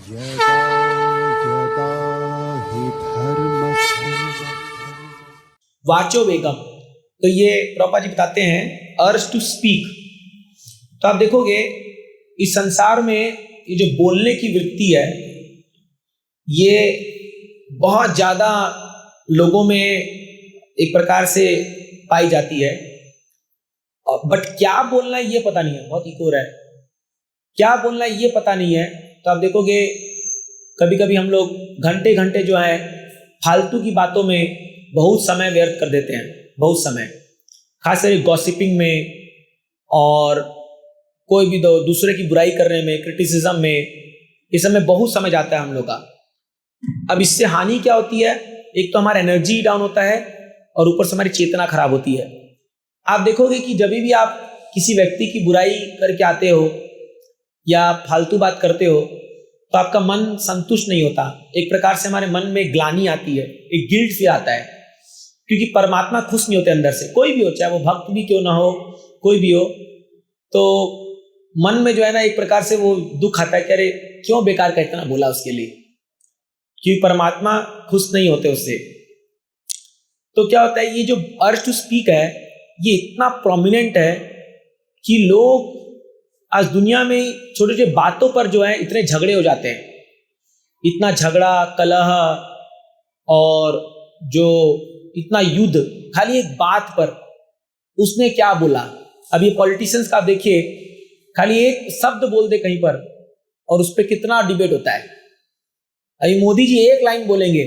यदा यदा हि धर्मस्य वाचो वेगम। तो ये प्रभुपाद जी बताते हैं अर्ज टू स्पीक। तो आप देखोगे इस संसार में ये जो बोलने की वृत्ति है ये बहुत ज़्यादा लोगों में एक प्रकार से पाई जाती है, बट क्या बोलना है ये पता नहीं है। बहुत इको है, क्या बोलना है ये पता नहीं है। तो आप देखोगे कभी कभी हम लोग घंटे घंटे जो है फालतू की बातों में बहुत समय व्यर्थ कर देते हैं, बहुत समय, खास करके गॉसिपिंग में और कोई भी दूसरे की बुराई करने में, क्रिटिसिज्म में, इस समय बहुत समय जाता है हम लोग का। अब इससे हानि क्या होती है? एक तो हमारा एनर्जी डाउन होता है और ऊपर से हमारी चेतना खराब होती है। आप देखोगे कि जब भी आप किसी व्यक्ति की बुराई करके आते हो या फालतू बात करते हो तो आपका मन संतुष्ट नहीं होता। एक प्रकार से हमारे मन में ग्लानि आती है, एक गिल्ट फील आता है, क्योंकि परमात्मा खुश नहीं होते अंदर से। कोई भी हो, चाहे वो भक्त भी क्यों ना हो, कोई भी हो, तो मन में जो है ना एक प्रकार से वो दुख आता है कि अरे क्यों बेकार का इतना बोला उसके लिए, क्योंकि परमात्मा खुश नहीं होते उससे। तो क्या होता है, ये जो अर्ज टू स्पीक है ये इतना प्रोमिनेंट है कि लोग आज दुनिया में छोटे छोटे बातों पर जो है इतने झगड़े हो जाते हैं। इतना झगड़ा, कलह और जो इतना युद्ध खाली एक बात पर, उसने क्या बोला। अब ये पॉलिटिशियंस का देखिए, खाली एक शब्द बोल दे कहीं पर और उस पर कितना डिबेट होता है। अभी मोदी जी एक लाइन बोलेंगे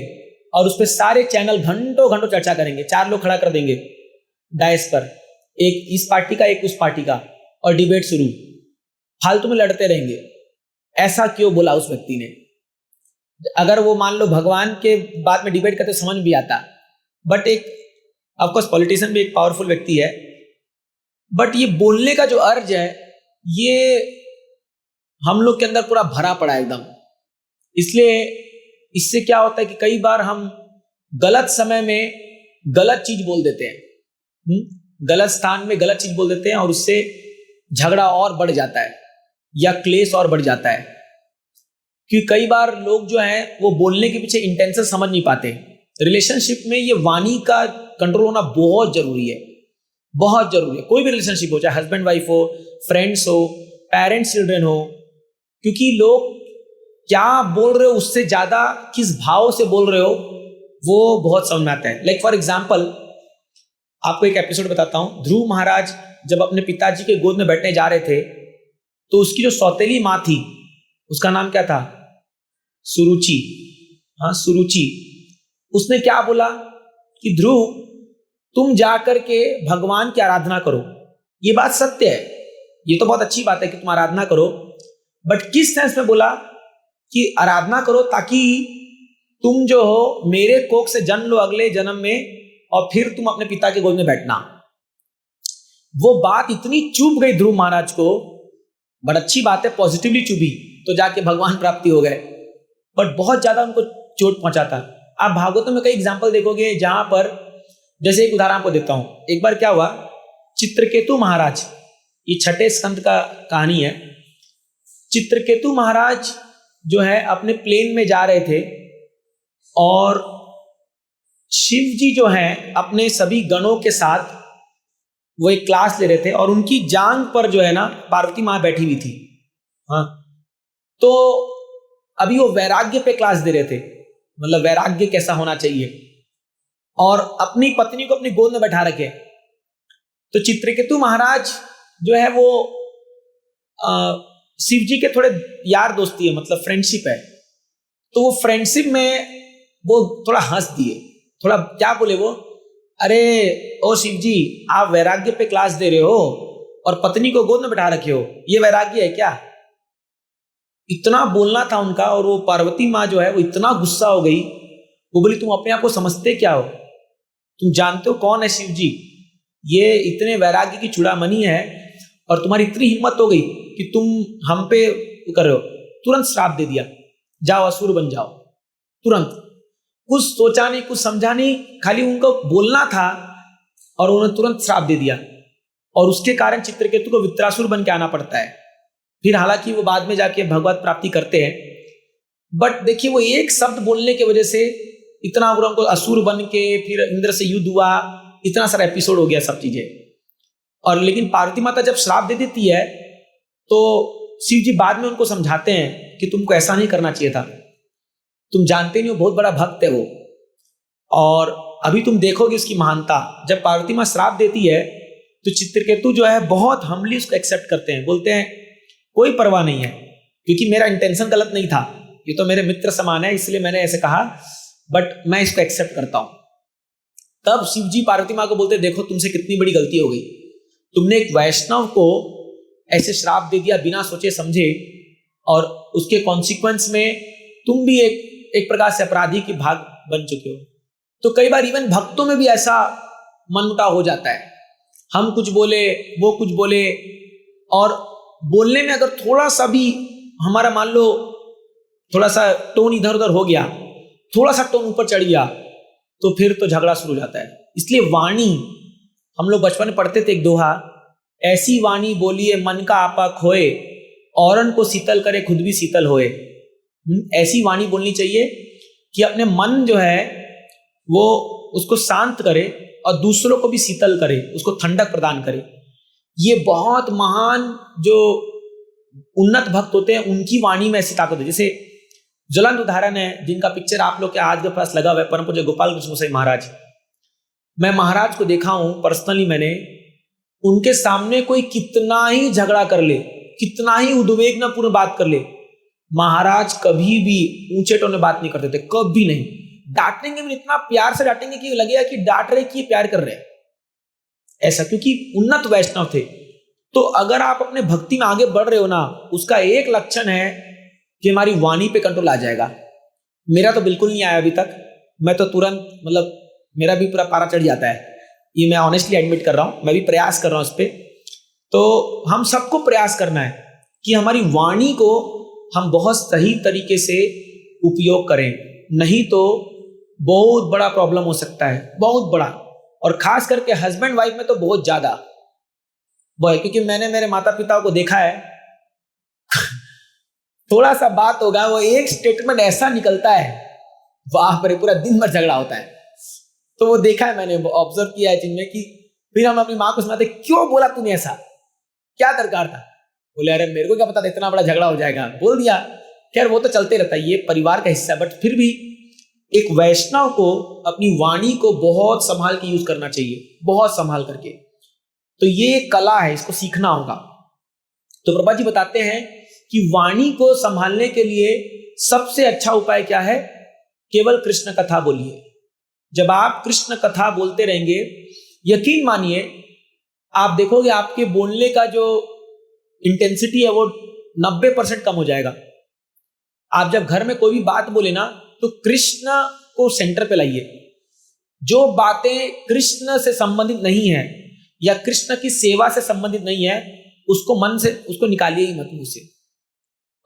और उस पर सारे चैनल घंटों घंटों चर्चा करेंगे, 4 लोग खड़ा कर देंगे डायस पर, एक इस पार्टी का एक उस पार्टी का, और डिबेट शुरू, फालतू में लड़ते रहेंगे। ऐसा क्यों बोला उस व्यक्ति ने? अगर वो मान लो भगवान के बात में डिबेट करते समझ भी आता, बट एक ऑफकोर्स पॉलिटिशियन भी एक पावरफुल व्यक्ति है, बट ये बोलने का जो अर्ज है ये हम लोग के अंदर पूरा भरा पड़ा है एकदम। इसलिए इससे क्या होता है कि कई बार हम गलत समय में गलत चीज बोल देते हैं, गलत स्थान में गलत चीज बोल देते हैं और उससे झगड़ा और बढ़ जाता है या क्लेश और बढ़ जाता है। क्योंकि कई बार लोग जो हैं वो बोलने के पीछे इंटेंशन समझ नहीं पाते। रिलेशनशिप में ये वाणी का कंट्रोल होना बहुत जरूरी है, बहुत जरूरी है। कोई भी रिलेशनशिप हो, चाहे हस्बैंड वाइफ हो, फ्रेंड्स हो, पेरेंट्स चिल्ड्रन हो, क्योंकि लोग क्या बोल रहे हो उससे ज्यादा किस भाव से बोल रहे हो वो बहुत समझ में आता है। लाइक फॉर एग्जाम्पल आपको एक एपिसोड बताता हूं। ध्रुव महाराज जब अपने पिताजी के गोद में बैठने जा रहे थे तो उसकी जो सौतेली माँ थी उसका नाम क्या था? सुरुचि। हाँ, सुरुचि। उसने क्या बोला कि ध्रुव तुम जाकर के भगवान की आराधना करो। ये बात सत्य है, ये तो बहुत अच्छी बात है कि तुम आराधना करो, बट किस सेंस में बोला कि आराधना करो ताकि तुम जो हो मेरे कोख से जन्म लो अगले जन्म में और फिर तुम अपने पिता के गोद में बैठना। वो बात इतनी चुभ गई ध्रुव महाराज को, बट अच्छी बात है, पॉजिटिवली चुभी तो जाके भगवान प्राप्ति हो गए, बट बहुत ज्यादा उनको चोट पहुंचा था। आप भागवतों में कई एग्जाम्पल देखोगे जहां पर, जैसे एक उदाहरण आपको देता हूं। एक बार क्या हुआ, चित्रकेतु महाराज, ये 6ठे स्कंद का कहानी है। चित्रकेतु महाराज जो है अपने प्लेन में जा रहे थे और शिव जी जो हैं अपने सभी गणों के साथ वो एक क्लास ले रहे थे और उनकी जांग पर जो है ना पार्वती माँ बैठी हुई थी। हाँ, तो अभी वो वैराग्य पे क्लास दे रहे थे, मतलब वैराग्य कैसा होना चाहिए, और अपनी पत्नी को अपनी गोद में बैठा रखे। तो चित्रकेतु महाराज जो है वो शिव जी के थोड़े यार दोस्ती है, मतलब फ्रेंडशिप है। तो वो फ्रेंडशिप में वो थोड़ा हंस दिए, थोड़ा क्या बोले वो, अरे ओ शिव जी आप वैराग्य पे क्लास दे रहे हो और पत्नी को गोद में बैठा रखे हो, ये वैराग्य है क्या? इतना बोलना था उनका। और वो पार्वती माँ जो है वो इतना गुस्सा हो गई, वो बोली तुम अपने आप को समझते क्या हो? तुम जानते हो कौन है शिव जी? ये इतने वैराग्य की चूड़ामणि है और तुम्हारी इतनी हिम्मत हो गई कि तुम हम पे कर रहे हो। तुरंत श्राप दे दिया, जाओ असुर बन जाओ। तुरंत, कुछ सोचा नहीं, कुछ समझा नहीं, खाली उनको बोलना था और उन्होंने तुरंत श्राप दे दिया। और उसके कारण चित्रकेतु को वित्रासुर बन के आना पड़ता है। फिर हालांकि वो बाद में जाके भगवत प्राप्ति करते हैं, बट देखिए वो एक शब्द बोलने की वजह से इतना उनको असुर बन के फिर इंद्र से युद्ध हुआ, इतना सारा एपिसोड हो गया सब चीजें। और लेकिन पार्वती माता जब श्राप दे देती है तो शिव जी बाद में उनको समझाते हैं कि तुमको ऐसा नहीं करना चाहिए था, तुम जानते नहीं हो बहुत बड़ा भक्त है वो। और अभी तुम देखोगे उसकी महानता। जब पार्वती माँ श्राप देती है तो चित्रकेतु जो है बहुत हम्बली उसको एक्सेप्ट करते हैं, बोलते हैं कोई परवाह नहीं है, क्योंकि मेरा इंटेंशन गलत नहीं था, ये तो मेरे मित्र समान है इसलिए मैंने ऐसे कहा, बट मैं इसको एक्सेप्ट करता हूं। तब शिव जी पार्वती माँ को बोलते देखो तुमसे कितनी बड़ी गलती हो गई, तुमने एक वैष्णव को ऐसे श्राप दे दिया बिना सोचे समझे, और उसके कॉन्सिक्वेंस में तुम भी एक प्रकार से अपराधी की भाग बन चुके हो। तो कई बार इवन भक्तों में भी ऐसा मनमुटाव हो जाता है, हम कुछ बोले वो कुछ बोले, और बोलने में अगर थोड़ा सा भी हमारा मान लो थोड़ा सा टोन इधर उधर हो गया, थोड़ा सा टोन ऊपर चढ़ गया, तो फिर तो झगड़ा शुरू हो जाता है। इसलिए वाणी, हम लोग बचपन में पढ़ते थे एक दोहा, ऐसी वाणी बोलिए मन का आपा खोए, औरन को शीतल करे खुद भी शीतल होए। ऐसी वाणी बोलनी चाहिए कि अपने मन जो है वो उसको शांत करे और दूसरों को भी शीतल करे, उसको ठंडक प्रदान करे। ये बहुत महान जो उन्नत भक्त होते हैं उनकी वाणी में ऐसी ताकत है। जैसे ज्वलंत उदाहरण है जिनका पिक्चर आप लोग के आज के पास लगा हुआ है, परम पूज्य गोपाल कृष्ण गोसाई महाराज। मैं महाराज को देखा हूं पर्सनली, मैंने उनके सामने कोई कितना ही झगड़ा कर ले, कितना ही उद्वेग न पूर्ण बात कर ले, महाराज कभी भी ऊंचे टोन में बात नहीं करते थे, कभी नहीं। डांटेंगे भी इतना प्यार से डांटेंगे कि लगेगा कि डांट रहे कि प्यार कर रहे हैं, ऐसा, क्योंकि उन्नत वैष्णव थे। तो अगर आप अपने भक्ति में आगे बढ़ रहे हो ना, उसका एक लक्षण है कि हमारी वाणी पे कंट्रोल आ जाएगा। मेरा तो बिल्कुल नहीं आया अभी तक, मैं तो तुरंत मतलब मेरा भी पूरा पारा चढ़ जाता है, ये मैं ऑनेस्टली एडमिट कर रहा हूं, मैं भी प्रयास कर रहा हूं इस पे। तो हम सबको प्रयास करना है कि हमारी वाणी को हम बहुत सही तरीके से उपयोग करें, नहीं तो बहुत बड़ा प्रॉब्लम हो सकता है, बहुत बड़ा। और खास करके हस्बैंड वाइफ में तो बहुत ज्यादा वो है, क्योंकि मैंने मेरे माता पिता को देखा है थोड़ा सा बात होगा, वो एक स्टेटमेंट ऐसा निकलता है, वाह पर पूरा दिन भर झगड़ा होता है। तो वो देखा है मैंने, ऑब्जर्व किया है जिनमें, कि फिर हम अपनी माँ को सुनाते क्यों बोला तूने ऐसा, क्या दरकार था? बोले अरे मेरे को क्या पता था इतना बड़ा झगड़ा हो जाएगा, बोल दिया। खैर वो तो चलते रहता है, ये परिवार का हिस्सा है, बट फिर भी एक वैष्णव को अपनी वाणी को बहुत संभाल के यूज करना चाहिए, बहुत संभाल करके। तो ये एक कला है, इसको सीखना होगा। तो प्रभा जी बताते हैं कि वाणी को संभालने के लिए सबसे अच्छा उपाय क्या है? केवल कृष्ण कथा बोलिए। जब आप कृष्ण कथा बोलते रहेंगे, यकीन मानिए आप देखोगे आपके बोलने का जो इंटेंसिटी है वो 90% कम हो जाएगा। आप जब घर में कोई भी बात बोले ना, तो कृष्ण को सेंटर पे लाइए। जो बातें कृष्ण से संबंधित नहीं है या कृष्ण की सेवा से संबंधित नहीं है, उसको मन से उसको निकालिए ही मत मुंह से।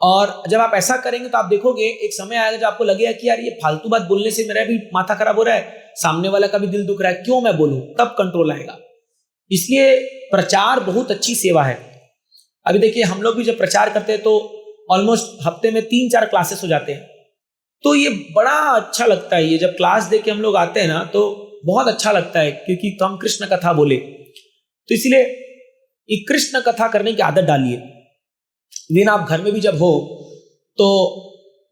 और जब आप ऐसा करेंगे तो आप देखोगे एक समय आएगा जब आपको लगेगा कि यार ये फालतू बात बोलने से मेरा भी माथा खराब हो रहा है, सामने वाला का भी दिल दुख रहा है, क्यों मैं बोलूं, तब कंट्रोल आएगा। इसलिए प्रचार बहुत अच्छी सेवा है। अभी देखिए हम लोग भी जब प्रचार करते हैं तो ऑलमोस्ट हफ्ते में 3-4 क्लासेस हो जाते हैं, तो ये बड़ा अच्छा लगता है। ये जब क्लास दे के हम लोग आते हैं ना तो बहुत अच्छा लगता है, क्योंकि हम कृष्ण कथा बोले। तो इसलिए ये कृष्ण कथा करने की आदत डालिए। लेकिन आप घर में भी जब हो तो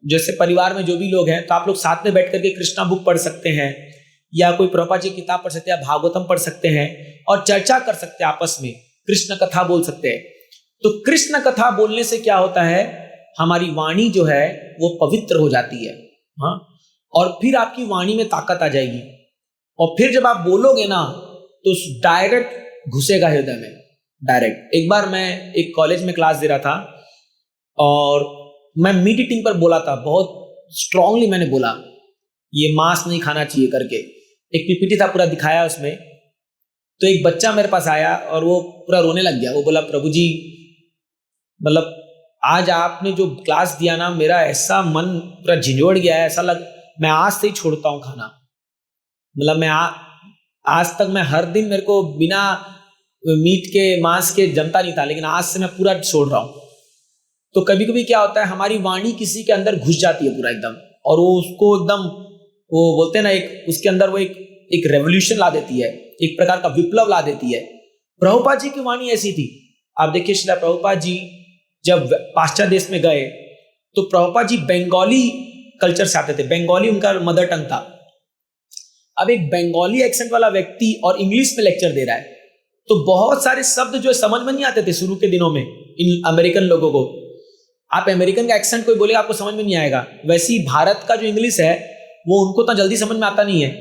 जैसे परिवार में जो भी लोग हैं, तो आप लोग साथ में बैठ करके कृष्णा बुक पढ़ सकते हैं, या कोई प्रभुपाद जी की किताब पढ़ सकते हैं, भागवतम पढ़ सकते हैं और चर्चा कर सकते हैं आपस में, कृष्ण कथा बोल सकते हैं। तो कृष्ण कथा बोलने से क्या होता है, हमारी वाणी जो है वो पवित्र हो जाती है। हाँ, और फिर आपकी वाणी में ताकत आ जाएगी, और फिर जब आप बोलोगे ना तो डायरेक्ट घुसेगा हृदय में, डायरेक्ट। एक बार मैं एक कॉलेज में क्लास दे रहा था और मैं मीट ईटिंग पर बोला था, बहुत स्ट्रांगली मैंने बोला ये मांस नहीं खाना चाहिए करके। एक पीपीटी था पूरा दिखाया उसमें। तो एक बच्चा मेरे पास आया और वो पूरा रोने लग गया। वो बोला प्रभु जी, मतलब आज आपने जो क्लास दिया ना, मेरा ऐसा मन पूरा झिंझोड़ गया है, ऐसा लग मैं आज से ही छोड़ता हूँ खाना। मतलब मैं आज तक मैं हर दिन मेरे को बिना मीट के मांस के जमता नहीं था, लेकिन आज से मैं पूरा छोड़ रहा हूँ। तो कभी कभी क्या होता है, हमारी वाणी किसी के अंदर घुस जाती है पूरा एकदम, और वो उसको एकदम, वो बोलते हैं ना, एक उसके अंदर वो एक रेवोल्यूशन ला देती है, एक प्रकार का विप्लव ला देती है। प्रभुपाद जी की वाणी ऐसी थी। आप देखिए, श्रील प्रभुपाद जी जब पाश्चात्य देश में गए तो प्रभुपाद जी बंगाली कल्चर से आते थे, बंगाली उनका मदर टंग था। अब एक बंगाली एक्सेंट वाला व्यक्ति और इंग्लिश में लेक्चर दे रहा है, तो बहुत सारे शब्द जो समझ में नहीं आते थे शुरू के दिनों में इन अमेरिकन लोगों को। आप अमेरिकन का एक्सेंट कोई बोलेगा आपको समझ में नहीं आएगा, वैसे ही भारत का जो इंग्लिश है वो उनको तो जल्दी समझ में आता नहीं है।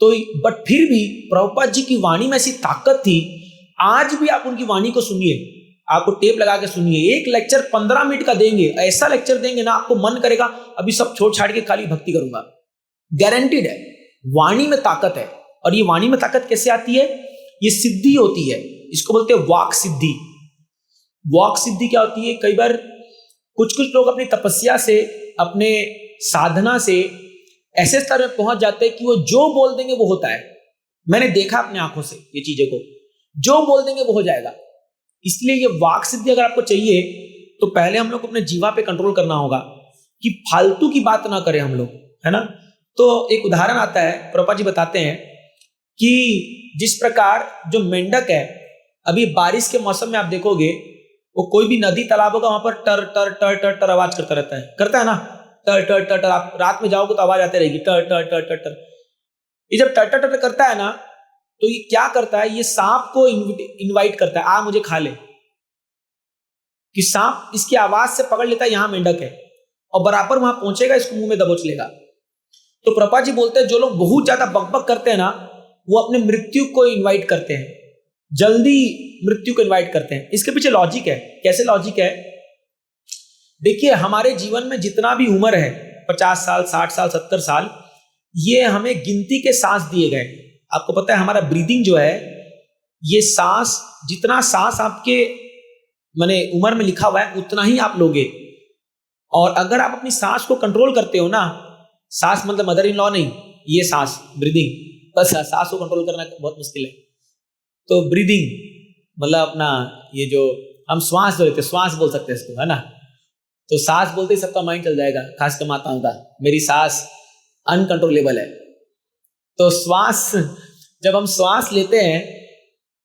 तो बट फिर भी प्रभुपाद जी की वाणी में ऐसी ताकत थी। आज भी आप उनकी वाणी को सुनिए, आपको टेप लगा के सुनिए, एक लेक्चर 15 मिनट का देंगे, ऐसा लेक्चर देंगे ना, आपको मन करेगा अभी सब छोड़ छाड़ के खाली भक्ति करूंगा। गारंटीड है, वाणी में ताकत है। और ये वाणी में ताकत कैसे आती है? ये सिद्धि होती है, इसको बोलते हैं वाक सिद्धि। वाक सिद्धि क्या होती है? कई बार कुछ लोग अपनी तपस्या से, अपने साधना से ऐसे स्तर में पहुंच जाते हैं कि वो जो बोल देंगे वो होता है। मैंने देखा अपने आंखों से ये चीजें को, जो बोल देंगे वो हो जाएगा। इसलिए ये वाक सिद्धि अगर आपको चाहिए तो पहले हम लोग को अपने जीवा पे कंट्रोल करना होगा कि फालतू की बात ना करें हम लोग, है ना। तो एक उदाहरण आता है, प्रभुपाद जी बताते हैं कि जिस प्रकार जो मेंढक है, अभी बारिश के मौसम में आप देखोगे वो कोई भी नदी तालाब होगा, वहां पर टर टर टर टर टर आवाज करता है ना, टर टर टर टर। आप रात में जाओगे तो आवाज आती रहेगी, टर टर टर टर टर। ये जब टर टर टर करता है ना, तो ये क्या करता है, ये सांप को इनवाइट करता है, आ मुझे खा ले। कि सांप इसकी आवाज से पकड़ लेता है यहां मेंढक है, और बराबर वहां पहुंचेगा, इसको मुंह में दबोच लेगा। तो प्रभुपाद जी बोलते हैं जो लोग बहुत ज्यादा बकबक करते हैं ना, वो अपने मृत्यु को इनवाइट करते हैं, जल्दी मृत्यु को इनवाइट करते हैं। इसके पीछे लॉजिक है। कैसे लॉजिक है? देखिए, हमारे जीवन में जितना भी उम्र है, 50 साल, 60 साल, 70 साल, ये हमें गिनती के सांस दिए गए। आपको पता है हमारा ब्रीदिंग जो है, ये सांस, जितना सांस आपके माने उम्र में लिखा हुआ है उतना ही आप लोगे। और अगर आप अपनी सांस को कंट्रोल करते हो ना, सांस मतलब मदर इन लॉ नहीं, ये सांस ब्रीदिंग, बस सांस को कंट्रोल करना बहुत मुश्किल है। तो ब्रीदिंग मतलब अपना ये जो हम श्वास जो लेते, श्वास बोल सकते हैं इसको, है ना। तो सांस बोलते ही सबका माइंड चल जाएगा, खासकर माताओं का, मेरी सांस अनकंट्रोलेबल है। तो श्वास, जब हम श्वास लेते हैं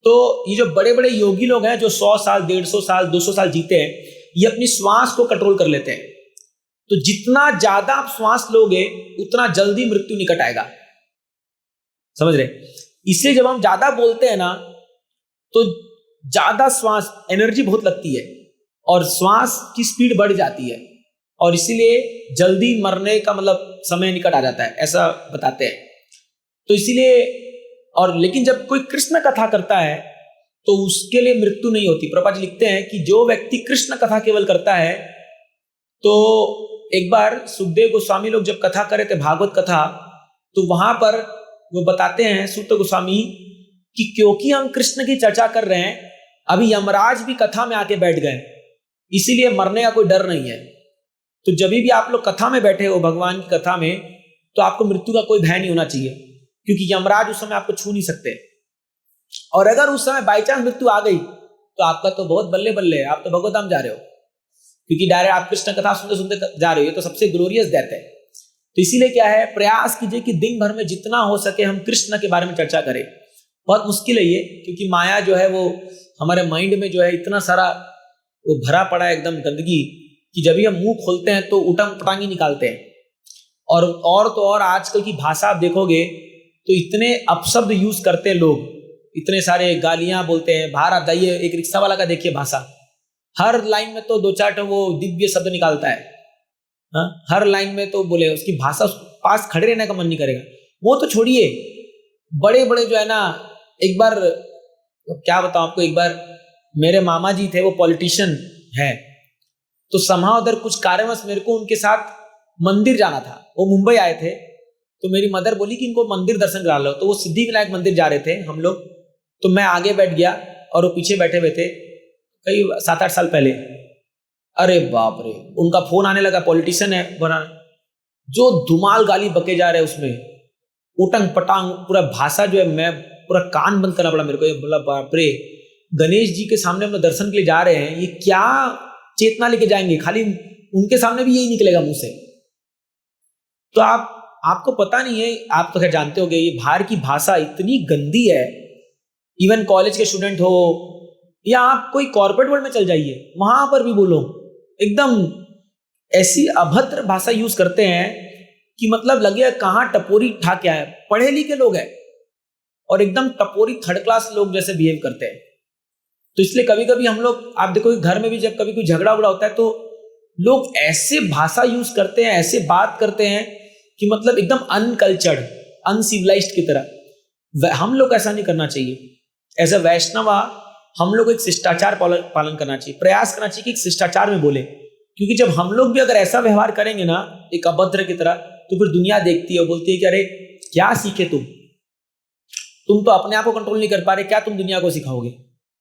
तो ये जो बड़े बड़े योगी लोग हैं जो 100 साल, 150 साल, 200 साल जीते हैं, ये अपनी श्वास को कंट्रोल कर लेते हैं। तो जितना ज्यादा आप श्वास लोगे उतना जल्दी मृत्यु निकट आएगा, समझ रहे। इसलिए जब हम ज्यादा बोलते हैं ना, तो ज्यादा श्वास, एनर्जी बहुत लगती है और श्वास की स्पीड बढ़ जाती है, और इसीलिए जल्दी मरने का मतलब समय निकट आ जाता है, ऐसा बताते हैं। तो इसीलिए, और लेकिन जब कोई कृष्ण कथा करता है तो उसके लिए मृत्यु नहीं होती। प्रभुपाद जी लिखते हैं कि जो व्यक्ति कृष्ण कथा केवल करता है, तो एक बार सुखदेव गोस्वामी लोग जब कथा करे थे, भागवत कथा, तो वहां पर वो बताते हैं सूत गोस्वामी कि क्योंकि हम कृष्ण की चर्चा कर रहे हैं, अभी यमराज भी कथा में आके बैठ गए, इसीलिए मरने का कोई डर नहीं है। तो जब भी आप लोग कथा में बैठे हो भगवान की कथा में, तो आपको मृत्यु का कोई भय नहीं होना चाहिए, क्योंकि यमराज उस समय आपको छू नहीं सकते। और अगर उस समय बाई चांस मृत्यु आ गई तो आपका तो बहुत बल्ले बल्ले है, आप तो भगवतधाम जा रहे हो, क्योंकि डायरेक्ट आप कृष्ण कथा सुनते सुनते जा रहे हो। ये तो सबसे ग्लोरियस डेथ है। तो इसीलिए क्या है, प्रयास कीजिए कि दिन भर में जितना हो सके हम कृष्ण के बारे में चर्चा करें। बहुत मुश्किल है ये, क्योंकि माया जो है वो हमारे माइंड में जो है इतना सारा वो भरा पड़ा है एकदम गंदगी, कि जब भी हम मुंह खोलते हैं तो उटंग पटांगी निकालते हैं। और तो और आजकल की भाषा आप देखोगे तो इतने अपशब्द यूज करते हैं लोग, इतने सारे गालियां बोलते हैं। बाहर आप जाइए, एक रिक्शा वाला का देखिए भाषा, हर लाइन में तो 2-4 वो दिव्य शब्द निकालता है। हाँ, हर लाइन में तो बोले, उसकी भाषा पास खड़े रहने का मन नहीं करेगा। वो तो छोड़िए, बड़े बड़े जो है ना, एक बार क्या बताऊं आपको, एक बार मेरे मामा जी थे, वो पॉलिटिशियन है, तो समहाउ उधर कुछ कारणवश मेरे को उनके साथ मंदिर जाना था। वो मुंबई आए थे, तो मेरी मदर बोली कि इनको मंदिर दर्शन करा लो। तो वो सिद्धिविनायक मंदिर जा रहे थे हम लोग, तो मैं आगे बैठ गया और वो पीछे बैठे हुए थे, कई 7-8 साल पहले। अरे बाप रे, उनका फोन आने लगा, पॉलिटिशियन है बना, जो धुमाल गाली बके जा रहे उसमें, उटंग पटांग पूरा भाषा जो है, मैं पूरा कान बंद करना पड़ा मेरे को। ये बोला बाप रे, गणेश जी के सामने हम लोग दर्शन के लिए जा रहे हैं, ये क्या चेतना लेके जाएंगे, खाली उनके सामने भी यही निकलेगा मुंह से। तो आपको पता नहीं है, आप तो खैर जानते होंगे, ये बाहर की भाषा इतनी गंदी है। इवन कॉलेज के स्टूडेंट हो या आप कोई कॉर्पोरेट वर्ल्ड में चल जाइए, वहां पर भी बोलो एकदम ऐसी अभद्र भाषा यूज करते हैं कि मतलब लगे कहाँ टपोरी ठा क्या है। पढ़े लिखे लोग हैं और एकदम टपोरी थर्ड क्लास लोग जैसे बिहेव करते हैं। तो इसलिए कभी कभी हम लोग, आप देखो घर में भी जब कभी कोई झगड़ा उगड़ा होता है तो लोग ऐसे भाषा यूज करते हैं, ऐसे बात करते हैं कि मतलब एकदम अनकल्चर्ड, अनसिविलाइज्ड की तरह। हम लोग ऐसा नहीं करना चाहिए। एज अ वैष्णव हम लोग एक शिष्टाचार पालन करना चाहिए, प्रयास करना चाहिए कि एक शिष्टाचार में बोले। क्योंकि जब हम लोग भी अगर ऐसा व्यवहार करेंगे ना एक अभद्र की तरह, तो फिर दुनिया देखती है और बोलती है कि अरे क्या सीखे तुम तो अपने आप को कंट्रोल नहीं कर पा रहे, क्या तुम दुनिया को सिखाओगे।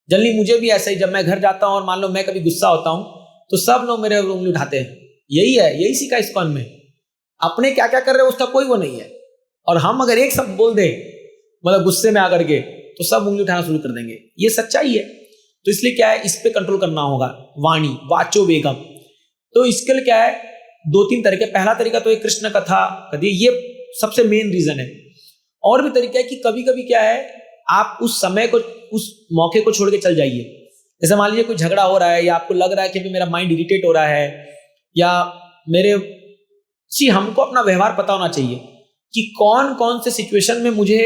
जनरली मुझे भी ऐसा ही, जब मैं घर जाता हूं और मान लो मैं कभी गुस्सा होता हूं तो सब लोग मेरे उंगली उठाते हैं। यही सीखा इस्कॉन में। अपने क्या क्या कर रहे हो उसका कोई वो नहीं है, और हम अगर एक शब्द बोल दें मतलब गुस्से में आकर के तो सब उंगली उठाना शुरू कर देंगे। ये सच्चाई है। तो इसलिए क्या है, इस पे कंट्रोल करना होगा। वाणी वाचो वेगम। तो इसके लिए क्या है, 2-3 तरीके। पहला तरीका तो एक कृष्ण कथा करिए, ये सबसे मेन रीजन है। और भी तरीका है कि कभी कभी क्या है, आप उस समय को, उस मौके को छोड़ के चल जाइए। जैसे मान लीजिए कोई झगड़ा हो रहा है या आपको लग रहा है कि भी मेरा माइंड इरिटेट हो रहा है, या हमको अपना व्यवहार पता होना चाहिए कि कौन कौन से सिचुएशन में मुझे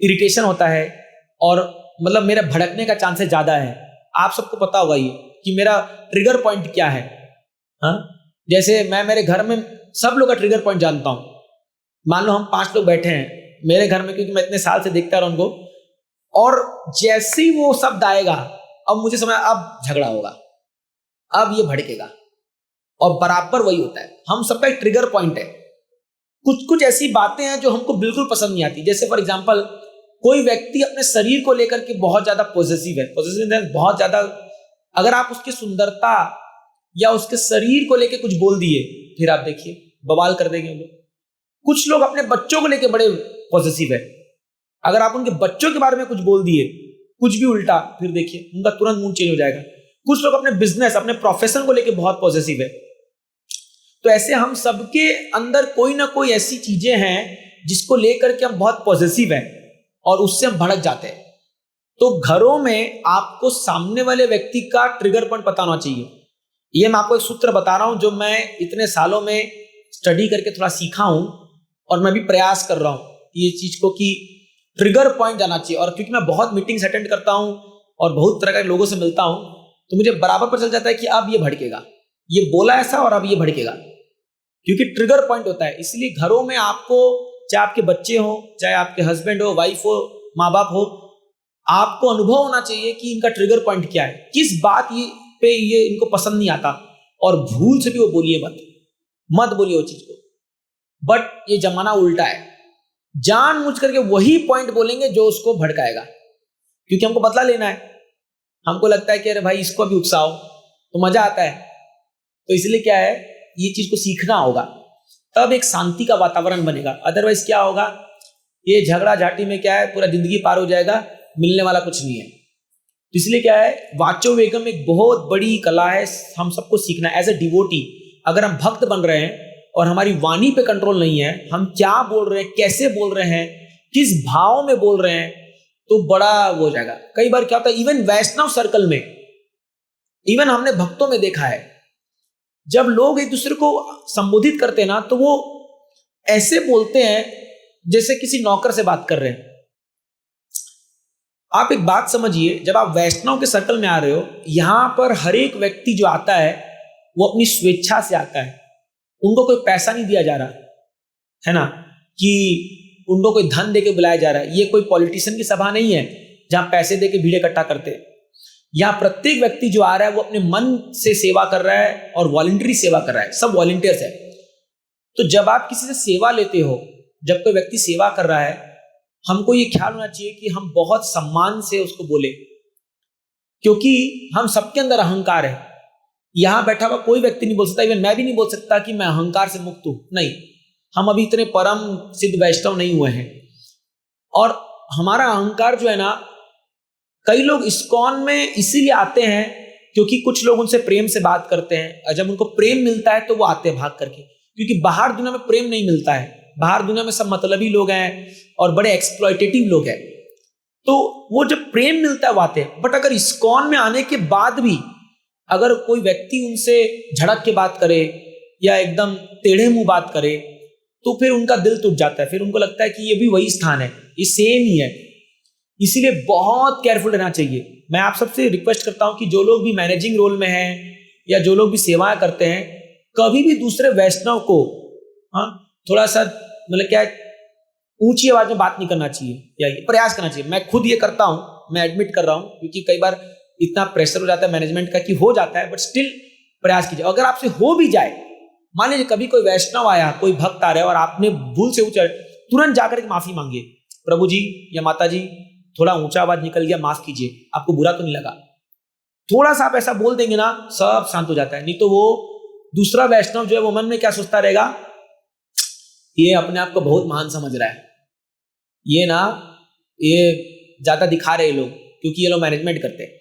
इरिटेशन होता है और मतलब मेरा भड़कने का चांसेस ज्यादा है। आप सबको पता होगा ये कि मेरा ट्रिगर पॉइंट क्या है। हाँ, जैसे मैं मेरे घर में सब लोग का ट्रिगर पॉइंट जानता हूं। मान लो हम 5 लोग बैठे हैं मेरे घर में, क्योंकि मैं इतने साल से देखता रहा उनको, और जैसे ही वो शब्द आएगा अब मुझे समझ, अब झगड़ा होगा, अब ये भड़केगा, और बराबर वही होता है। हम सबका एक ट्रिगर पॉइंट है। कुछ ऐसी बातें हैं जो हमको बिल्कुल पसंद नहीं आती। जैसे फॉर एग्जांपल कोई व्यक्ति अपने शरीर को लेकर के बहुत ज्यादा पॉजिटिव है, बहुत ज्यादा, अगर आप उसकी सुंदरता या उसके शरीर को लेकर कुछ बोल दिए, फिर आप देखिए बवाल कर देंगे लोग। कुछ लोग अपने बच्चों को लेकर बड़े पॉजिटिव है, अगर आप उनके बच्चों के बारे में कुछ बोल दिए, कुछ भी उल्टा, फिर देखिए उनका तुरंत मूड चेंज हो जाएगा। कुछ लोग अपने बिजनेस, अपने प्रोफेशन को लेकर बहुत पॉजिटिव है। तो ऐसे हम सबके अंदर कोई ना कोई ऐसी चीजें हैं जिसको लेकर के हम बहुत पॉजिटिव हैं और उससे हम भड़क जाते हैं। तो घरों में आपको सामने वाले व्यक्ति का ट्रिगर पॉइंट पता होना चाहिए। ये मैं आपको एक सूत्र बता रहा हूं जो मैं इतने सालों में स्टडी करके थोड़ा सीखा हूं, और मैं भी प्रयास कर रहा हूं ये चीज को कि ट्रिगर पॉइंट जाना चाहिए। और क्योंकि मैं बहुत मीटिंग्स अटेंड करता हूं और बहुत तरह के लोगों से मिलता हूं, तो मुझे बराबर पता चल जाता है कि अब ये भड़केगा, ये बोला ऐसा और अब ये भड़केगा, क्योंकि ट्रिगर पॉइंट होता है। इसलिए घरों में आपको, चाहे आपके बच्चे हो, चाहे आपके हस्बैंड हो, वाइफ हो, माँ बाप हो, आपको अनुभव होना चाहिए कि इनका ट्रिगर पॉइंट क्या है, किस बात पे ये इनको पसंद नहीं आता, और भूल से भी वो बोलिए मत बोलिए वो चीज को। बट ये जमाना उल्टा है, जानबूझ करके वही पॉइंट बोलेंगे जो उसको भड़काएगा, क्योंकि हमको बदला लेना है। हमको लगता है कि अरे भाई इसको भी उकसाओ तो मजा आता है। तो इसलिए क्या है, ये चीज को सीखना होगा, तब एक शांति का वातावरण बनेगा। अदरवाइज क्या होगा, ये झगड़ा झाटी में क्या है, पूरा जिंदगी पार हो जाएगा, मिलने वाला कुछ नहीं है। तो इसलिए क्या है, वाचो वेगम एक बहुत बड़ी कला है, हम सबको सीखना है। एज ए डिवोटी, अगर हम भक्त बन रहे हैं और हमारी वाणी पे कंट्रोल नहीं है, हम क्या बोल रहे हैं, कैसे बोल रहे हैं, किस भाव में बोल रहे हैं, तो बड़ा हो जाएगा। कई बार क्या होता है, इवन वैष्णव सर्कल में, इवन हमने भक्तों में देखा है, जब लोग एक दूसरे को संबोधित करते हैं ना, तो वो ऐसे बोलते हैं जैसे किसी नौकर से बात कर रहे हैं। आप एक बात समझिए, जब आप वैष्णव के सर्कल में आ रहे हो, यहां पर हर एक व्यक्ति जो आता है वो अपनी स्वेच्छा से आता है। उनको कोई पैसा नहीं दिया जा रहा है ना, कि उनको कोई धन देके बुलाया जा रहा है। ये कोई पॉलिटिशियन की सभा नहीं है जहां पैसे देके भीड़ इकट्ठा करते हैं। यहाँ प्रत्येक व्यक्ति जो आ रहा है वो अपने मन से सेवा कर रहा है और वॉलंटरी सेवा कर रहा है, सब वॉलंटियर्स है। तो जब आप किसी से सेवा लेते हो, जब कोई व्यक्ति सेवा कर रहा है, हमको ये ख्याल होना चाहिए कि हम बहुत सम्मान से उसको बोले, क्योंकि हम सबके अंदर अहंकार है। यहां बैठा हुआ कोई व्यक्ति नहीं बोल सकता, इवन मैं भी नहीं बोल सकता कि मैं अहंकार से मुक्त हूं, नहीं, हम अभी इतने परम सिद्ध वैष्णव नहीं हुए हैं। और हमारा अहंकार जो है ना, कई लोग इस्कॉन में इसीलिए आते हैं क्योंकि कुछ लोग उनसे प्रेम से बात करते हैं और जब उनको प्रेम मिलता है तो वो आते हैं भाग करके, क्योंकि बाहर दुनिया में प्रेम नहीं मिलता है, बाहर दुनिया में सब मतलबी लोग हैं और बड़े एक्सप्लॉयटेटिव लोग हैं। तो वो जब प्रेम मिलता है वो आते हैं। बट अगर इस्कॉन में आने के बाद भी अगर कोई व्यक्ति उनसे झड़क के बात करे या एकदम टेढ़े मुंह बात करे तो फिर उनका दिल टूट जाता है, फिर उनको लगता है कि ये भी वही स्थान है, ये सेम ही है। इसीलिए बहुत केयरफुल रहना चाहिए। मैं आप सबसे रिक्वेस्ट करता हूं कि जो लोग भी मैनेजिंग रोल में हैं या जो लोग भी सेवाएं करते हैं, कभी भी दूसरे वैष्णव को थोड़ा सा मतलब क्या ऊंची आवाज में बात नहीं करना चाहिए या ये प्रयास करना चाहिए। मैं खुद ये करता हूं, मैं एडमिट कर रहा हूं, क्योंकि कई बार इतना प्रेशर हो जाता है मैनेजमेंट का कि हो जाता है, बट स्टिल प्रयास कीजिए। अगर आपसे हो भी जाए, मान लीजिए कभी कोई वैष्णव आया, कोई भक्त आ रहा है और आपने भूल से ऊंचा, तुरंत जाकर के माफी मांगिए, प्रभु जी या माता जी थोड़ा ऊंचा आवाज निकल गया, माफ कीजिए, आपको बुरा तो नहीं लगा। थोड़ा सा आप ऐसा बोल देंगे ना, सब शांत हो जाता है। नहीं तो वो दूसरा वैष्णव जो है वो मन में क्या सोचता रहेगा, ये अपने आप को बहुत महान समझ रहा है, ये ज्यादा दिखा रहे लोग, क्योंकि ये लोग मैनेजमेंट करते हैं।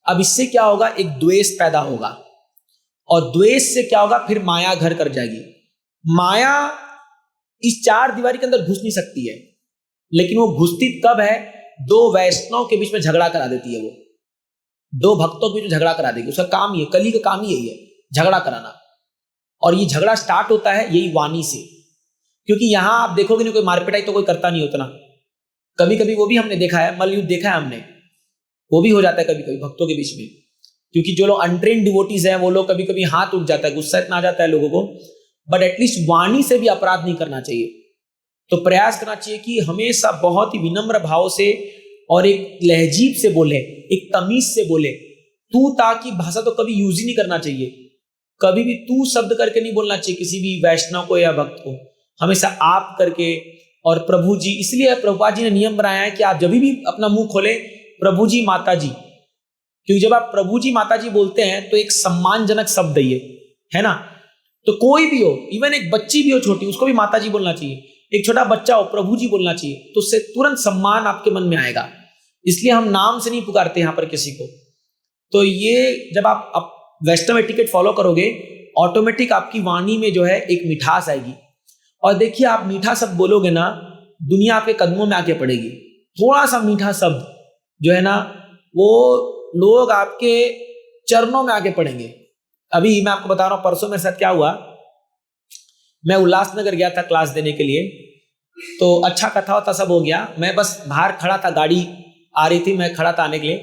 अब इससे क्या होगा, एक द्वेष पैदा होगा, और द्वेष से क्या होगा, फिर माया घर कर जाएगी। माया इस चार दीवारी के अंदर घुस नहीं सकती है, लेकिन वो घुसती कब है, दो वैष्णव के बीच में झगड़ा करा देती है। वो दो भक्तों के बीच में झगड़ा करा देगी, उसका काम ही है, कली का काम ही यही है, झगड़ा कराना। और ये झगड़ा स्टार्ट होता है यही वाणी से, क्योंकि यहां आप देखोगे नहीं कोई मारपिटाई तो कोई करता नहीं उतना। कभी कभी वो भी हमने देखा है, मल्लयुद्ध देखा है हमने, वो भी हो जाता है कभी कभी भक्तों के बीच में, क्योंकि जो लोग अनट्रेन्ड डिवोटीज हैं वो लोग कभी कभी हाथ उठ जाता है, गुस्सा इतना आ जाता है लोगों को। बट एटलीस्ट वाणी से भी अपराध नहीं करना चाहिए। तो प्रयास करना चाहिए कि हमेशा बहुत ही विनम्र भाव से और एक लहजीब से बोले, एक तमीज से बोले। तू ता की भाषा तो कभी यूज ही नहीं करना चाहिए, कभी भी तू शब्द करके नहीं बोलना चाहिए किसी भी वैष्णव को या भक्त को, हमेशा आप करके। और प्रभु जी, इसलिए प्रभुपाद जी ने नियम बनाया है कि आप जब भी अपना मुंह खोले प्रभु जी माता जी, क्योंकि जब आप प्रभु जी माता जी बोलते हैं तो एक सम्मानजनक शब्द है ना। तो कोई भी हो, इवन एक बच्ची भी हो छोटी, उसको भी माता जी बोलना चाहिए। एक छोटा बच्चा हो, प्रभु जी बोलना चाहिए, तो उससे तुरंत सम्मान आपके मन में आएगा। इसलिए हम नाम से नहीं पुकारते यहाँ पर किसी को। तो ये जब आप वैष्णव एटिकेट फॉलो करोगे, ऑटोमेटिक आपकी वाणी में जो है एक मिठास आएगी। और देखिए, आप मीठा शब्द बोलोगे ना, दुनिया आपके कदमों में आके पड़ेगी। थोड़ा सा मीठा शब्द जो है ना, वो लोग आपके चरणों में आके पड़ेंगे। अभी मैं आपको बता रहा हूँ, परसों मेरे साथ क्या हुआ। मैं उल्लासनगर गया था क्लास देने के लिए, तो अच्छा कथा वथा सब हो गया, मैं बस बाहर खड़ा था, गाड़ी आ रही थी, मैं खड़ा था आने के लिए।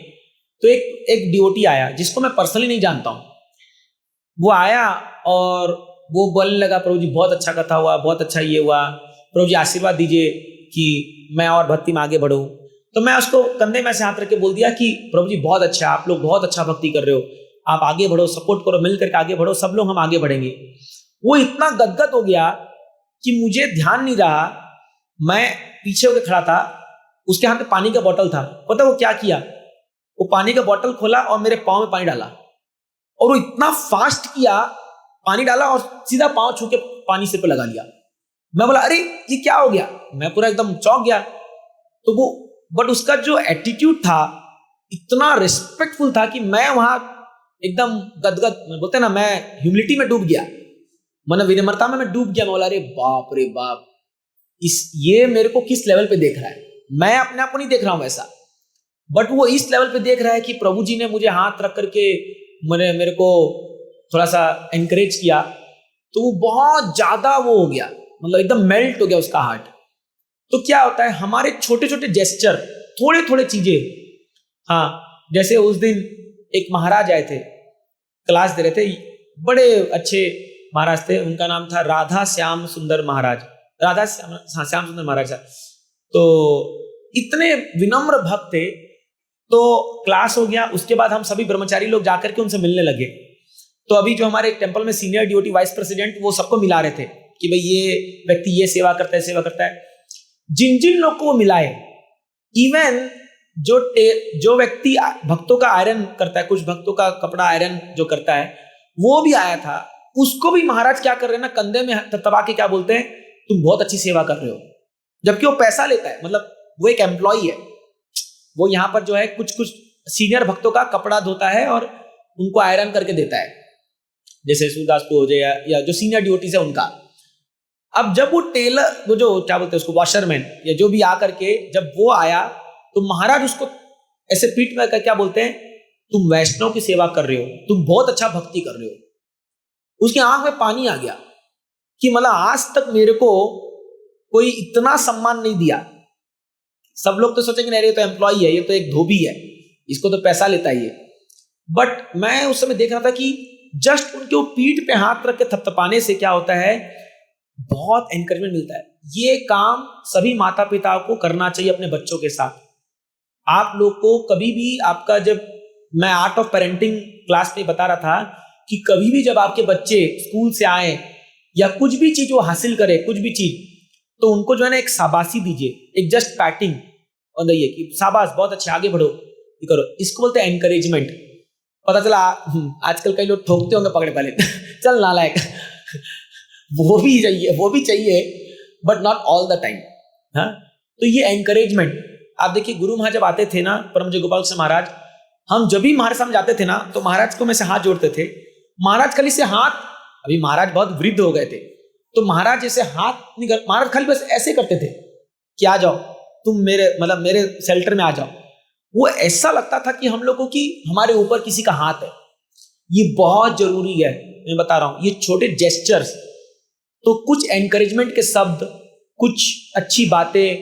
तो एक डिवोटी आया जिसको मैं पर्सनली नहीं जानता हूँ। वो आया और वो बोलने लगा, प्रभु जी बहुत अच्छा कथा हुआ, बहुत अच्छा ये हुआ, प्रभु जी आशीर्वाद दीजिए कि मैं और भक्ति में आगे बढ़ूं। तो मैं उसको कंधे में से हाथ रख के बोल दिया कि प्रभु जी बहुत अच्छा, आप लोग बहुत अच्छा भक्ति कर रहे हो, आप आगे बढ़ो, सपोर्ट करो, मिल करके आगे बढ़ो, सब लोग हम आगे बढ़ेंगे। वो इतना गदगद हो गया कि मुझे ध्यान नहीं रहा, मैं पीछे होकर खड़ा था, उसके हाथ में पानी का बोतल था। पता वो क्या किया, वो पानी का बोतल खोला और मेरे पाँव में पानी डाला, और वो इतना फास्ट किया, पानी डाला और सीधा पाँव छू के पानी सिर पे लगा लिया। मैं बोला अरे ये क्या हो गया, मैं पूरा एकदम चौंक गया। तो वो बट उसका जो एटीट्यूड था इतना रिस्पेक्टफुल था कि मैं वहां एकदम गदगद, बोलते ना, मैं ह्यूमिलिटी में डूब गया, मैंने विनम्रता में मैं डूब गया। मैं बोला अरे बाप रे बाप, ये मेरे को किस लेवल पे देख रहा है। मैं अपने आप को नहीं देख रहा हूं वैसा, बट वो इस लेवल पे देख रहा है कि प्रभु जी ने मुझे हाथ रख करके मेरे को थोड़ा सा एनकरेज किया। तो वो बहुत ज्यादा वो हो गया, मतलब एकदम मेल्ट हो गया उसका हार्ट। तो क्या होता है, हमारे छोटे छोटे जेस्चर, थोड़े थोड़े चीजें, हाँ, जैसे उस दिन एक महाराज आए थे, क्लास दे रहे थे, बड़े अच्छे महाराज थे, उनका नाम था राधा श्याम सुंदर महाराज, श्याम सुंदर महाराज। तो इतने विनम्र भक्त थे। तो क्लास हो गया, उसके बाद हम सभी ब्रह्मचारी लोग जाकर के उनसे मिलने लगे। तो अभी जो हमारे टेंपल में सीनियर ड्यूटी वाइस प्रेसिडेंट, वो सबको मिला रहे थे कि भाई ये व्यक्ति ये सेवा करता है, सेवा करता है। जिन जिन लोग को वो मिलाए, इवन जो व्यक्ति भक्तों का आयरन करता है, कुछ भक्तों का कपड़ा आयरन जो करता है, वो भी आया था। उसको भी महाराज क्या कर रहे हैं ना, कंधे में तबा के क्या बोलते हैं, तुम बहुत अच्छी सेवा कर रहे हो, जबकि वो पैसा लेता है, मतलब वो एक एम्प्लॉई है। वो यहाँ पर जो है कुछ सीनियर भक्तों का कपड़ा धोता है और उनको आयरन करके देता है, जैसे सूरदास हो जाए या जो सीनियर ड्यूटीज है उनका। अब जब वो टेलर, वो जो क्या बोलते हैं उसको, वॉशरमैन या जो भी आकर के जब वो आया तो महाराज उसको ऐसे पीठ में क्या बोलते हैं, तुम वैष्णव की सेवा कर रहे हो, तुम बहुत अच्छा भक्ति कर रहे हो। उसकी आंख में पानी आ गया कि मतलब आज तक मेरे को कोई इतना सम्मान नहीं दिया। सब लोग तो सोचेंगे नहीं, ये तो एम्प्लॉई है, ये तो एक धोबी है, इसको तो पैसा लेता ही है। बट मैं उस समय देख रहा था कि जस्ट उनके वो पीठ पे हाथ रख के थपथपाने से क्या होता है, बहुत एनकरेजमेंट मिलता है। ये काम सभी माता पिता को करना चाहिए अपने बच्चों के साथ। आप लोग को कभी भी आपका, जब मैं आर्ट ऑफ पेरेंटिंग क्लास में बता रहा था कि कभी भी जब आपके बच्चे स्कूल से आए या कुछ भी चीज वो हासिल करे, कुछ भी चीज, तो उनको जो है ना एक शाबाशी दीजिए, एक जस्ट पैटिंग और दीजिए कि शाबाश, बहुत अच्छे, आगे बढ़ो, ये करो। इसको बोलते हैं एनकरेजमेंट। पता चला आजकल कई लोग ठोकते होंगे पकड़े पहले चल नालायक वो भी चाहिए but not all the time. हाँ, तो ये एनकरेजमेंट। आप देखिए गुरु महाराज जब आते थे ना, परम पूज्य गोपाल कृष्ण महाराज, हम जब भी महाराज सामने जाते थे ना तो महाराज को में से हाथ जोड़ते थे। महाराज खाली से हाथ, अभी महाराज बहुत वृद्ध हो गए थे, तो महाराज जैसे हाथ निकल, महाराज खाली बस ऐसे करते थे कि आ जाओ तुम मेरे शेल्टर में आ जाओ। वो ऐसा लगता था कि हम लोगों की हमारे ऊपर किसी का हाथ है। ये बहुत जरूरी है, मैं बता रहा हूं, ये छोटे जेस्चर्स, तो कुछ एनकरेजमेंट के शब्द, कुछ अच्छी बातें,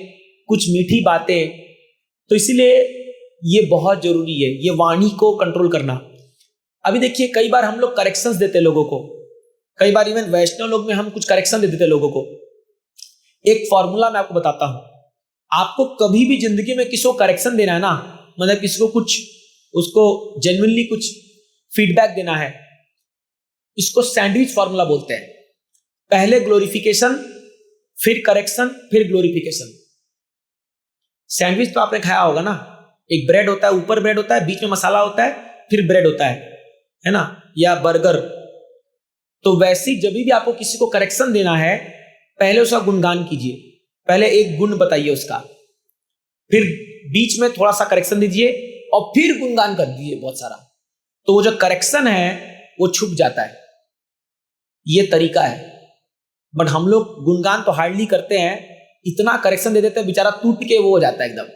कुछ मीठी बातें, तो इसीलिए ये बहुत जरूरी है, ये वाणी को कंट्रोल करना। अभी देखिए कई बार हम लोग करेक्शंस देते लोगों को, कई बार इवन वैष्णव लोग में हम कुछ करेक्शन दे देते लोगों को। एक फॉर्मूला मैं आपको बताता हूं, आपको कभी भी जिंदगी में किसी को करेक्शन देना है ना, मतलब किसी को कुछ, उसको जेन्युइनली कुछ फीडबैक देना है, इसको सैंडविच फॉर्मूला बोलते हैं। पहले ग्लोरिफिकेशन, फिर करेक्शन, फिर ग्लोरिफिकेशन। सैंडविच तो आपने खाया होगा ना, एक ब्रेड होता है, ऊपर ब्रेड होता है, बीच में मसाला होता है, फिर ब्रेड होता है ना, या बर्गर। तो वैसे ही जब भी आपको किसी को करेक्शन देना है, पहले उसका गुणगान कीजिए, पहले एक गुण बताइए उसका, फिर बीच में थोड़ा सा करेक्शन दीजिए और फिर गुणगान कर दीजिए बहुत सारा, तो वो जो करेक्शन है वो छुप जाता है। ये तरीका है। बट हम लोग गुणगान तो हार्डली करते हैं, इतना करेक्शन दे देते हैं बेचारा टूट के वो हो जाता है एकदम,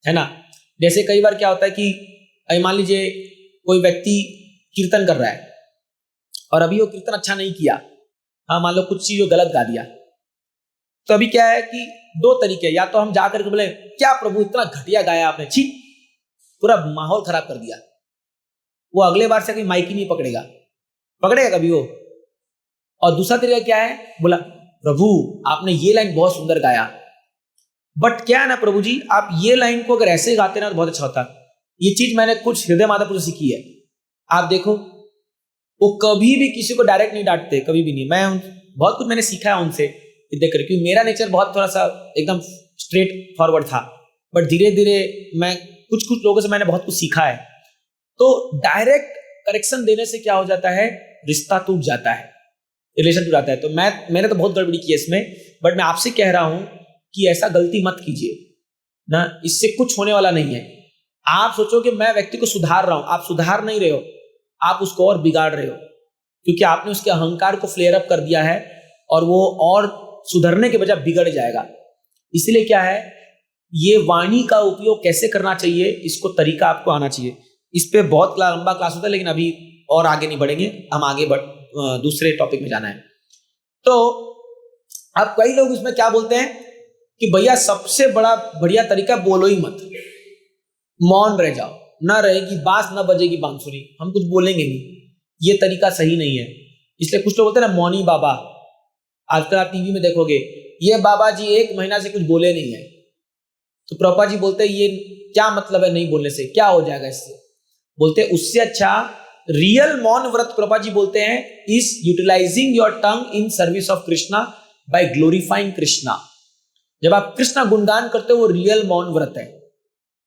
है ना। जैसे कई बार क्या होता है कि मान लीजिए कोई व्यक्ति कीर्तन कर रहा है और अभी वो कीर्तन अच्छा नहीं किया, हाँ, मान लो कुछ चीज गलत गा दिया, तो अभी क्या है कि दो तरीके, या तो हम जाकर के बोले क्या प्रभु इतना घटिया गाया आपने, छी, पूरा माहौल खराब कर दिया, वो अगले बार से कहीं माइक ही नहीं पकड़ेगा कभी वो। और दूसरा तरीका क्या है, बोला प्रभु आपने ये लाइन बहुत सुंदर गाया, बट क्या है ना प्रभु जी, आप ये लाइन को अगर ऐसे गाते ना तो बहुत अच्छा होता। ये चीज मैंने कुछ हृदय माधवपुर से सीखी है। आप देखो वो कभी भी किसी को डायरेक्ट नहीं डांटते, कभी भी नहीं। मैं बहुत कुछ मैंने सीखा है उनसे देख कर, क्योंकि मेरा नेचर बहुत थोड़ा सा एकदम स्ट्रेट फॉरवर्ड था, बट धीरे धीरे मैं कुछ लोगों से मैंने बहुत कुछ सीखा है। तो डायरेक्ट करेक्शन देने से क्या हो जाता है, रिश्ता टूट जाता है, रिलेशन टूट जाता है। तो मैंने तो बहुत गड़बड़ी की है इसमें, बट मैं आपसे कह रहा हूं कि ऐसा गलती मत कीजिए ना, इससे कुछ होने वाला नहीं है। आप सोचो कि मैं व्यक्ति को सुधार रहा हूं, आप सुधार नहीं रहे हो, आप उसको और बिगाड़ रहे हो, क्योंकि आपने उसके अहंकार को फ्लेयर अप कर दिया है और वो और सुधरने के बजाय बिगड़ जाएगा। इसलिए क्या है, ये वाणी का उपयोग कैसे करना चाहिए, इसको तरीका आपको आना चाहिए। इस पे बहुत लंबा क्लास होता है, लेकिन अभी और आगे नहीं बढ़ेंगे, हम आगे दूसरे टॉपिक में जाना है। तो अब कई लोग इसमें क्या बोलते हैं कि भैया सबसे बड़ा बढ़िया तरीका बोलो ही मत, मौन रह जाओ, ना रहेगी बांस ना बजेगी बांसुरी, हम कुछ बोलेंगे नहीं। ये तरीका सही नहीं है। इसलिए कुछ लोग बोलते हैं ना मौनी बाबा, आजकल आप टीवी में देखोगे ये बाबा जी 1 महीना से कुछ बोले नहीं है, तो प्रभुपाद जी बोलते हैं ये क्या मतलब है नहीं बोलने से, क्या हो जाएगा इससे। बोलते हैं उससे अच्छा रियल मौन व्रत, प्रभुपाद जी बोलते हैं, is utilizing your tongue in service of Krishna by glorifying Krishna. जब आप कृष्णा गुणगान करते हो वो रियल मौन व्रत है।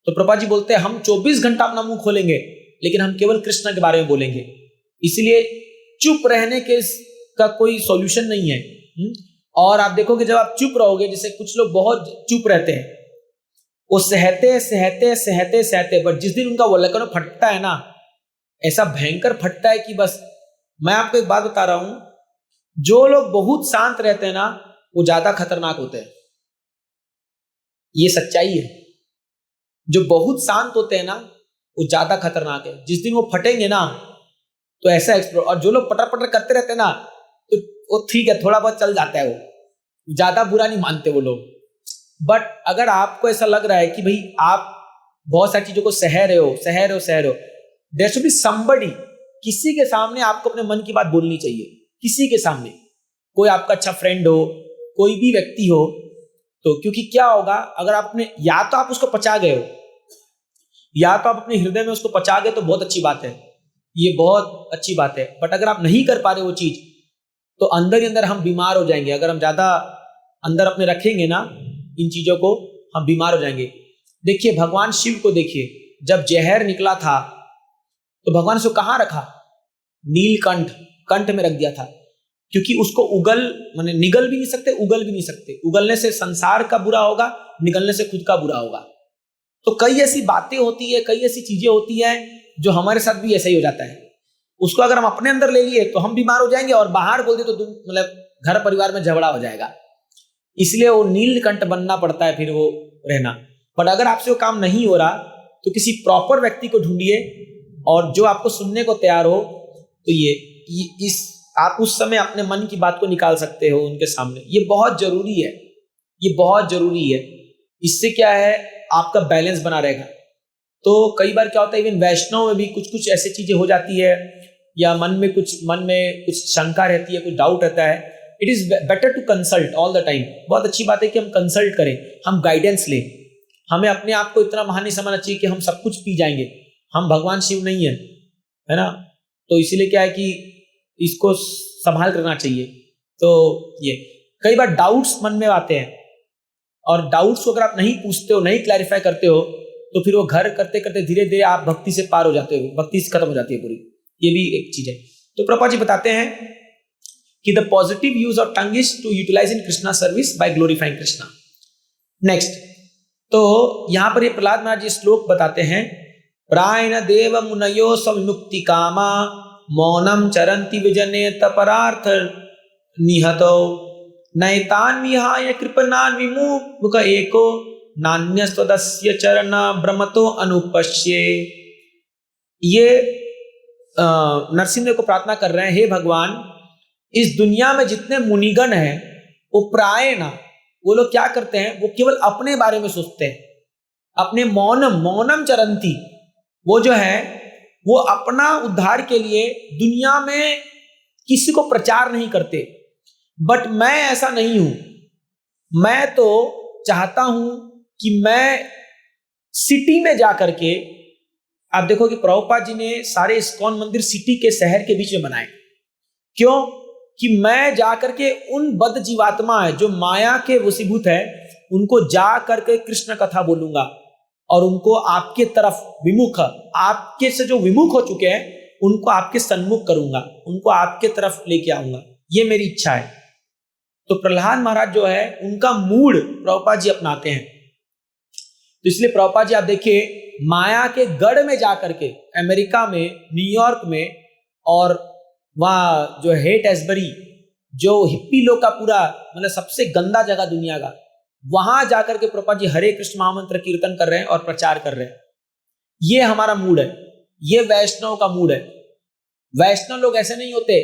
तो प्रभुपाद जी बोलते हैं हम 24 घंटा अपना मुंह खोलेंगे, लेकिन हम केवल कृष्णा के बारे में बोलेंगे। इसलिए चुप रहने के का कोई सॉल्यूशन नहीं है। और आप देखोगे जब आप चुप रहोगे, जैसे कुछ लोग बहुत चुप रहते हैं, वो सहते सहते सहते सहते, बट जिस दिन उनका वल्लकन फटता है ना, ऐसा भयंकर फटता है कि बस। मैं आपको एक बात बता रहा हूं, जो लोग बहुत शांत रहते हैं ना वो ज्यादा खतरनाक होते हैं, ये सच्चाई है। जो बहुत शांत होते हैं ना वो ज्यादा खतरनाक है। जिस दिन वो फटेंगे ना तो ऐसा एक्सप्लोर। और जो लोग पटर पटर करते रहते हैं ना तो वो ठीक है, थोड़ा बहुत चल जाता है, वो ज्यादा बुरा नहीं मानते वो लोग। बट अगर आपको ऐसा लग रहा है कि भाई आप बहुत सारी चीजों को सह रहे हो, देयर शुड बी समबडी, किसी के सामने आपको अपने मन की बात बोलनी चाहिए, किसी के सामने, कोई आपका अच्छा फ्रेंड हो, कोई भी व्यक्ति हो। तो क्योंकि क्या होगा, अगर आपने या तो आप उसको पचा गए हो या तो आप अपने हृदय में उसको पचा गए तो बहुत अच्छी बात है, ये बहुत अच्छी बात है। बट अगर आप नहीं कर पा रहे वो चीज तो अंदर ही अंदर हम बीमार हो जाएंगे। अगर हम ज्यादा अंदर अपने रखेंगे ना इन चीजों को, हम बीमार हो जाएंगे। देखिए भगवान शिव को देखिए, जब जहर निकला था तो भगवान ने उसको कहां रखा? नीलकंठ, कंठ में रख दिया था, क्योंकि उसको माने निगल भी नहीं सकते, उगल भी नहीं सकते। उगलने से संसार का बुरा होगा, निगलने से खुद का बुरा होगा। तो कई ऐसी बातें होती है, कई ऐसी चीजें होती हैं जो हमारे साथ भी ऐसा ही हो जाता है। उसको अगर हम अपने अंदर ले लिए तो हम बीमार हो जाएंगे, और बाहर बोल दे तो मतलब घर परिवार में झगड़ा हो जाएगा। इसलिए वो नीलकंठ बनना पड़ता है फिर वो रहना। बट अगर आपसे वो काम नहीं हो रहा तो किसी प्रॉपर व्यक्ति को ढूंढिए और जो आपको सुनने को तैयार हो। तो ये आप उस समय अपने मन की बात को निकाल सकते हो उनके सामने। ये बहुत जरूरी है, ये बहुत जरूरी है। इससे क्या है, आपका बैलेंस बना रहेगा। तो कई बार क्या होता है, इवन वैष्णव में भी कुछ कुछ ऐसी चीजें हो जाती है, या मन में कुछ शंका रहती है, कुछ डाउट रहता है। It is better to consult all the time. बहुत अच्छी बात है कि हम कंसल्ट करें, हम गाइडेंस लें। हमें अपने आप को इतना महान नहीं समझना चाहिए कि हम सब कुछ पी जाएंगे। हम भगवान शिव नहीं है ना। तो इसीलिए क्या है कि इसको संभाल करना चाहिए। तो ये कई बार डाउट्स मन में आते हैं, और डाउट्स को अगर आप नहीं पूछते हो, नहीं क्लैरिफाई करते हो, तो फिर वो घर करते करते धीरे धीरे आप भक्ति से पार हो जाते हो, भक्ति से खत्म हो जाती है पूरी। ये भी एक चीज है। तो प्रभुपाद जी बताते हैं कि the positive use of tongue is to utilize in Krishna service by glorifying Krishna. Next, तो यहां पर ये प्रहलाद महाराज जी श्लोक बताते हैं, प्रायण देव मुनयो स्विमुक्ति कामा मौनम चरंति विजने तपरार्थ निहतो नैतान विहाय कृपणान विमुख एको नान्यस्त्वदस्य चरण भ्रमतो अनुपश्ये। ये नरसिंह को प्रार्थना कर रहे हैं, हे भगवान, इस दुनिया में जितने मुनिगण हैं वो प्राय ना, वो लोग क्या करते हैं, वो केवल अपने बारे में सोचते हैं, अपने मौनम चरंती, वो जो है वो अपना उद्धार के लिए दुनिया में किसी को प्रचार नहीं करते। बट मैं ऐसा नहीं हूं। मैं तो चाहता हूं कि मैं सिटी में जाकर के, आप देखो कि प्रभुपाद जी ने सारे इस्कॉन मंदिर सिटी के शहर के बीच में बनाए। क्यों? कि मैं जाकर के उन बद्ध जीवात्मा है जो माया के वशीभूत है, उनको जा करके कृष्ण कथा बोलूंगा और उनको आपके तरफ विमुख, आपके से जो विमुख हो चुके हैं उनको आपके सन्मुख करूंगा, उनको आपके तरफ लेके आऊंगा। ये मेरी इच्छा है। तो प्रहलाद महाराज जो है उनका मूड प्रभुपाद जी अपनाते हैं। तो इसलिए प्रभुपाद जी आप देखिए, माया के गढ़ में जाकर के, अमेरिका में, न्यूयॉर्क में, और वहाँ जो हेट एस्बरी, जो हिप्पी लोग का पूरा मतलब सबसे गंदा जगह दुनिया का, वहां जाकर के प्रभुपाद जी हरे कृष्ण महामंत्र कीर्तन कर रहे हैं और प्रचार कर रहे हैं। ये हमारा मूड है, ये वैष्णव का मूड है। वैष्णव लोग ऐसे नहीं होते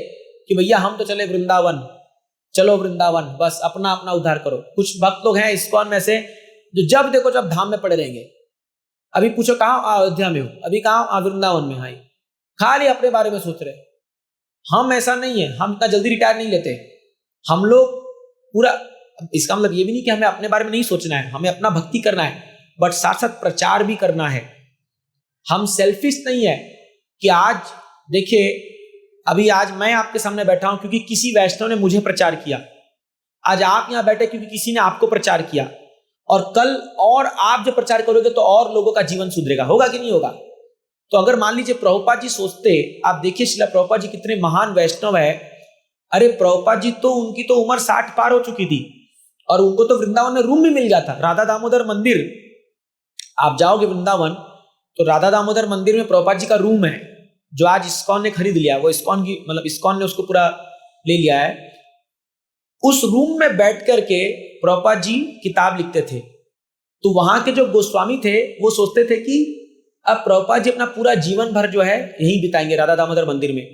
कि भैया हम तो चले वृंदावन, चलो वृंदावन, बस अपना अपना उद्धार करो। कुछ भक्त लोग हैं इस्कॉन में से जो जब देखो जब धाम में पड़े रहेंगे। अभी पूछो कहाँ, अयोध्या में हो, अभी कहाँ, वृंदावन में। हाई खाली अपने बारे में सोच रहे। हम ऐसा नहीं है, हम इतना जल्दी रिटायर नहीं लेते। हम लोग पूरा, इसका मतलब ये भी नहीं कि हमें अपने बारे में नहीं सोचना है, हमें अपना भक्ति करना है, बट साथ साथ प्रचार भी करना है। हम सेल्फिश नहीं है कि आज देखिए, अभी आज मैं आपके सामने बैठा हूं क्योंकि किसी वैष्णव ने मुझे प्रचार किया। आज आप यहां बैठे क्योंकि किसी ने आपको प्रचार किया, और कल और आप जो प्रचार करोगे तो और लोगों का जीवन सुधरेगा। होगा कि नहीं होगा? तो अगर मान लीजिए प्रभुपाद जी सोचते, आप देखिए श्रील प्रभुपाद जी कितने महान वैष्णव है। अरे प्रभुपाद जी तो, उनकी तो उम्र 60 पार हो चुकी थी और उनको तो वृंदावन में रूम भी मिल गया था। राधा दामोदर मंदिर, आप जाओगे वृंदावन तो राधा दामोदर मंदिर में प्रभुपाद जी का रूम है। जो आज इस्कॉन ने खरीद लिया, वो इस्कॉन की मतलब इस्कॉन ने उसको पूरा ले लिया है, उस रूम में बैठ करके प्रभुपाद जी किताब लिखते थे। तो वहां के जो गोस्वामी थे वो सोचते थे कि अब प्रभुपाद जी अपना पूरा जीवन भर जो है यहीं बिताएंगे राधा दामोदर मंदिर में।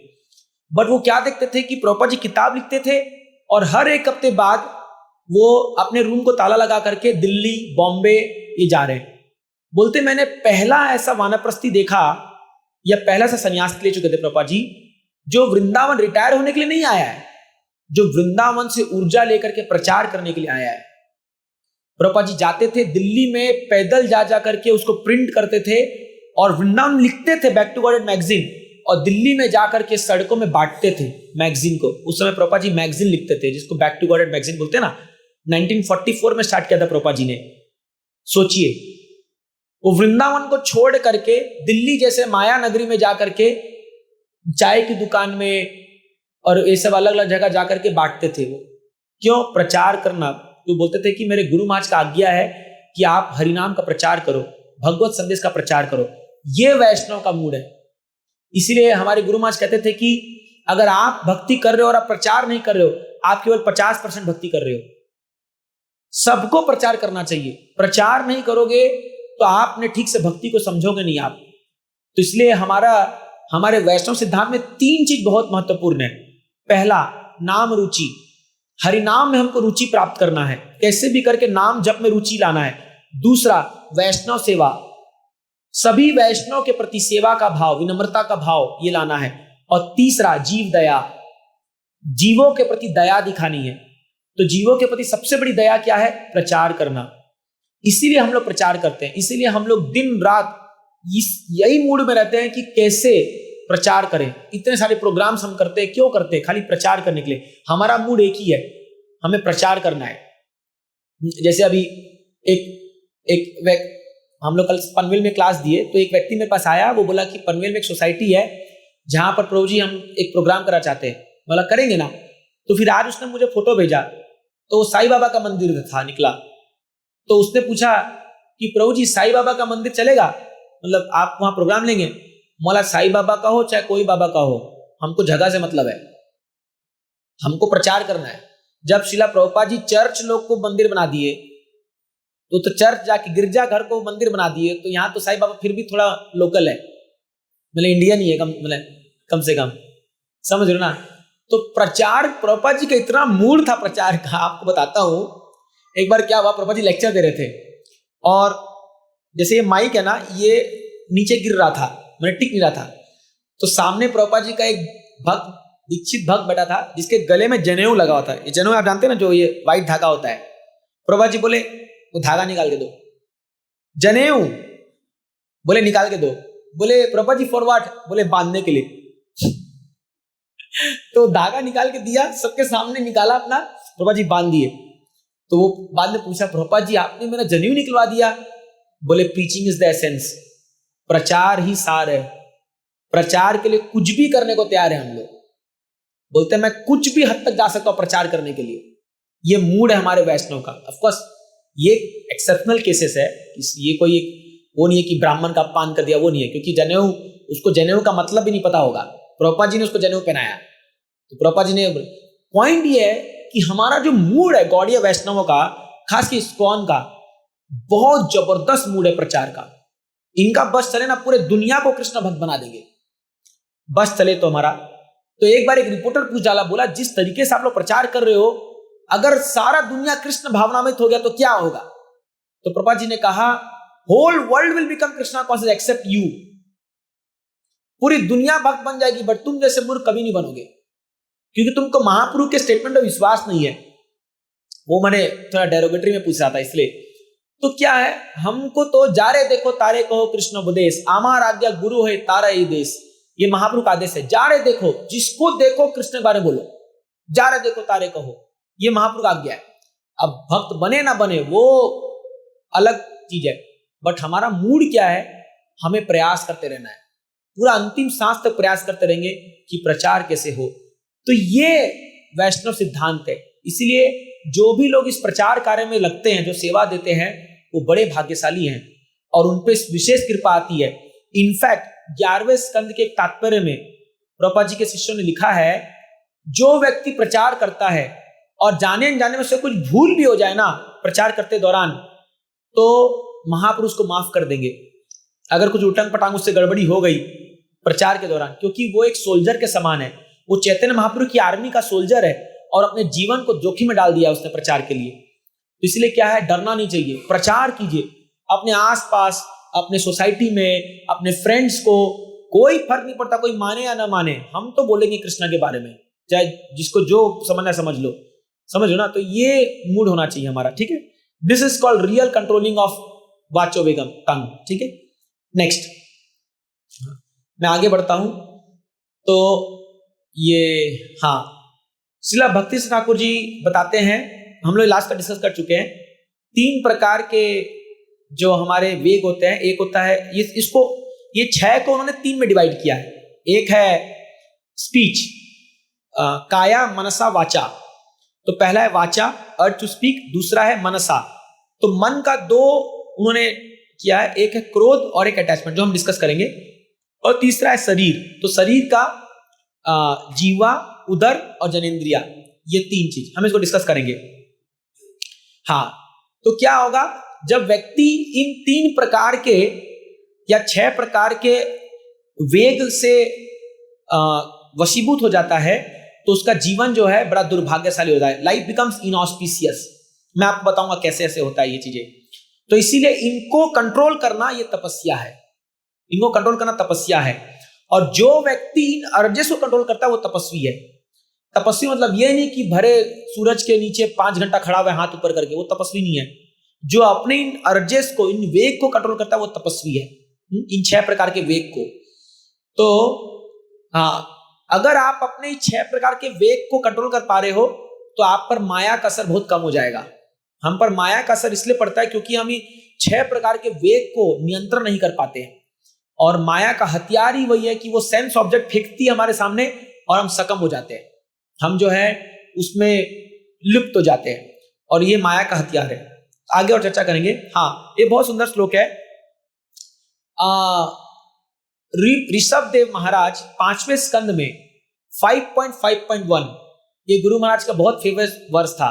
बट वो क्या देखते थे कि प्रभुपाद जी किताब लिखते थे और हर एक हफ्ते बाद वो अपने रूम को ताला लगा करके दिल्ली, बॉम्बे ये जा रहे हैं। बोलते मैंने पहला ऐसा वानप्रस्थी देखा या पहला सा संन्यास ले चुके थे प्रभुपाद जी, जो वृंदावन रिटायर होने के लिए नहीं आया है, जो वृंदावन से ऊर्जा लेकर के प्रचार करने के लिए आया है। प्रभुपाद जी जाते थे दिल्ली में, पैदल जा जा करके उसको प्रिंट करते थे और वृंदावन लिखते थे बैक टू गॉड मैगजीन, और दिल्ली में जाकर के सड़कों में बांटते थे मैगजीन को। उस समय प्रभुपाद जी मैगजीन लिखते थे जिसको बैक टू गॉड मैगजीन बोलते हैं ना। 1944 में स्टार्ट किया था प्रभुपाद जी ने। सोचिए, वो वृंदावन को छोड़ करके दिल्ली जैसे माया नगरी में जाकर के चाय की दुकान में और ये सब अलग अलग जगह जाकर के बांटते थे। वो क्यों? प्रचार करना। तो बोलते थे कि मेरे गुरु महाराज का आज्ञा है कि आप हरिनाम का प्रचार करो, भगवत संदेश का प्रचार करो। ये वैष्णव का मूड है। इसीलिए हमारे गुरु महाराज कहते थे कि अगर आप भक्ति कर रहे हो और आप प्रचार नहीं कर रहे हो, आप केवल 50% भक्ति कर रहे हो। सबको प्रचार करना चाहिए। प्रचार नहीं करोगे तो आपने ठीक से भक्ति को समझोगे नहीं आप। तो इसलिए हमारे वैष्णव सिद्धांत में 3 चीज बहुत महत्वपूर्ण है। पहला, नाम रुचि। हरिनाम में हमको रुचि प्राप्त करना है, कैसे भी करके नाम जप में रुचि लाना है। दूसरा, वैष्णव सेवा, सभी वैष्णव के प्रति सेवा का भाव, विनम्रता का भाव ये लाना है। और तीसरा, जीव दया, जीवों के प्रति दया दिखानी है। तो जीवों के प्रति सबसे बड़ी दया क्या है? प्रचार करना। इसीलिए हम लोग प्रचार करते हैं, इसीलिए हम लोग दिन रात यही मूड में रहते हैं कि कैसे प्रचार करें। इतने सारे प्रोग्राम्स हम करते हैं, क्यों करते हैं? खाली प्रचार करने के लिए। हमारा मूड एक ही है, हमें प्रचार करना है। जैसे अभी हम लोग कल पनवेल में क्लास दिए, तो एक व्यक्ति मेरे पास आया, वो बोला कि पनवेल में एक सोसाइटी है जहां पर प्रभु जी हम एक प्रोग्राम करना चाहते हैं। बोला करेंगे ना। तो फिर आज उसने मुझे फोटो भेजा, तो वो साईं बाबा का मंदिर था निकला। तो उसने पूछा कि प्रभु जी साईं बाबा का मंदिर चलेगा, मतलब आप वहां प्रोग्राम लेंगे? मौला साईं बाबा का हो चाहे कोई बाबा का हो, हमको जगह से मतलब है, हमको प्रचार करना है। जब शिला प्रभुपाद जी चर्च लोग को मंदिर बना दिए, तो चर्च जाके गिरजा घर को मंदिर बना दिए, तो यहाँ तो साईं बाबा फिर भी थोड़ा लोकल है, मतलब इंडियन ही है, कम से कम, समझ रहे हो ना। तो प्रचार, प्रभुपाद जी का इतना मूड था प्रचार का, आपको बताता हूं। एक बार क्या हुआ, प्रभुपाद जी लेक्चर दे रहे थे और जैसे ये माइक है ना, ये नीचे गिर रहा था, मैंने टिक नहीं रहा था। तो सामने प्रभुपाद जी का एक भक्त, दीक्षित भक्त बैठा था, जिसके गले में जनेऊ लगा हुआ था। ये जनेऊ आप जानते हैं ना, जो ये व्हाइट धागा होता है। प्रभुपाद जी बोले वो धागा निकाल के दो। जनेऊ बोले निकाल के दो। बोले प्रभुपाद जी फॉर व्हाट? बोले बांधने के लिए। तो धागा निकाल के दिया, सबके सामने निकाला अपना, प्रभुपाद जी बांध दिए। तो वो बाद में पूछा, प्रभुपाद जी आपने मेरा जनेऊ निकलवा दिया। बोले प्रीचिंग इज द एसेंस, प्रचार ही सार है। प्रचार के लिए कुछ भी करने को तैयार है हम लोग। बोलते हैं मैं कुछ भी हद तक जा सकता हूं प्रचार करने के लिए। ये मूड है हमारे वैष्णव का। ऑफ कोर्स ये एक्सेप्शनल केसेस है, ये कोई वो नहीं है कि ब्राह्मण का अपमान कर दिया, वो नहीं है, क्योंकि जनेऊ, उसको जनेऊ का मतलब भी नहीं पता होगा। प्रभुपाद जी ने उसको जनेऊ पहनाया। तो प्रभुपाद जी ने, पॉइंट ये है कि हमारा जो मूड है गौड़ीय वैष्णवों का, खास की इस्कॉन का, बहुत जबरदस्त मूड है प्रचार का। इनका बस चले ना, पूरे दुनिया को कृष्ण भक्त बना देंगे, बस चले तो हमारा। तो एक बार एक रिपोर्टर पूछ डाला, बोला जिस तरीके से आप लोग प्रचार कर रहे हो, अगर सारा दुनिया कृष्ण भावनामृत हो गया तो क्या होगा? तो प्रभुपाद जी ने कहा, whole world will become Krishna conscious except you. पूरी दुनिया भक्त बन जाएगी, बट तुम जैसे मूर्ख कभी नहीं बनोगे, क्योंकि तुमको महाप्रभु के स्टेटमेंट में विश्वास नहीं है। वो मैंने थोड़ा डेरोगेटरी में पूछ रहा था, इसलिए। तो क्या है, हमको तो जारे देखो तारे कहो कृष्ण उपदेश, आमार आज्ञा गुरु है तारा ही देश। ये महाप्रभु का आदेश है, जारे देखो, जिसको देखो कृष्ण के बारे में बोलो, जारे देखो तारे कहो, ये महाप्रभु का आज्ञा है। अब भक्त बने ना बने वो अलग चीज है, बट हमारा मूड क्या है, हमें प्रयास करते रहना है, पूरा अंतिम सांस तक प्रयास करते रहेंगे कि प्रचार कैसे हो। तो ये वैष्णव सिद्धांत है। इसीलिए जो भी लोग इस प्रचार कार्य में लगते हैं, जो सेवा देते हैं, वो बड़े भाग्यशाली हैं और उन पे विशेष कृपा आती है। इनफैक्ट 11वें स्कंद के एक तात्पर्य में प्रभुपाद जी के शिष्यों ने लिखा है, जो व्यक्ति प्रचार करता है और जाने अनजाने में से कुछ भूल भी हो जाए ना प्रचार करते दौरान, तो महापुरुष को माफ कर देंगे। अगर कुछ उटंग पटांग उससे गड़बड़ी हो गई प्रचार के दौरान, क्योंकि वो एक सोल्जर के समान है, वो चैतन्य महाप्रभु की आर्मी का सोल्जर है और अपने जीवन को जोखिम में डाल दिया उसने प्रचार के लिए। तो इसलिए क्या है, डरना नहीं चाहिए, प्रचार कीजिए अपने आसपास, अपने सोसाइटी में, अपने फ्रेंड्स को, कोई फर्क नहीं पड़ता कोई माने या ना माने, हम तो बोलेंगे कृष्णा के बारे में, चाहे जिसको जो समझना समझ लो, समझ लो ना। तो ये मूड होना चाहिए हमारा, ठीक है। This is called real controlling of वाचो वेगम टंग, ठीक है। नेक्स्ट मैं आगे बढ़ता हूं। तो ये हाँ, श्रीला भक्ति ठाकुर जी बताते हैं, हम लोग लास्ट का डिस्कस कर चुके हैं, 3 प्रकार के जो हमारे वेग होते हैं। एक होता है ये 6 को उन्होंने 3 में डिवाइड किया है। एक है स्पीच, काया मनसा वाचा। तो पहला है वाचा, अर्थ टू स्पीक, दूसरा है मनसा। तो मन का 2 उन्होंने किया है, एक है क्रोध और एक अटैचमेंट, जो हम डिस्कस करेंगे, और तीसरा है शरीर। तो शरीर का जीवा, उदर और जनेंद्रिया, ये 3 चीज हम इसको डिस्कस करेंगे। हाँ, तो क्या होगा जब व्यक्ति इन 3 प्रकार के या 6 प्रकार के वेग से वशीभूत हो जाता है, तो उसका जीवन जो है बड़ा दुर्भाग्यशाली होता है। Life becomes inauspicious. मैं आपको बताऊंगा कैसे ऐसे होता है ये चीजें। तो इसीलिए इनको कंट्रोल करना ये तपस्या है, इनको कंट्रोल करना तपस्या है। और जो व्यक्ति इन अर्जेस को कंट्रोल करता है वो तपस्वी है। तपस्वी मतलब ये नहीं कि भरे सूरज के नीचे 5 घंटा खड़ा हुआ है हाथ ऊपर करके, वो तपस्वी नहीं है। जो अपने इन अर्जेस को, इन वेग को कंट्रोल करता है वो तपस्वी है, इन 6 प्रकार के वेग को। तो हाँ, अगर आप अपने 6 प्रकार के वेग को कंट्रोल कर पा रहे हो तो आप पर माया का असर बहुत कम हो जाएगा। हम पर माया का असर इसलिए पड़ता है क्योंकि हम 6 प्रकार के वेग को नियंत्रण नहीं कर पाते हैं। और माया का हथियार ही वही है कि वो सेंस ऑब्जेक्ट फेंकती है हमारे सामने और हम सकम हो जाते हैं, हम जो है उसमें लिप्त हो जाते हैं, और ये माया का हथियार है। आगे और चर्चा करेंगे। हाँ, ये बहुत सुंदर श्लोक है। ऋषभ देव महाराज 5वें स्कंद में 5.5.1, ये गुरु महाराज का बहुत फेवरेट वर्स था।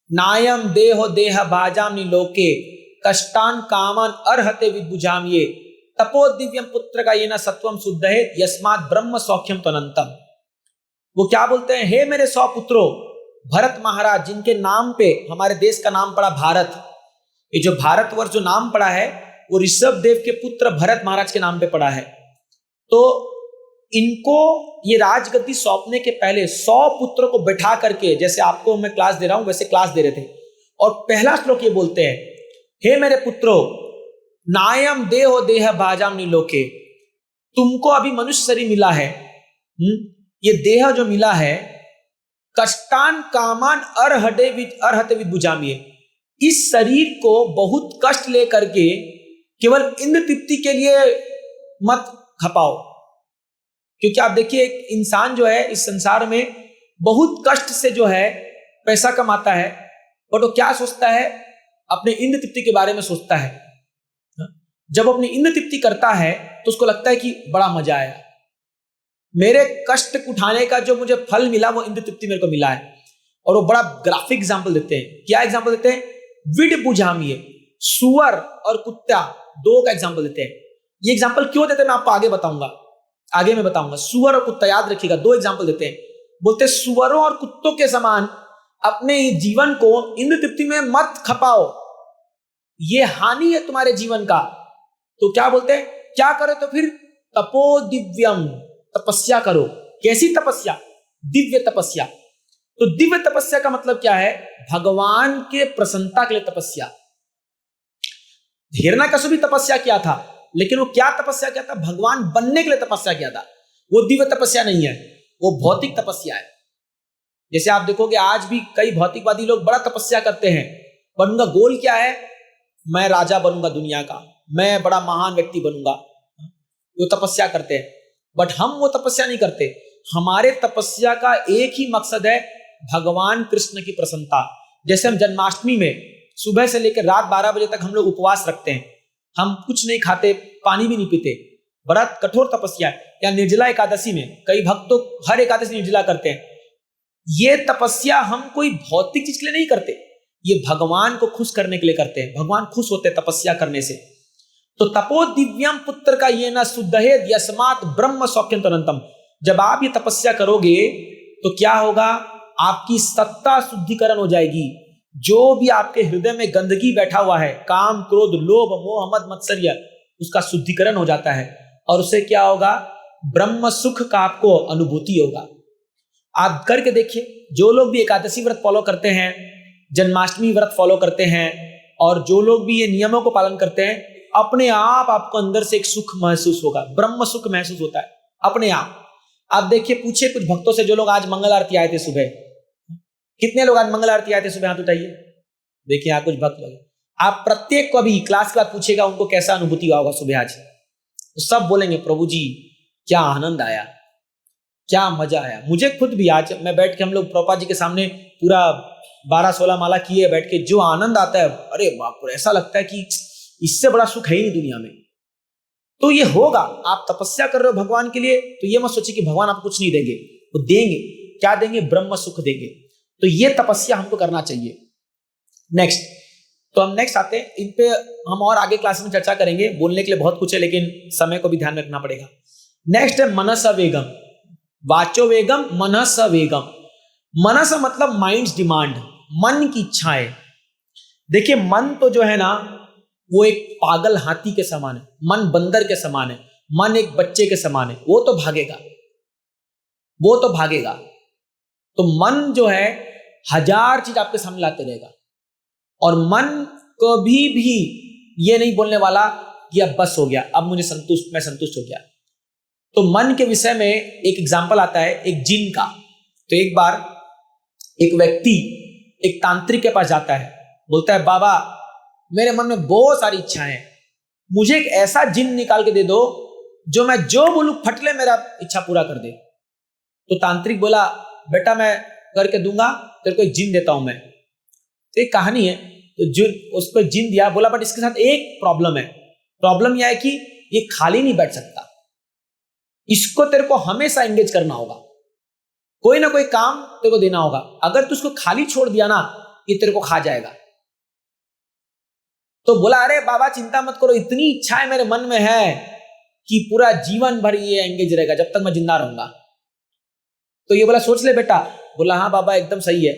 नायम देहो देह भाजामि लोके कष्टान कामान अर्हते विभुजाम ये तपो दिव्यम पुत्र का ये न सत्वम शुद्ध है यस्मात् ब्रह्म सौख्यम तनंतम। वो क्या बोलते हैं, हे मेरे 100 पुत्रों, भरत महाराज जिनके नाम पे हमारे देश का नाम पड़ा भारत, ये जो भारतवर्ष जो नाम पड़ा है वो ऋषभ देव के पुत्र भरत महाराज के नाम पे पड़ा है। तो इनको ये राजगद्दी सौंपने के पहले 100 पुत्रों को बैठा करके, जैसे आपको मैं क्लास दे रहा हूं वैसे क्लास दे रहे थे, और पहला श्लोक ये बोलते हैं, हे मेरे पुत्रों, नायम देहो देह भाजाम लोके, तुमको अभी मनुष्य शरीर मिला है, ये देह जो मिला है, कष्टान कामान अर्हते विभुजामिये, इस शरीर को बहुत कष्ट लेकर के केवल इंद्र तृप्ति के लिए मत खपाओ। क्योंकि आप देखिए, एक इंसान जो है इस संसार में बहुत कष्ट से जो है पैसा कमाता है, बट वो क्या सोचता है, अपने इंद्र तृप्ति के बारे में सोचता है। जब अपनी इंद्र तृप्ति करता है तो उसको लगता है कि बड़ा मजा आया, मेरे कष्ट उठाने का जो मुझे फल मिला वो इंद्र तृप्ति मेरे को मिला है। और वो बड़ा ग्राफिक एग्जांपल देते हैं। क्या एग्जांपल देते हैं, विड बुझामिए, सुअर और कुत्ता, 2 का एग्जांपल देते हैं। ये एग्जांपल क्यों देते हैं मैं आपको आगे बताऊंगा, आगे मैं बताऊंगा। सुअर और कुत्ता याद रखिएगा, 2 एग्जांपल देते हैं। बोलते सुअरों और कुत्तों के समान अपने जीवन को इंद्र तृप्ति में मत खपाओ, ये हानि है तुम्हारे जीवन का। तो क्या बोलते हैं, क्या करो तो फिर तपो दिव्यम, तपस्या करो। कैसी तपस्या, दिव्य तपस्या। तो दिव्य तपस्या का मतलब क्या है, भगवान के प्रसन्नता के लिए तपस्या। हिरण्यकश्यप भी तपस्या किया था, लेकिन वो क्या तपस्या किया था, भगवान बनने के लिए तपस्या किया था। वो दिव्य तपस्या नहीं है, वो भौतिक तपस्या है। जैसे आप देखोगे आज भी कई भौतिकवादी लोग बड़ा तपस्या करते हैं, पर उनका गोल क्या है, मैं राजा बनूंगा दुनिया का, मैं बड़ा महान व्यक्ति बनूंगा, वो तपस्या करते हैं। बट हम वो तपस्या नहीं करते। हमारे तपस्या का एक ही मकसद है, भगवान कृष्ण की प्रसन्नता। जैसे हम जन्माष्टमी में सुबह से लेकर रात 12 बजे तक हम लोग उपवास रखते हैं, हम कुछ नहीं खाते, पानी भी नहीं पीते, व्रत कठोर तपस्या या निर्जला एकादशी में, कई भक्त तो हर एकादशी निर्जला करते हैं। ये तपस्या हम कोई भौतिक चीज के लिए नहीं करते, ये भगवान को खुश करने के लिए करते हैं। भगवान खुश होते हैं तपस्या करने से। तो तपो दिव्यम पुत्र का ये न सुदहेद यस्मात् ब्रह्म सौख्यम तरंतम। जब आप ये तपस्या करोगे तो क्या होगा, आपकी सत्ता शुद्धिकरण हो जाएगी। जो भी आपके हृदय में गंदगी बैठा हुआ है, काम क्रोध लोभ मोह मद मत्सर्य, उसका शुद्धिकरण हो जाता है और उससे क्या होगा, ब्रह्म सुख का आपको अनुभूति होगा। आप करके देखिए, जो लोग भी एकादशी व्रत फॉलो करते हैं, जन्माष्टमी व्रत फॉलो करते हैं और जो लोग भी ये नियमों को पालन करते हैं, अपने आप आपको अंदर से एक सुख महसूस होगा, ब्रह्म सुख महसूस होता है अपने आप देखिए, पूछिए कुछ भक्तों से जो लोग आज मंगल आरती आए थे सुबह, कितने लोग आज मंगल आरती आए थे सुबह, हाथ उठाइए। देखिए यहाँ कुछ भक्त लोग, आप प्रत्येक को अभी क्लास के बाद पूछेगा उनको कैसा अनुभूति हुआ होगा सुबह आज, तो सब बोलेंगे प्रभु जी क्या आनंद आया, क्या मजा आया। मुझे खुद भी आज मैं बैठ के, हम लोग प्रभुपाद जी के सामने पूरा 12-16 माला किए बैठ के, जो आनंद आता है, अरे बाप रे, ऐसा लगता है कि इससे बड़ा सुख है ही नहीं दुनिया में। तो ये होगा, आप तपस्या कर रहे हो भगवान के लिए, तो ये मत सोचिए कि भगवान आपको कुछ नहीं देंगे, वो देंगे। क्या देंगे, ब्रह्म सुख देंगे। तो ये तपस्या हमको करना चाहिए। नेक्स्ट, तो हम नेक्स्ट आते हैं, इन पे हम और आगे क्लास में चर्चा करेंगे, बोलने के लिए बहुत कुछ है लेकिन समय को भी ध्यान में रखना पड़ेगा। नेक्स्ट है मनस वेगम, वाचो वेगम, मनस वेगम। मनस मतलब माइंड्स डिमांड, मन की इच्छाएं। देखिए मन तो जो है ना, वो एक पागल हाथी के समान है, मन बंदर के समान है, मन एक बच्चे के समान है, वो तो भागेगा, वो तो भागेगा। तो मन जो है 1000 चीज आपके सामने लाते रहेगा और मन कभी भी ये नहीं बोलने वाला कि अब बस हो गया, अब मुझे संतुष्ट, मैं संतुष्ट हो गया। तो मन के विषय में एक एग्जाम्पल आता है एक जिन का। तो एक बार एक व्यक्ति एक तांत्रिक के पास जाता है, बोलता है बाबा मेरे मन में बहुत सारी इच्छाएं हैं, मुझे एक ऐसा जिन निकाल के दे दो जो मैं जो बोलूं फटले मेरा इच्छा पूरा कर दे। तो तांत्रिक बोला बेटा मैं करके दूंगा, तेरे को एक जिन देता हूं मैं। तो एक कहानी है, तो जो उसको जिन दिया, बोला बट इसके साथ एक प्रॉब्लम है। प्रॉब्लम यह है कि ये खाली नहीं बैठ सकता, इसको तेरे को हमेशा एंगेज करना होगा, कोई ना कोई काम तेरे को देना होगा। अगर तू उसको खाली छोड़ दिया ना, ये तेरे को खा जाएगा। तो बोला अरे बाबा चिंता मत करो, इतनी इच्छाएं मेरे मन में है कि पूरा जीवन भर ये एंगेज रहेगा जब तक मैं जिंदा रहूंगा। तो ये बोला सोच ले बेटा। बोला हाँ बाबा एकदम सही है।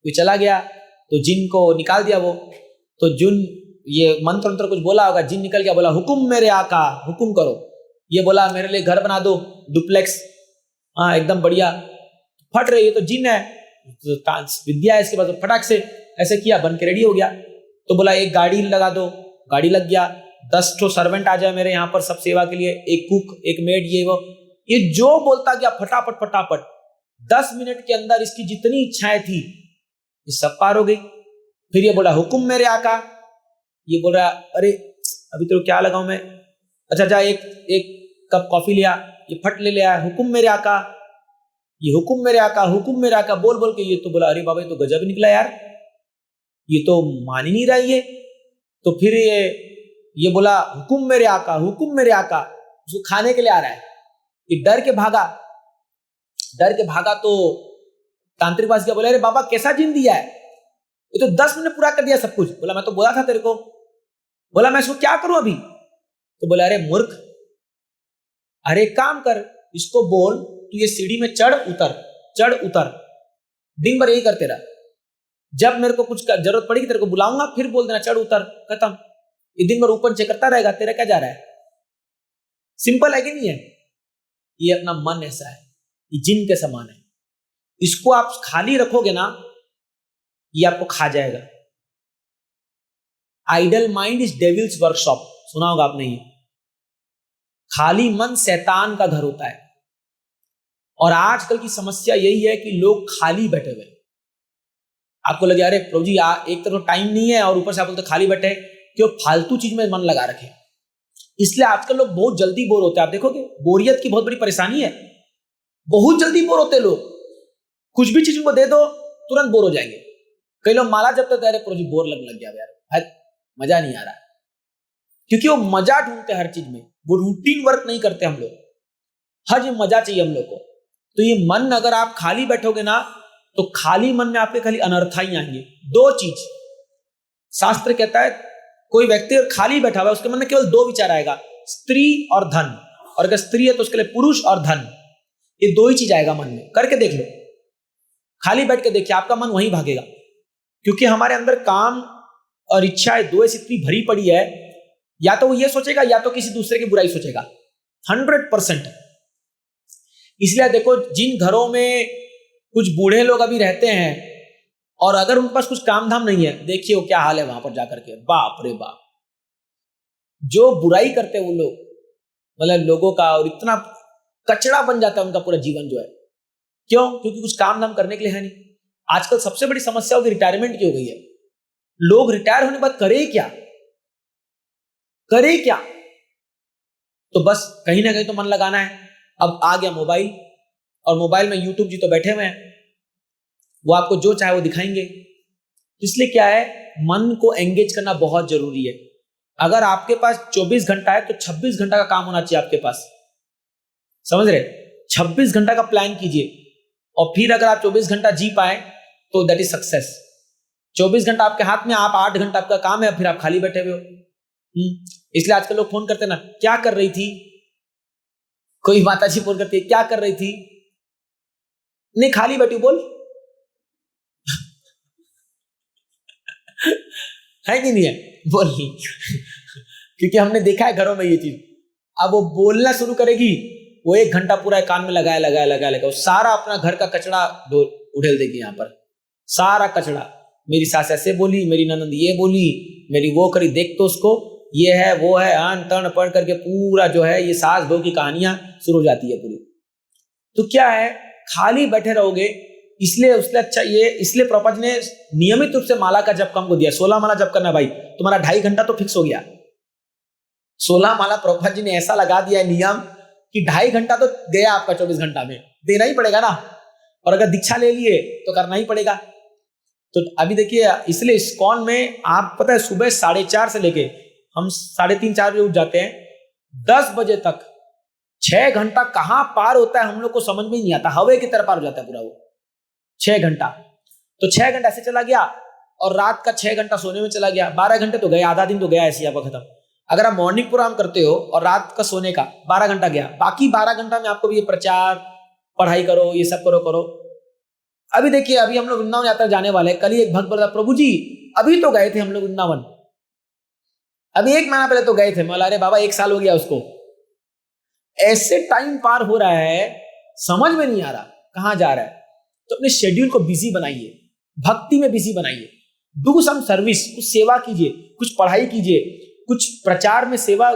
ये चला गया, तो जिन को निकाल दिया वो। तो जिन ये मंत्र मंत्र कुछ बोला होगा, जिन निकल गया, बोला हुकुम मेरे आका, हुकुम करो। ये बोला मेरे लिए घर बना दो, डुप्लेक्स, हाँ एकदम बढ़िया। फट रही है तो जिन है, तो विद्या है इसके पास, फटाक से ऐसे किया, बन के रेडी हो गया। तो बोला एक गाड़ी लगा दो, गाड़ी लग गया। 10 ठो सर्वेंट आ जाए मेरे यहाँ पर सब सेवा के लिए, एक कुक, एक मेड, ये वो। ये जो बोलता गया फटाफट फटाफट, 10 मिनट के अंदर इसकी जितनी इच्छाएं थी ये सब पार हो गई। फिर ये बोला हुकुम मेरे आका। ये बोल रहा अरे अभी तो क्या लगाऊं मैं, अच्छा जा एक कप कॉफी लिया, ये फट ले आया, हुकुम मेरे आका, ये हुकुम मेरे आका, हुकुम मेरे आका बोल बोल के। ये तो बोला अरे बाबा ये तो गजब निकला यार, ये तो मान ही नहीं रहा ये। तो फिर ये बोला हुकुम मेरे आका, हुकुम मेरे आका, उसको खाने के लिए आ रहा है। ये डर के भागा तो तांत्रिक पास गया, बोला अरे बाबा कैसा जिन दिया है, ये तो 10 मिनट पूरा कर दिया सब कुछ। बोला मैं तो बोला था तेरे को। बोला मैं इसको क्या करूं अभी। तो बोला अरे मूर्ख, अरे काम कर, इसको बोल तू ये सीढ़ी में चढ़ उतर, दिन भर यही करते रहा, जब मेरे को कुछ जरूरत पड़ेगी तेरे को बुलाऊंगा, फिर बोल देना चढ़ उतर, खत्म। ये दिन भर ऊपर नीचे करता रहेगा, तेरा क्या जा रहा है। सिंपल है कि नहीं है। ये अपना मन ऐसा है, ये जिन के समान है, इसको आप खाली रखोगे ना, ये आपको खा जाएगा। Idle mind is devil's workshop, सुना होगा आपने ये। खाली मन शैतान का घर होता है। और आजकल की समस्या यही है कि लोग खाली बैठे हुए। आपको लगे अरे प्रभु जी एक तो टाइम नहीं है और ऊपर से आप बोलते खाली बैठे, क्यों फालतू चीज में मन लगा रखे। इसलिए आजकल लोग बहुत जल्दी बोर होते हैं। आप देखोगे बोरियत की बहुत बड़ी परेशानी है, बहुत जल्दी बोर होते लोग। कुछ भी चीज उनको दे दो तुरंत बोर हो जाएंगे। कई लोग माला जपते थे, अरे प्रभु जी बोर लग गया यार, मजा नहीं आ रहा, क्योंकि वो मजा ढूंढते हर चीज में। वो रूटीन वर्क नहीं करते हम लोग। हर चीज मजा चाहिए हम लोग को। तो ये मन अगर आप खाली बैठोगे ना तो खाली मन में आपके खाली अनर्था ही आएंगे। दो चीज शास्त्र कहता है, कोई व्यक्ति अगर खाली बैठा हुआ है उसके मन में केवल दो विचार आएगा, स्त्री और धन, और अगर स्त्री है तो उसके लिए पुरुष और धन। ये दो ही चीज आएगा मन में। करके देख लो, खाली बैठ के देखिए, आपका मन वहीं भागेगा। क्योंकि हमारे अंदर काम और इच्छाएं दो इतनी भरी पड़ी है, या तो वो ये सोचेगा या तो किसी दूसरे की बुराई सोचेगा, 100%। इसलिए देखो, जिन घरों में कुछ बूढ़े लोग अभी रहते हैं और अगर उनके पास कुछ काम धाम नहीं है, देखिए वो क्या हाल है वहां पर जाकर के। बाप रे बाप, जो बुराई करते हैं वो लोग, मतलब लोगों का, और इतना कचरा बन जाता है उनका पूरा जीवन जो है। क्यों? क्योंकि कुछ काम धाम करने के लिए है नहीं। आजकल सबसे बड़ी समस्या होगी रिटायरमेंट की हो गई है। लोग रिटायर होने के बाद करे क्या, करे क्या? तो बस कहीं ना कहीं तो मन लगाना है। अब आ गया मोबाइल, और मोबाइल में यूट्यूब जी तो बैठे हुए हैं, वो आपको जो चाहे वो दिखाएंगे। इसलिए क्या है, मन को एंगेज करना बहुत जरूरी है। अगर आपके पास 24 घंटा है तो 26 घंटा का काम होना चाहिए आपके पास, समझ रहे? 26 घंटा का प्लान कीजिए, और फिर अगर आप 24 घंटा जी पाए तो दैट इज सक्सेस। 24 घंटा आपके हाथ में, आप 8 घंटा आपका काम है, फिर आप खाली बैठे हुए हो। इसलिए आजकल लोग फोन करते ना, क्या कर रही थी, कोई माता जी फोन करती है, क्या कर रही थी, नहीं खाली बैठी, बोल है कि नहीं है, बोल क्योंकि हमने देखा है घरों में ये चीज। अब वो बोलना शुरू करेगी, वो 1 घंटा पूरा कान में लगाया लगाया लगाया लगाया, सारा अपना घर का कचरा उड़ेल देगी। यहाँ पर सारा कचरा, मेरी सास ऐसे बोली, मेरी ननद ये बोली, मेरी वो करी, देख तो उसको, ये है वो है, आन तन पढ़ करके पूरा जो है ये सास बहू की कहानियां शुरू हो जाती है पूरी। तो क्या है, खाली बैठे रहोगे। इसलिए उसके अच्छा ये, इसलिए प्रभुपाद जी ने नियमित रूप से माला का जप हमको दिया। 16 माला जप करना भाई, तुम्हारा 2.5 घंटा तो फिक्स हो गया। 16 माला प्रभुपाद जी ने ऐसा लगा दिया है नियम कि 2.5 घंटा तो गया आपका 24 घंटा में, देना ही पड़ेगा ना। और अगर दीक्षा ले लिए तो करना ही पड़ेगा। तो अभी देखिए, इसलिए इस्कॉन में आप पता है सुबह 4:30 से लेके हम 3:30 4 बजे उठ जाते हैं, 10 बजे तक 6 घंटा कहां पार होता है हम लोग को समझ में ही नहीं आता। हवा की तरह पार हो जाता है पूरा वो 6 घंटा। तो 6 घंटा ऐसे चला गया, और रात का 6 घंटा सोने में चला गया। 12 घंटे तो गए, आधा दिन तो गया ऐसे आपका खत्म। अगर आप मॉर्निंग प्रोग्राम करते हो और रात का सोने का 12 घंटा गया, बाकी 12 घंटा में आपको भी ये प्रचार, पढ़ाई करो, ये सब करो। अभी देखिए, अभी हम लोग वृंदावन यात्रा जाने वाले हैं। कल ही एक भक्त बोला, प्रभु जी अभी तो गए थे हम लोग वृंदावन, अभी 1 महीना पहले तो गए थे। मैं, अरे बाबा 1 साल हो गया उसको। ऐसे टाइम पार हो रहा है, समझ में नहीं आ रहा कहां जा रहा है। तो अपने शेड्यूल को बिजी बनाइए, भक्ति में बिजी बनाइए, डू सम सर्विस, कुछ सेवा कीजिए, कुछ पढ़ाई कीजिए, कुछ प्रचार में सेवा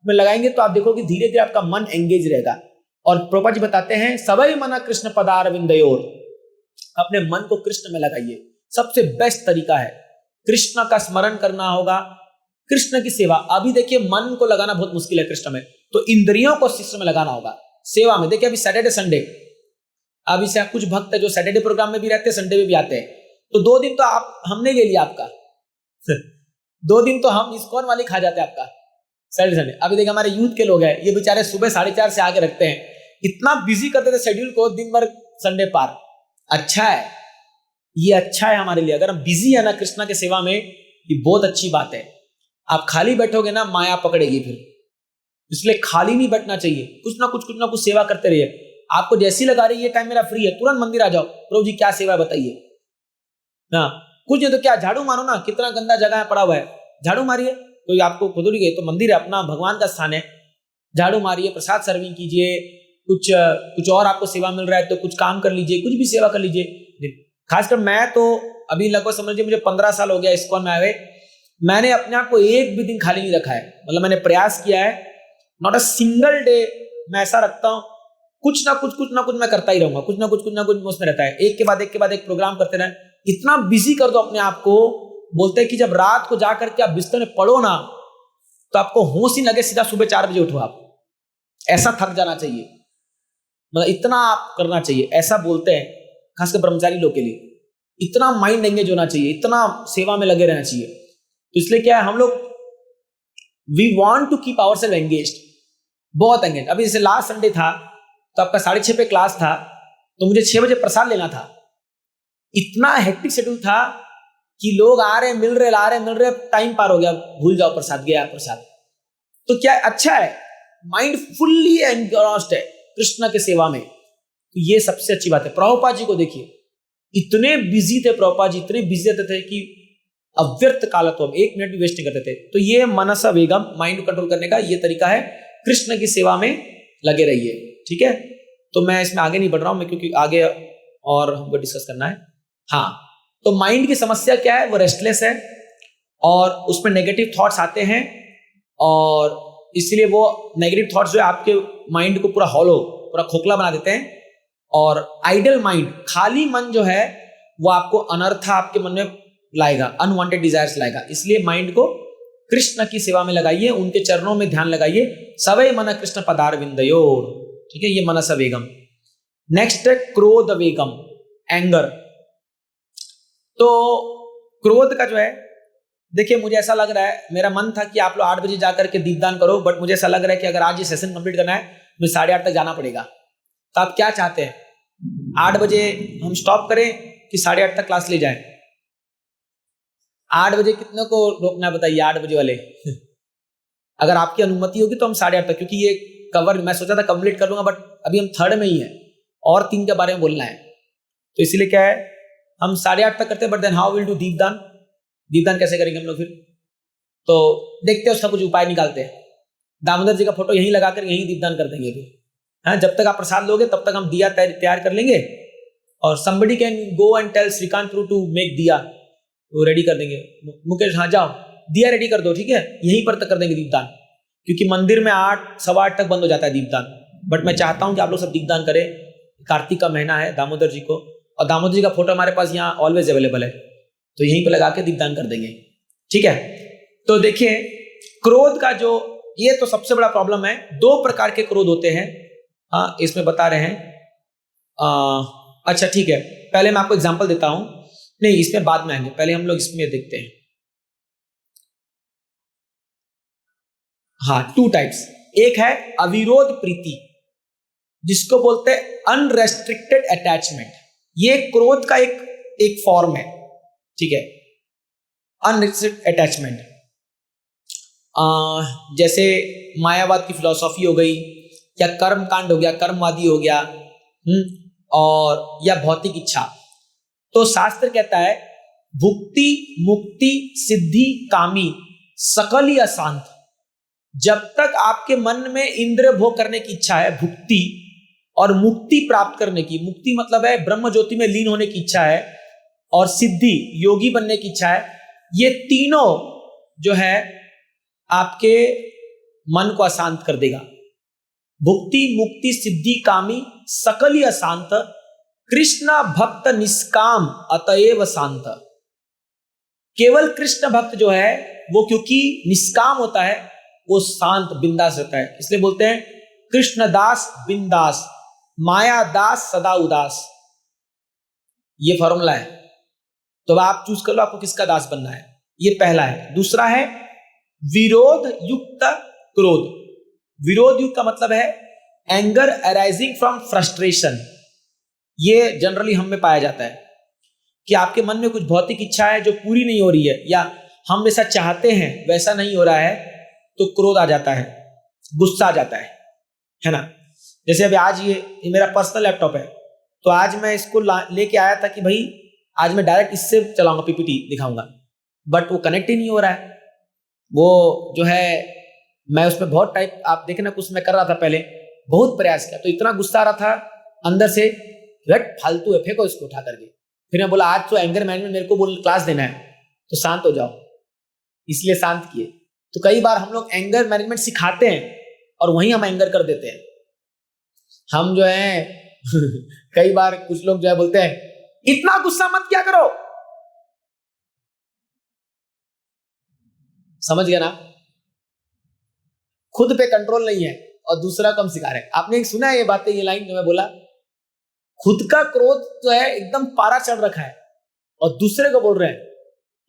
में लगाएंगे तो आप देखोगे धीरे धीरे आपका मन एंगेज रहेगा। और प्रभुपाद जी बताते हैं, सबई मना कृष्ण पदारविंदयोर, अपने मन को कृष्ण में लगाइए। सबसे बेस्ट तरीका है, कृष्ण का स्मरण करना होगा, कृष्ण की सेवा। अभी देखिए, मन को लगाना बहुत मुश्किल है कृष्ण में, तो इंद्रियों को कृष्ण में लगाना होगा सेवा में। देखिए अभी सैटरडे संडे, अभी से कुछ भक्त है जो सैटरडे प्रोग्राम में भी रहते हैं, संडे में भी आते हैं। तो 2 दिन तो आप हमने ले लिया आपका 2 दिन तो हम इस्कॉन वाले खा जाते हैं आपका सैटरडे संडे। अभी देखिए हमारे यूथ के लोग हैं, ये बेचारे सुबह 4:30 से आगे रखते हैं, इतना बिजी करते थे शेड्यूल को, दिन भर संडे पार। अच्छा है, ये अच्छा है हमारे लिए। अगर हम बिजी है ना कृष्णा के सेवा में, ये बहुत अच्छी बात है। आप खाली बैठोगे ना, माया पकड़ेगी फिर। इसलिए खाली नहीं बैठना चाहिए, कुछ ना कुछ सेवा करते रहिए। आपको जैसी लगा रही है टाइम मेरा फ्री है, तुरंत मंदिर आ जाओ, प्रभु जी क्या सेवा बताइए ना। कुछ नहीं तो क्या, झाड़ू मारो ना, कितना गंदा जगह है पड़ा हुआ है, झाड़ू मारिए। तो आपको खुद ही गए तो मंदिर है अपना, भगवान का स्थान है, झाड़ू मारिए, प्रसाद सर्विंग कीजिए, कुछ और आपको सेवा मिल रहा है तो कुछ काम कर लीजिए, कुछ भी सेवा कर लीजिए। खासकर मैं तो अभी लगभग समझिए मुझे 15 साल हो गया इस्कॉन में आए, मैंने अपने आप को एक भी दिन खाली नहीं रखा है। मतलब मैंने प्रयास किया है, नॉट अ सिंगल डे मैं ऐसा रखता हूं, कुछ ना कुछ मैं करता ही रहूंगा, कुछ ना कुछ उसमें रहता है। एक के बाद एक प्रोग्राम करते रहे। इतना बिजी कर दो अपने आप को, बोलते हैं कि जब रात को जाकर के आप बिस्तर में पड़ो ना, तो आपको होश ही लगे सीधा सुबह 4 बजे उठो आप, ऐसा थक जाना चाहिए। मतलब इतना आप करना चाहिए, ऐसा बोलते हैं खासकर ब्रह्मचारी लोग के लिए। इतना माइंड एंगेज होना चाहिए, इतना सेवा में लगे रहना चाहिए। तो इसलिए क्या है, हम लोग we want to keep ourselves engaged. बहुत एंगेज। अभी जैसे लास्ट संडे था तो आपका 6:30 पे क्लास था, तो मुझे 6 बजे प्रसाद लेना था। इतना हेक्टिक शेड्यूल था कि लोग आ रहे मिल रहे, ला रहे मिल रहे, टाइम पार हो गया, भूल जाओ प्रसाद, गया प्रसाद। तो क्या अच्छा है, माइंड फुल्ली एंगेज्ड है कृष्ण के सेवा में, तो ये सबसे अच्छी बात है। प्रभुपाद जी को देखिए, इतने बिजी थे प्रभुपाद जी, इतने बिजी रहते थे कि अव्यर्थ कालत्वम, 1 मिनट भी वेस्ट नहीं करते थे। तो ये मनसा वेगम, माइंड को कंट्रोल करने का ये तरीका है, कृष्ण की सेवा में लगे रहिए, ठीक है। तो मैं इसमें आगे नहीं बढ़ रहा हूं मैं, क्योंकि आगे और हमको डिस्कस करना है। हाँ, तो माइंड की समस्या क्या है, वो रेस्टलेस है और उसमें नेगेटिव थॉट्स आते हैं, और इसलिए वो नेगेटिव थॉट्स जो है आपके माइंड को पूरा हॉलो, पूरा खोखला बना देते हैं। और आइडल माइंड, खाली मन जो है वो आपको अनर्थ आपके मन में लाएगा, अनवांटेड डिजायर्स लाएगा। इसलिए माइंड को कृष्ण की सेवा में लगाइए, उनके चरणों में ध्यान लगाइए। सवै मन कृष्ण पदार विंदयोर, ठीक है, ये मनस वेगम। नेक्स्ट है क्रोध वेगम, एंगर। तो क्रोध का जो है, देखिए मुझे ऐसा लग रहा है, मेरा मन था कि आप लोग 8 बजे जाकर के दीपदान करो, बट मुझे ऐसा लग रहा है कि अगर आज ये सेशन कंप्लीट करना है मुझे 8:30 तक जाना पड़ेगा। तो आप क्या चाहते हैं, 8 बजे हम स्टॉप करें कि 8:30 तक क्लास ले जाएं? 8 बजे कितने को रोकना बताइए, 8 बजे वाले अगर आपकी अनुमति होगी तो हम 8:30 तक, क्योंकि ये कवर मैं सोचा था कंप्लीट कर लूंगा, बट अभी हम 3rd में ही है और 3 के बारे में बोलना है, तो इसीलिए क्या है, हम 8:30 तक करते हैं। But then how will do deepdaan, दीपदान कैसे करेंगे हम लोग फिर? तो देखते हैं, उसका कुछ उपाय निकालते हैं। दामोदर जी का फोटो यहीं लगाकर यहीं दीपदान कर देंगे फिर। हाँ, जब तक आप प्रसाद लोगे तब तक हम दिया तैयार कर लेंगे, और somebody can go and tell Shrikant Prabhu to make diya, वो रेडी कर देंगे। मुकेश, हाँ जाओ दिया रेडी कर दो, ठीक है, यहीं पर तक कर देंगे दीपदान, क्योंकि मंदिर में 8, 8:15 तक बंद हो जाता है दीपदान। बट मैं चाहता हूं कि आप लोग सब दीपदान करें, कार्तिक का महीना है, दामोदर जी को, और दामोदर जी का फोटो हमारे पास यहाँ ऑलवेज अवेलेबल है, तो यहीं पर लगा के दीपदान कर देंगे, ठीक है। तो देखिए, क्रोध का जो, ये तो सबसे बड़ा प्रॉब्लम है। 2 प्रकार के क्रोध होते हैं, हाँ इसमें बता रहे हैं। अच्छा ठीक है, पहले मैं आपको एग्जांपल देता हूं, नहीं इसमें बाद में आएंगे, पहले हम लोग इसमें देखते हैं। हाँ, 2 टाइप्स, एक है अविरोध प्रीति, जिसको बोलते हैं अनरेस्ट्रिक्टेड अटैचमेंट। ये क्रोध का एक फॉर्म है, ठीक है, अनरेस्ट्रिक्टेड अटैचमेंट। जैसे मायावाद की फिलॉसफी हो गई, या कर्म कांड हो गया, कर्मवादी हो गया, और या भौतिक इच्छा। तो शास्त्र कहता है भुक्ति मुक्ति सिद्धि कामी सकल ही अशांत। जब तक आपके मन में इंद्रिय भोग करने की इच्छा है, भुक्ति, और मुक्ति प्राप्त करने की, मुक्ति मतलब है ब्रह्म ज्योति में लीन होने की इच्छा है, और सिद्धि योगी बनने की इच्छा है, ये तीनों जो है आपके मन को अशांत कर देगा। भुक्ति मुक्ति सिद्धि कामी सकल ही अशांत, कृष्ण भक्त निष्काम अतएव शांत। केवल कृष्ण भक्त जो है वो क्योंकि निष्काम होता है, वो शांत बिंदास रहता है, इसलिए बोलते हैं कृष्ण दास बिंदास, माया दास सदा उदास। ये फॉर्मूला है, तो आप चूज कर लो आपको किसका दास बनना है, ये पहला है। दूसरा है विरोध युक्त क्रोध। विरोध युक्त का मतलब है एंगर अराइजिंग फ्रॉम फ्रस्ट्रेशन। ये जनरली हम में पाया जाता है कि आपके मन में कुछ भौतिक इच्छा है जो पूरी नहीं हो रही है, या हम जैसा चाहते हैं वैसा नहीं हो रहा है, तो क्रोध आ जाता है, गुस्सा आ जाता है ना। जैसे अभी आज ये मेरा पर्सनल लैपटॉप है, तो आज मैं इसको लेके आया था कि भाई आज मैं डायरेक्ट इससे चलाऊंगा, पीपीटी दिखाऊंगा, बट वो कनेक्ट ही नहीं हो रहा है। वो जो है मैं उसमें बहुत टाइप, आप देखना कुछ मैं कर रहा था पहले, बहुत प्रयास किया, तो इतना गुस्सा आ रहा था अंदर से, रट फालतू है, फेंको इसको उठा करके। फिर मैं बोला आज तो एंगर मैनेजमेंट मेरे को बोल क्लास देना है, तो शांत हो जाओ, इसलिए शांत किए। तो कई बार हम लोग एंगर मैनेजमेंट सिखाते हैं और वहीं हम एंगर कर देते हैं। हम जो है कई बार कुछ लोग जो है बोलते हैं इतना गुस्सा मत क्या करो, समझ गया ना, खुद पे कंट्रोल नहीं है और दूसरा को हम सिखा रहे हैं। आपने एक सुना है ये बातें, ये लाइन जो मैं बोला, खुद का क्रोध जो है एकदम पारा चढ़ रखा है और दूसरे को बोल रहे हैं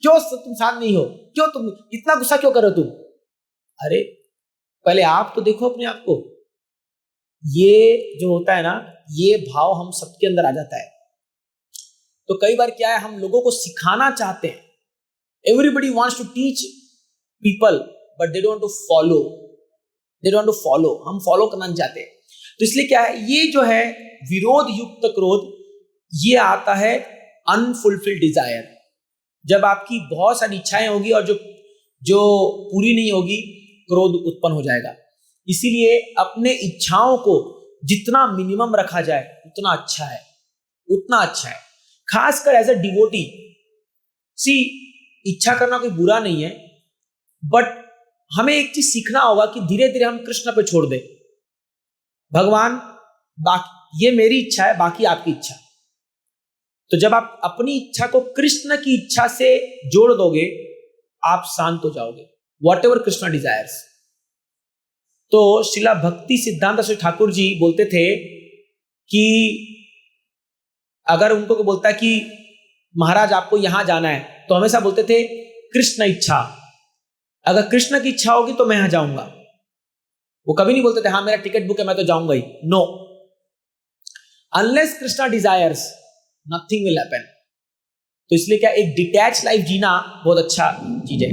क्यों तुम शांत नहीं हो, क्यों तुम इतना गुस्सा क्यों कर रहे हो तुम। अरे पहले आप तो देखो अपने आप को, ये जो होता है ना, ये भाव हम सबके अंदर आ जाता है। तो कई बार क्या है, हम लोगों को सिखाना चाहते हैं, everybody wants to teach people but they don't to follow, हम फॉलो करना नहीं चाहते। तो इसलिए क्या है, ये जो है विरोध युक्त क्रोध, ये आता है अनफुलफिल्ड डिजायर। जब आपकी बहुत सारी इच्छाएं होगी और जो पूरी नहीं होगी, क्रोध उत्पन्न हो जाएगा। इसीलिए अपने इच्छाओं को जितना मिनिमम रखा जाए उतना अच्छा है, उतना अच्छा है। खासकर एज अ डिवोटी, सी इच्छा करना कोई बुरा नहीं है, बट हमें एक चीज सीखना होगा कि धीरे धीरे हम कृष्ण पे छोड़ दें। भगवान, बाकी ये मेरी इच्छा है, बाकी आपकी इच्छा। तो जब आप अपनी इच्छा को कृष्ण की इच्छा से जोड़ दोगे, आप शांत हो जाओगे। What ever Krishna desires. तो श्रीला भक्ति सिद्धांत श्री ठाकुर जी बोलते थे कि अगर उनको को बोलता है कि महाराज आपको यहां जाना है, तो हमेशा बोलते थे कृष्ण इच्छा, अगर कृष्ण की इच्छा होगी तो मैं यहां जाऊंगा। वो कभी नहीं बोलते थे हाँ मेरा टिकट बुक है मैं तो जाऊंगा ही। No, unless Krishna desires nothing will happen. तो इसलिए क्या, एक डिटैच लाइफ जीना बहुत अच्छा चीज है।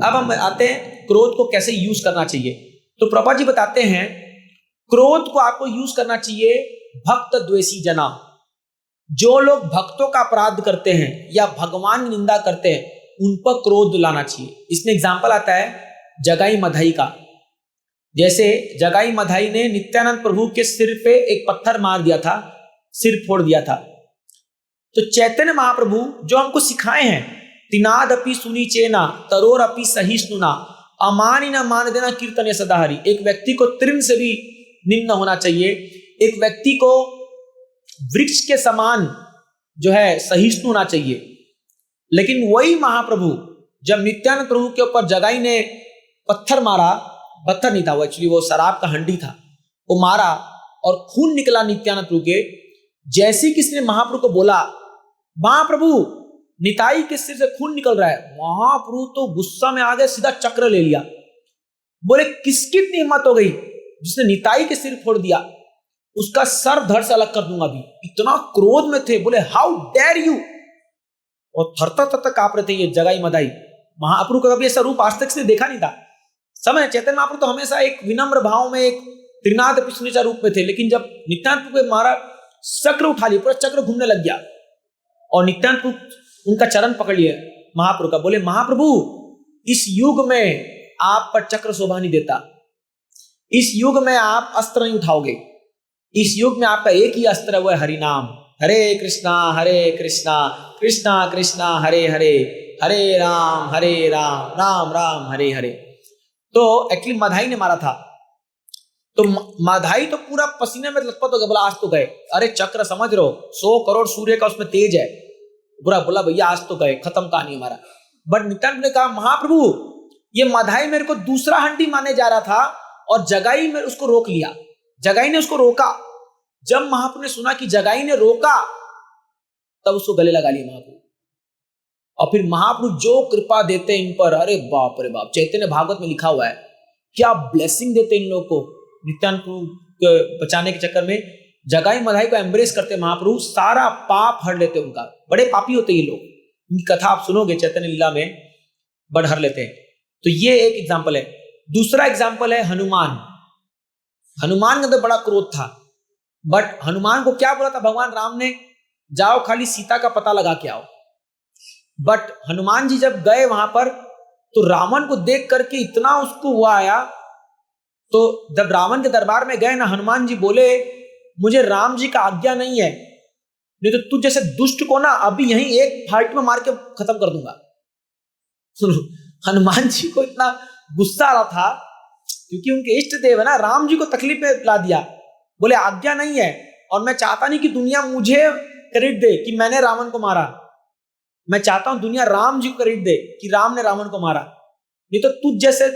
अब हम आते हैं क्रोध को कैसे यूज करना चाहिए। तो प्रभुपाद जी बताते हैं क्रोध को आपको यूज करना चाहिए भक्त द्वेषी जना। जो लोग भक्तों का अपराध करते हैं या भगवान की निंदा करते हैं, उन पर क्रोध लाना चाहिए। इसमें एग्जाम्पल आता है जगाई मधाई का। जैसे जगाई मधाई ने नित्यानंद प्रभु के सिर पे एक पत्थर मार दिया था, सिर फोड़ दिया था। तो चैतन्य महाप्रभु जो हमको सिखाए हैं, तिनाद अपि सुनी चेना तरोर अपि सहिष्णुना अमानी न मान देना कीर्तन सदाहरी। एक व्यक्ति को तृण से भी निम्न होना चाहिए, एक व्यक्ति को वृक्ष के समान जो है सहिष्णु होना चाहिए। लेकिन वही महाप्रभु जब नित्यानंद प्रभु के ऊपर जगाई ने पत्थर मारा, पत्थर नहीं था वो, एक्चुअली वो शराब का हंडी था, वो मारा और खून निकला नित्यानंद प्रभु के। जैसे किसी ने महाप्रभु को बोला महाप्रभु निताई के सिर से खून निकल रहा है, महाप्रभु तो गुस्सा में आ गए, सीधा चक्र ले लिया। बोले किसकी इतनी हिम्मत हो गई जिसने निताई के सिर फोड़ दिया, उसका सर धड़ से अलग कर दूंगा भी। इतना क्रोध में थे, बोले हाउ डेयर यू, और थरथर थरथर कांप रहे थे ये जगाई मधाई। महाप्रभु का कभी ऐसा रूप आज तक से देखा नहीं था। समय चैतन्य महाप्रभु तो हमेशा एक विनम्र भाव में, एक त्रिनाद पिछुनिचा रूप में थे, लेकिन जब नित्यानंद प्रभु मारा, चक्र उठा लिया, पूरा चक्र घूमने लग गया और नित्यानंद प्रभु उनका चरण पकड़ लिया महाप्रभु का। बोले महाप्रभु इस युग में आप पर चक्र शोभा नहीं देता, इस युग में आप अस्त्र नहीं उठाओगे, इस युग में आपका एक ही अस्त्र है, वो है हरिनाम। हरे कृष्णा कृष्णा कृष्णा हरे हरे, हरे राम राम राम हरे हरे। तो एक्चुअली मधाई ने मारा था, तो मधाई तो पूरा पसीने में लथपथ हो गया, बोला आज तो गए। अरे चक्र समझ रहे हो 100 करोड़ सूर्य का उसमें तेज है, बुरा बोला भैया आज तो गए, खत्म कहानी हमारा। बट नित्यानंद ने कहा महाप्रभु ये मधाई मेरे को दूसरा हंडी मारने जा रहा था और जगाई में उसको रोक लिया, जगाई ने उसको रोका। जब महाप्रभु ने सुना कि जगाई ने रोका, तब उसको गले लगा लिया महाप्रभु। और फिर महाप्रभु जो कृपा देते इन पर, अरे बाप रे बाप, चैतन्य भागवत में लिखा हुआ है क्या ब्लेसिंग देते इन लोगों को। नित्यानंद प्रभु को बचाने के चक्कर में जगाई मधाई को एम्ब्रेस करते महाप्रभु, सारा पाप हर लेते उनका। बड़े पापी होते ये लोग, इनकी कथा आप सुनोगे चैतन्य लीला में, बड़ हर लेते हैं। तो ये एक एग्जाम्पल है। दूसरा एग्जाम्पल है हनुमान। हनुमान के अंदर बड़ा क्रोध था, बट हनुमान को क्या बोला था भगवान राम ने, जाओ खाली सीता का पता लगा के आओ। बट हनुमान जी जब गए वहां पर, तो रावण को देख करके इतना उसको हुआ आया। तो जब रावण के दरबार में गए ना, हनुमान जी बोले मुझे राम जी का आज्ञा नहीं है, नहीं तो तू जैसे दुष्ट को ना अभी यहीं एक फाइट में मार के खत्म कर दूंगा। हनुमान जी को इतना गुस्सा आ रहा था क्योंकि उनके इष्ट देव है ना, राम जी को तकलीफ में ला दिया। बोले आज्ञा नहीं है और मैं चाहता नहीं कि दुनिया मुझे क्रेडिट दे कि मैंने रावण को मारा, मैं चाहता हूं दुनिया राम जी को क्रेडिट दे कि राम ने रावण को मारा, नहीं तो तुझ जैसे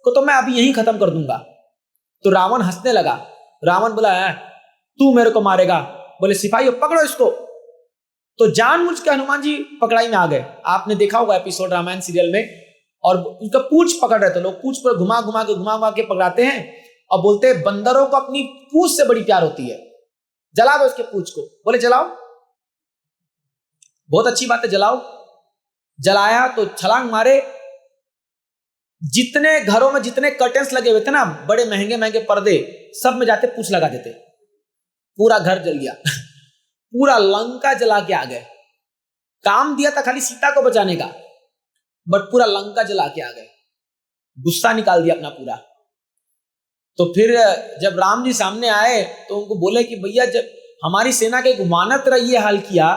को तो मैं अभी यहीं खत्म कर दूंगा। तो रावण हंसने लगा। रावण बोला तू मेरे को मारेगा? बोले सिपाहियों पकड़ो इसको। तो जानबूझ के हनुमान जी पकड़ाई में आ गए। आपने देखा होगा एपिसोड रामायण सीरियल में, और उसका पूंछ पकड़ रहे थे लोग, पूंछ पर घुमा घुमा के पकड़ाते हैं और बोलते हैं बंदरों को अपनी पूंछ से बड़ी प्यार होती है, जला दो इसके पूंछ को। बोले जलाओ, बहुत अच्छी बात है, जलाओ। जलाया तो छलांग मारे, जितने घरों में जितने कर्टेन्स लगे हुए थे ना, बड़े महंगे महंगे पर्दे, सब में जाते पूंछ लगा देते, पूरा घर जल गया। पूरा लंका जला के आ गए। काम दिया था खाली सीता को बचाने का, बट पूरा लंका जला के आ गए, गुस्सा निकाल दिया अपना पूरा। तो फिर जब राम जी सामने आए तो उनको बोले कि भैया जब हमारी सेना के एक मानव तरह ये हाल किया,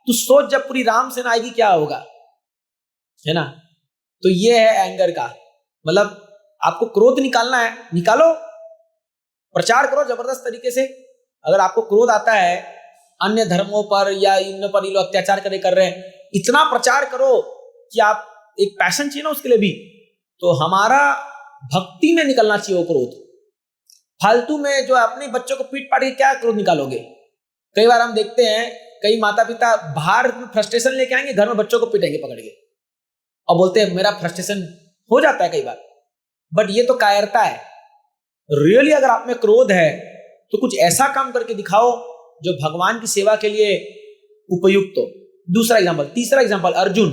तो सोच जब पूरी राम सेना आएगी क्या होगा, है ना। तो ये है एंगर का मतलब, आपको क्रोध निकालना है, निकालो, प्रचार करो जबरदस्त तरीके से। अगर आपको क्रोध आता है अन्य धर्मों पर या इन पर ये लोग अत्याचार कर रहे हैं, इतना प्रचार करो कि आप, एक पैशन चाहिए ना उसके लिए भी। तो हमारा भक्ति में निकलना चाहिए वो क्रोध। फालतू में जो अपने बच्चों को पीट पाट के क्या क्रोध निकालोगे। कई बार हम देखते हैं कई माता पिता बाहर फ्रस्ट्रेशन लेके आएंगे, घर में बच्चों को पीटेंगे पकड़ के और बोलते हैं मेरा फ्रस्ट्रेशन हो जाता है कई बार। बट ये तो कायरता है। रियली अगर आप में क्रोध है तो कुछ ऐसा काम करके दिखाओ जो भगवान की सेवा के लिए उपयुक्त हो। दूसरा एग्जांपल, तीसरा एग्जांपल, अर्जुन।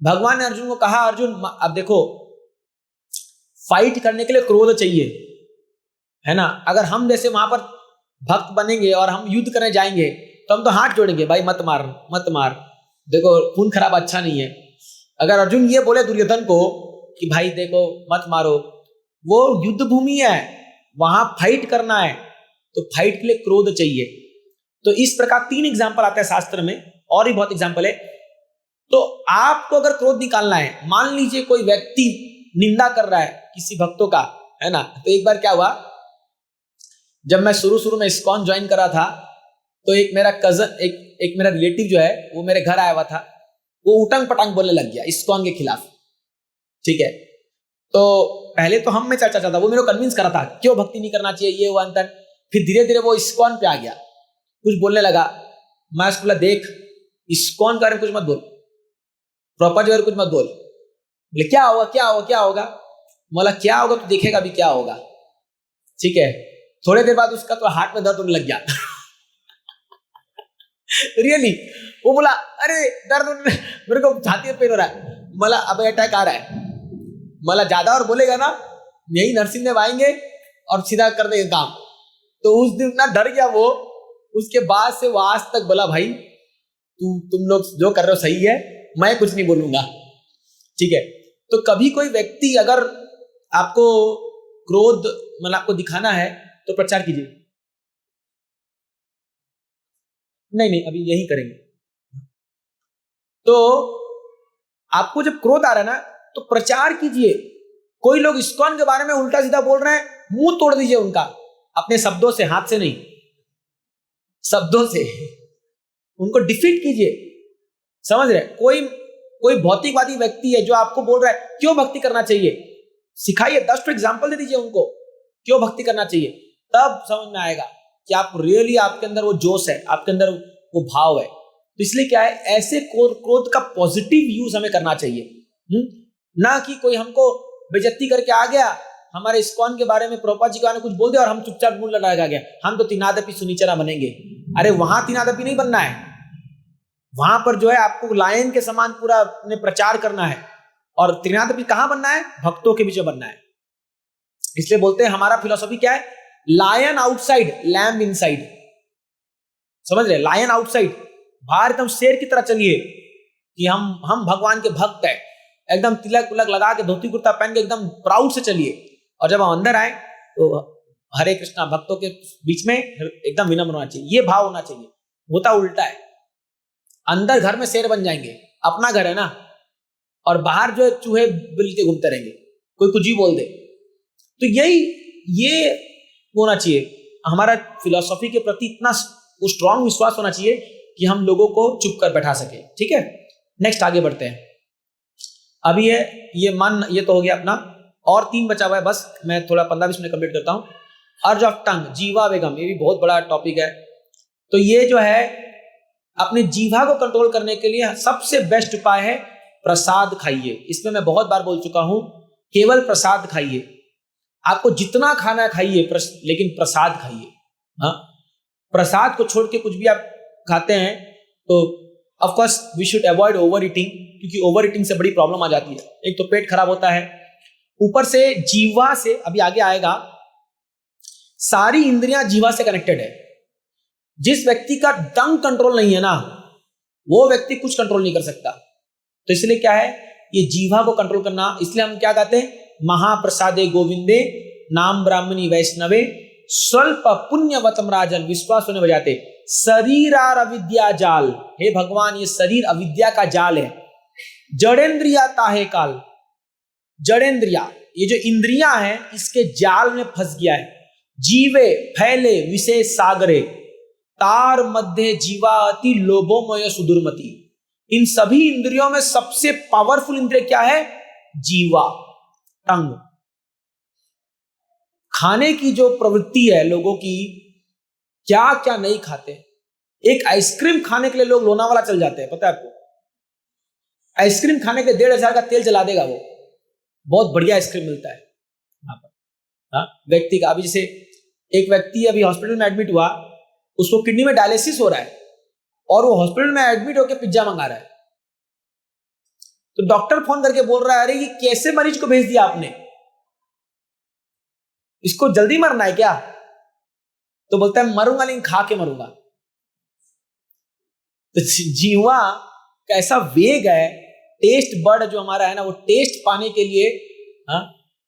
भगवान ने अर्जुन को कहा, अर्जुन अब देखो, फाइट करने के लिए क्रोध चाहिए, है ना। अगर हम जैसे वहां पर भक्त बनेंगे और हम युद्ध करने जाएंगे तो हम तो हाथ जोड़ेंगे, भाई मत मार मत मार, देखो खून खराब अच्छा नहीं है। अगर अर्जुन ये बोले दुर्योधन को कि भाई देखो मत मारो, वो युद्ध भूमि है, वहां फाइट करना है, तो फाइट के लिए क्रोध चाहिए। तो इस प्रकार 3 एग्जाम्पल आते हैं शास्त्र में, और भी बहुत एग्जाम्पल है। तो आपको अगर क्रोध निकालना है, मान लीजिए कोई व्यक्ति निंदा कर रहा है किसी भक्तों का, है ना। तो एक बार क्या हुआ, जब मैं शुरू में इस्कॉन ज्वाइन करा था, तो एक मेरा कजन, एक मेरा रिलेटिव जो है वो मेरे घर आया हुआ था, वो उटंग पटांग बोलने लग गया इस्कॉन के खिलाफ, ठीक है। तो पहले तो हम में चर्चा चलता, वो मेरे को कन्विंस करा था क्यों भक्ति नहीं करना चाहिए, ये वो अंतर। फिर धीरे धीरे वो इस्कॉन पे आ गया, कुछ बोलने लगा। मैं उसको बोला देख, इस्कॉन के बारे में कुछ मत बोल, प्रॉपर जो कुछ मत बोल। बोले क्या होगा क्या होगा क्या होगा, बोला क्या होगा तो देखेगा भी क्या होगा, ठीक है। थोड़ी देर बाद उसका तो हार्ट में दर्द होने लग गया। रियली वो बोला अरे दर्द, मेरे को छाती में पेन हो रहा है। मला अब अटैक आ रहा है। मला ज्यादा और बोलेगा ना, यही नरसिंह देव आएंगे और सीधा कर देंगे काम। तो उस दिन ना डर गया वो। उसके बाद से वो आज तक बोला भाई तुम लोग जो कर रहे हो सही है, मैं कुछ नहीं बोलूंगा, ठीक है। तो कभी कोई व्यक्ति अगर आपको क्रोध मतलब आपको दिखाना है तो प्रचार कीजिए। नहीं अभी यही करेंगे। तो आपको जब क्रोध आ रहा है ना तो प्रचार कीजिए। कोई लोग इस्कॉन के बारे में उल्टा सीधा बोल रहे हैं, मुंह तोड़ दीजिए उनका, अपने शब्दों से, हाथ से नहीं, शब्दों से उनको डिफीट कीजिए। समझ रहे? कोई भौतिकवादी व्यक्ति है जो आपको बोल रहा है क्यों भक्ति करना चाहिए, सिखाइए, 10 एग्जाम्पल दे दीजिए उनको क्यों भक्ति करना चाहिए। तब समझ में आएगा कि आप रियली, आपके अंदर वो जोश है, आपके अंदर वो भाव है। तो इसलिए क्या है, ऐसे क्रोध का पॉजिटिव यूज हमें करना चाहिए, ना कि कोई हमको बेइज्जती करके आ गया, हमारे इस्कॉन के बारे में, प्रभुपाद जी के बारे में कुछ बोल दिया और हम चुपचाप मुंह लगा गया, हम तो तिनादपि सुनीचरा बनेंगे। अरे वहां तिनादपि नहीं बनना है, वहां पर जो है आपको लायन के समान पूरा अपने प्रचार करना है। और तिनादपि कहां बनना है? भक्तों के बीच में बनना है। इसलिए बोलते हैं हमारा फिलॉसफी क्या है, लायन आउटसाइड लैम्ब इनसाइड। समझ रहे? लायन आउटसाइड, बाहर एकदम शेर की तरह चलिए कि हम भगवान के भक्त हैं, एकदम तिलक उलक लगा के, धोती कुर्ता पहन के एकदम प्राउड से चलिए। और जब हम अंदर आए तो हरे कृष्णा, भक्तों के बीच में एकदम विनम्र होना चाहिए, ये भाव होना चाहिए। होता उल्टा है, अंदर घर में शेर बन जाएंगे, अपना घर है ना, और बाहर जो है चूहे बिल के घूमते रहेंगे, कोई कुछ ही बोल दे। तो ये होना चाहिए हमारा फिलॉसफी के प्रति, इतना स्ट्रांग विश्वास होना चाहिए कि हम लोगों को चुप कर बैठा सके। ठीक है, नेक्स्ट आगे बढ़ते हैं। अभी ये तो हो गया अपना, और 3 बचा हुआ है, बस मैं थोड़ा 15-20 मिनट कंप्लीट करता हूं। अर्ज ऑफ टंग, जीवा बेगम, ये भी बहुत बड़ा टॉपिक है। तो ये जो है अपने जीवा को कंट्रोल करने के लिए सबसे बेस्ट उपाय है प्रसाद खाइए। इसमें मैं बहुत बार बोल चुका हूं, केवल प्रसाद खाइए। आपको जितना खाना है खाइए, लेकिन प्रसाद खाइए। हाँ, प्रसाद को छोड़ के कुछ भी आप खाते हैं तो of course we should avoid overeating, क्योंकि ओवर ईटिंग से बड़ी प्रॉब्लम आ जाती है। एक तो पेट खराब होता है, ऊपर से जीवा से, अभी आगे आएगा, सारी इंद्रियां जीवा से कनेक्टेड है। जिस व्यक्ति का टंग कंट्रोल नहीं है ना, वो व्यक्ति कुछ कंट्रोल नहीं कर सकता। तो इसलिए क्या है, ये जीवा को कंट्रोल करना, इसलिए हम क्या कहते हैं, महाप्रसादे गोविंदे नाम ब्राह्मणी वैष्णवे स्वल्प पुण्यवतम राजन विश्वास होने बजाते शरीरार अविद्या जाल। हे भगवान, ये शरीर अविद्या का जाल है। जड़ेंद्रिया ताहे काल, जड़ेंद्रिया, ये जो इंद्रियां हैं इसके जाल में फंस गया है। जीवे फैले विशेष सागरे तार मध्य जीवाति लोभोमय सुदुर्मति। इन सभी इंद्रियों में सबसे पावरफुल इंद्रिय क्या है, जीवा, टंग। खाने की जो प्रवृत्ति है लोगों की, क्या क्या नहीं खाते। एक आइसक्रीम खाने के लिए लोग लोनावाला चल जाते हैं, पता है आपको। आइसक्रीम खाने के लिए 1,500 का तेल जला देगा वो, बहुत बढ़िया आइसक्रीम मिलता है वहां पर। हाँ, व्यक्ति का, अभी जैसे एक व्यक्ति अभी हॉस्पिटल में एडमिट हुआ, उसको किडनी में डायलिसिस हो रहा है और वो हॉस्पिटल में एडमिट होकर पिज्जा मंगा रहा है। तो डॉक्टर फोन करके बोल रहा है, अरे ये कैसे मरीज को भेज दिया आपने, इसको जल्दी मरना है क्या? तो बोलता है मरूंगा लेकिन खा के मरूंगा। तो जीवा का ऐसा वेग है, टेस्ट बर्ड जो हमारा है ना, वो टेस्ट पाने के लिए, हाँ,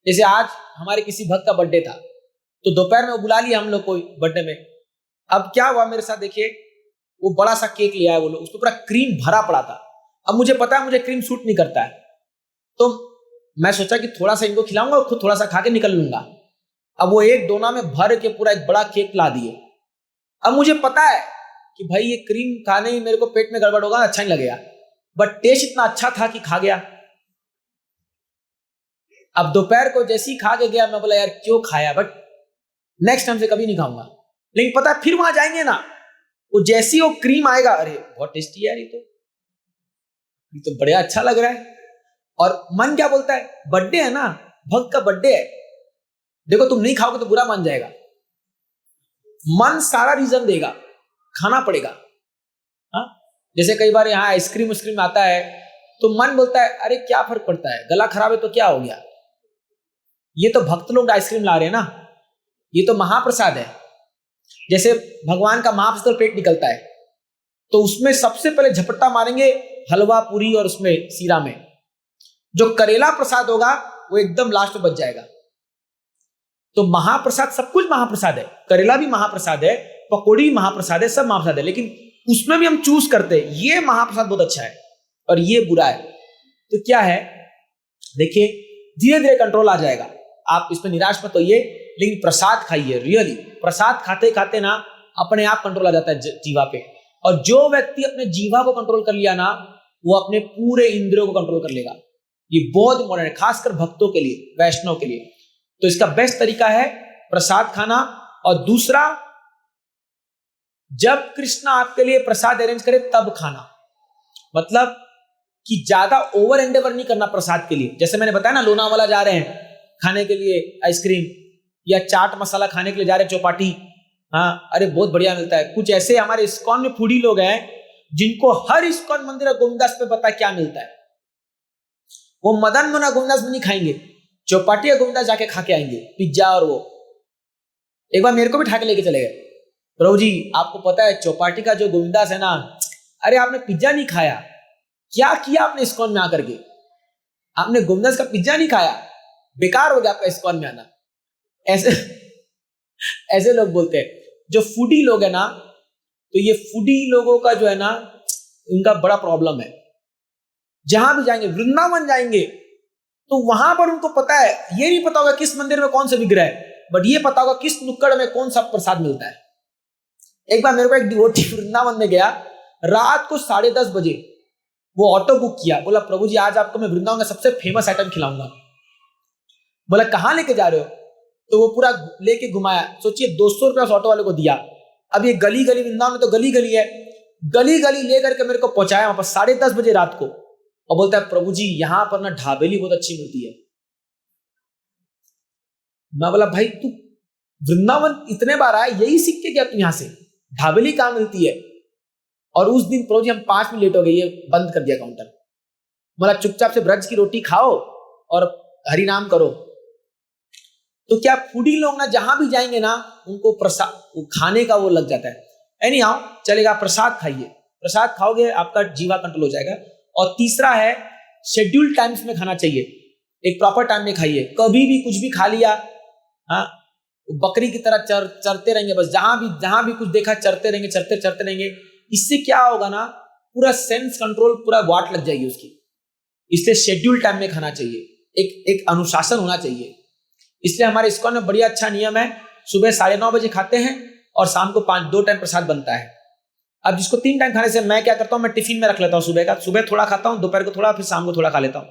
जैसे आज हमारे किसी भक्त का बर्थडे था तो दोपहर में वो बुला लिया हम लोग को बर्थडे में। अब क्या हुआ मेरे साथ, देखिए, वो बड़ा सा केक ले आया वो लोग, उसको पूरा क्रीम भरा पड़ा था। अब मुझे पता है मुझे क्रीम सूट नहीं करता है, तो मैं सोचा कि थोड़ा सा इनको खिलाऊंगा और खुद थोड़ा सा खा के निकल लूंगा। अब वो एक डोना में भर के पूरा एक बड़ा केक ला दिए। अब मुझे पता है कि भाई ये क्रीम खाने ही मेरे को पेट में गड़बड़ होगा, अच्छा नहीं लगेगा, बट टेस्ट इतना अच्छा था कि खा गया। अब दोपहर को जैसे ही खा के गया, मैं बोला यार क्यों खाया, बट नेक्स्ट टाइम से कभी नहीं खाऊंगा। लेकिन पता है फिर वहां जाएंगे ना, वो जैसी वो क्रीम आएगा, अरे बहुत टेस्टी है यार, ये तो बड़ा अच्छा लग रहा है। और मन क्या बोलता है, बर्थडे है ना, भक्त का बर्थडे है, देखो तुम नहीं खाओगे तो बुरा मान जाएगा। मन सारा रीजन देगा, खाना पड़ेगा। हाँ, जैसे कई बार यहाँ आइसक्रीम उस्क्रीम आता है तो मन बोलता है अरे क्या फर्क पड़ता है, गला खराब है तो क्या हो गया, ये तो भक्त लोग आइसक्रीम ला रहे हैं ना, ये तो महाप्रसाद है। जैसे भगवान का महाप्रसाद पेट निकलता है तो उसमें सबसे पहले झपट्टा मारेंगे हलवा पूरी और उसमें सीरा में। जो करेला प्रसाद होगा वो एकदम लास्ट में बच जाएगा। तो महाप्रसाद, सब कुछ महाप्रसाद है, करेला भी महाप्रसाद है, पकौड़ी भी महाप्रसाद है, सब महाप्रसाद है, लेकिन उसमें भी हम चूज करते हैं ये महाप्रसाद बहुत अच्छा है और ये बुरा है। तो क्या है, देखिए धीरे धीरे कंट्रोल आ जाएगा, आप इस पर निराश मत होइए, लेकिन प्रसाद खाइए। रियली प्रसाद खाते खाते ना अपने आप कंट्रोल आ जाता है जीवा पे। और जो व्यक्ति अपने जीवा को कंट्रोल कर लिया ना, वो अपने पूरे इंद्रियों को कंट्रोल कर लेगा। ये बहुत इंपॉर्टेंट है, खासकर भक्तों के लिए, वैष्णव के लिए। तो इसका बेस्ट तरीका है प्रसाद खाना। और दूसरा, जब कृष्ण आपके लिए प्रसाद अरेंज करे तब खाना, मतलब कि ज्यादा ओवर एंडेवर नहीं करना प्रसाद के लिए। जैसे मैंने बताया ना, लोनावाला जा रहे हैं खाने के लिए आइसक्रीम, या चाट मसाला खाने के लिए जा रहे हैं चौपाटी, हाँ अरे बहुत बढ़िया मिलता है। कुछ ऐसे हमारे इस्कॉन में फूडी लोग हैं जिनको हर इस्कॉन मंदिर गोविंदास पे पता क्या मिलता है। वो मदन मोहन गोविंदास में नहीं खाएंगे, चौपाटी या गोविंदास जाके खा के आएंगे पिज्जा। और वो एक बार मेरे को भी उठा के लेके चले गए, प्रभु जी आपको पता है चौपाटी का जो गोविंदास है ना, अरे आपने पिज्जा नहीं खाया, क्या किया आपने इस्कॉन में आकर के, आपने गोविंदास का पिज्जा नहीं खाया, बेकार हो गया आपका इस्कॉन में आना। ऐसे ऐसे लोग बोलते हैं। जो फूडी लोग है ना, तो ये फूडी लोगों का जो है ना, इनका बड़ा प्रॉब्लम है। जहां भी जाएंगे, वृंदावन जाएंगे तो वहां पर उनको पता है, ये नहीं पता होगा किस मंदिर में कौन सा विग्रह है, बट ये पता होगा किस नुक्कड़ में कौन सा प्रसाद मिलता है। एक बार मेरे को एक डिवोटी वृंदावन में गया, रात को 10:30 बजे वो ऑटो बुक किया, बोला प्रभु जी आज आपको मैं वृंदावन का सबसे फेमस आइटम खिलाऊंगा। बोला कहां लेके जा रहे हो, तो वो पूरा लेके घुमाया। सोचिए 200 रुपया ऑटो वाले को दिया। अब ये गली गली, वृंदावन में तो गली गली है, गली गली लेकर के मेरे को पहुंचाया वहां पर 10:30 बजे रात को, और बोलता है प्रभु जी यहाँ पर ना ढाबेली बहुत अच्छी मिलती है। मैं बोला भाई तू वृंदावन इतने बार आया, यही सीख के गया तू यहाँ से, ढाबली कहाँ मिलती है? और उस दिन प्रभु जी हम 5 मिनट लेट हो गए, ये बंद कर दिया काउंटर। बोला चुपचाप से ब्रज की रोटी खाओ और हरि नाम करो। तो क्या फूडी लोग ना जहां भी जाएंगे ना, उनको प्रसाद खाने का वो लग जाता है। एनी हाउ चलेगा, प्रसाद खाइए, प्रसाद खाओगे आपका जीवा कंट्रोल हो जाएगा। और तीसरा है शेड्यूल टाइम्स में खाना चाहिए, एक प्रॉपर टाइम में खाइए। कभी भी कुछ भी खा लिया, हाँ, बकरी की तरह चरते रहेंगे, बस जहां भी कुछ देखा चरते रहेंगे। इससे क्या होगा ना, पूरा सेंस कंट्रोल, पूरा वाट लग जाएगी उसकी। इसलिए शेड्यूल टाइम में खाना चाहिए, एक अनुशासन होना चाहिए। इसलिए हमारे इस्कॉन में बढ़िया अच्छा नियम है, सुबह 9:30 बजे खाते हैं और शाम को 2 टाइम प्रसाद बनता है। अब जिसको 3 टाइम खाने से, मैं क्या करता हूं, मैं टिफिन में रख लेता हूं सुबह थोड़ा खाता हूं, दोपहर को थोड़ा, फिर शाम को थोड़ा खा लेता हूं।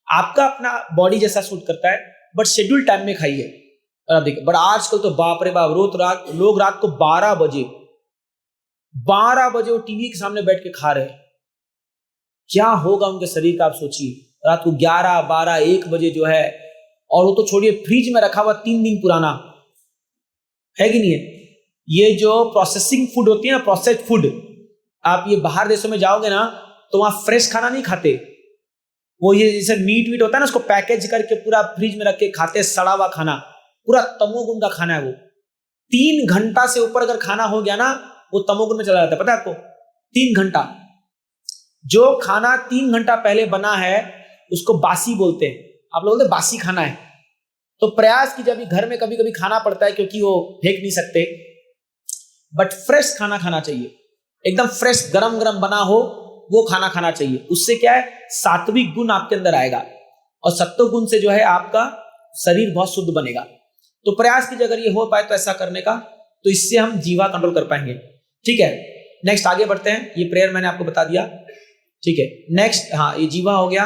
आपका अपना बॉडी जैसा सूट करता है, बट शेड्यूल टाइम में खाइए। और आप देखिए, बट आजकल तो बाप रे बाप, लोग रात को 12 बजे वो टीवी के सामने बैठ के खा रहे हैं। क्या होगा उनके शरीर का, आप सोचिए। रात को 11, 12, 1 बजे जो है, और वो तो छोड़िए, फ्रिज में रखा हुआ 3 दिन पुराना है कि नहीं है। ये जो प्रोसेसिंग फूड होती है ना, प्रोसेस्ड फूड, आप ये बाहर देशों में जाओगे ना तो वहां फ्रेश खाना नहीं खाते। वो ये जैसे मीट होता है ना, उसको पैकेज करके पूरा फ्रिज में रख के खाते, सड़ा हुआ खाना, पूरा तमोगुण का खाना है वो। 3 घंटा से ऊपर अगर खाना हो गया ना, वो तमोगुण में चला जाता है, पता है आपको? 3 घंटा। जो खाना 3 घंटा पहले बना है उसको बासी बोलते हैं। आप लोग बोलते हैं बासी खाना है। तो प्रयास कीजिए, अभी घर में कभी कभी खाना पड़ता है क्योंकि वो फेंक नहीं सकते, बट फ्रेश खाना खाना चाहिए, एकदम फ्रेश गरम गरम बना हो वो खाना खाना चाहिए। उससे क्या है, सात्विक गुण आपके अंदर आएगा, और सत्व गुण से जो है आपका शरीर बहुत शुद्ध बनेगा। तो प्रयास कीजिए अगर ये हो पाए तो ऐसा करने का, तो इससे हम जीवा कंट्रोल कर पाएंगे। ठीक है, नेक्स्ट आगे बढ़ते हैं। ये प्रेयर मैंने आपको बता दिया, ठीक है। नेक्स्ट, हाँ, ये जीवा हो गया।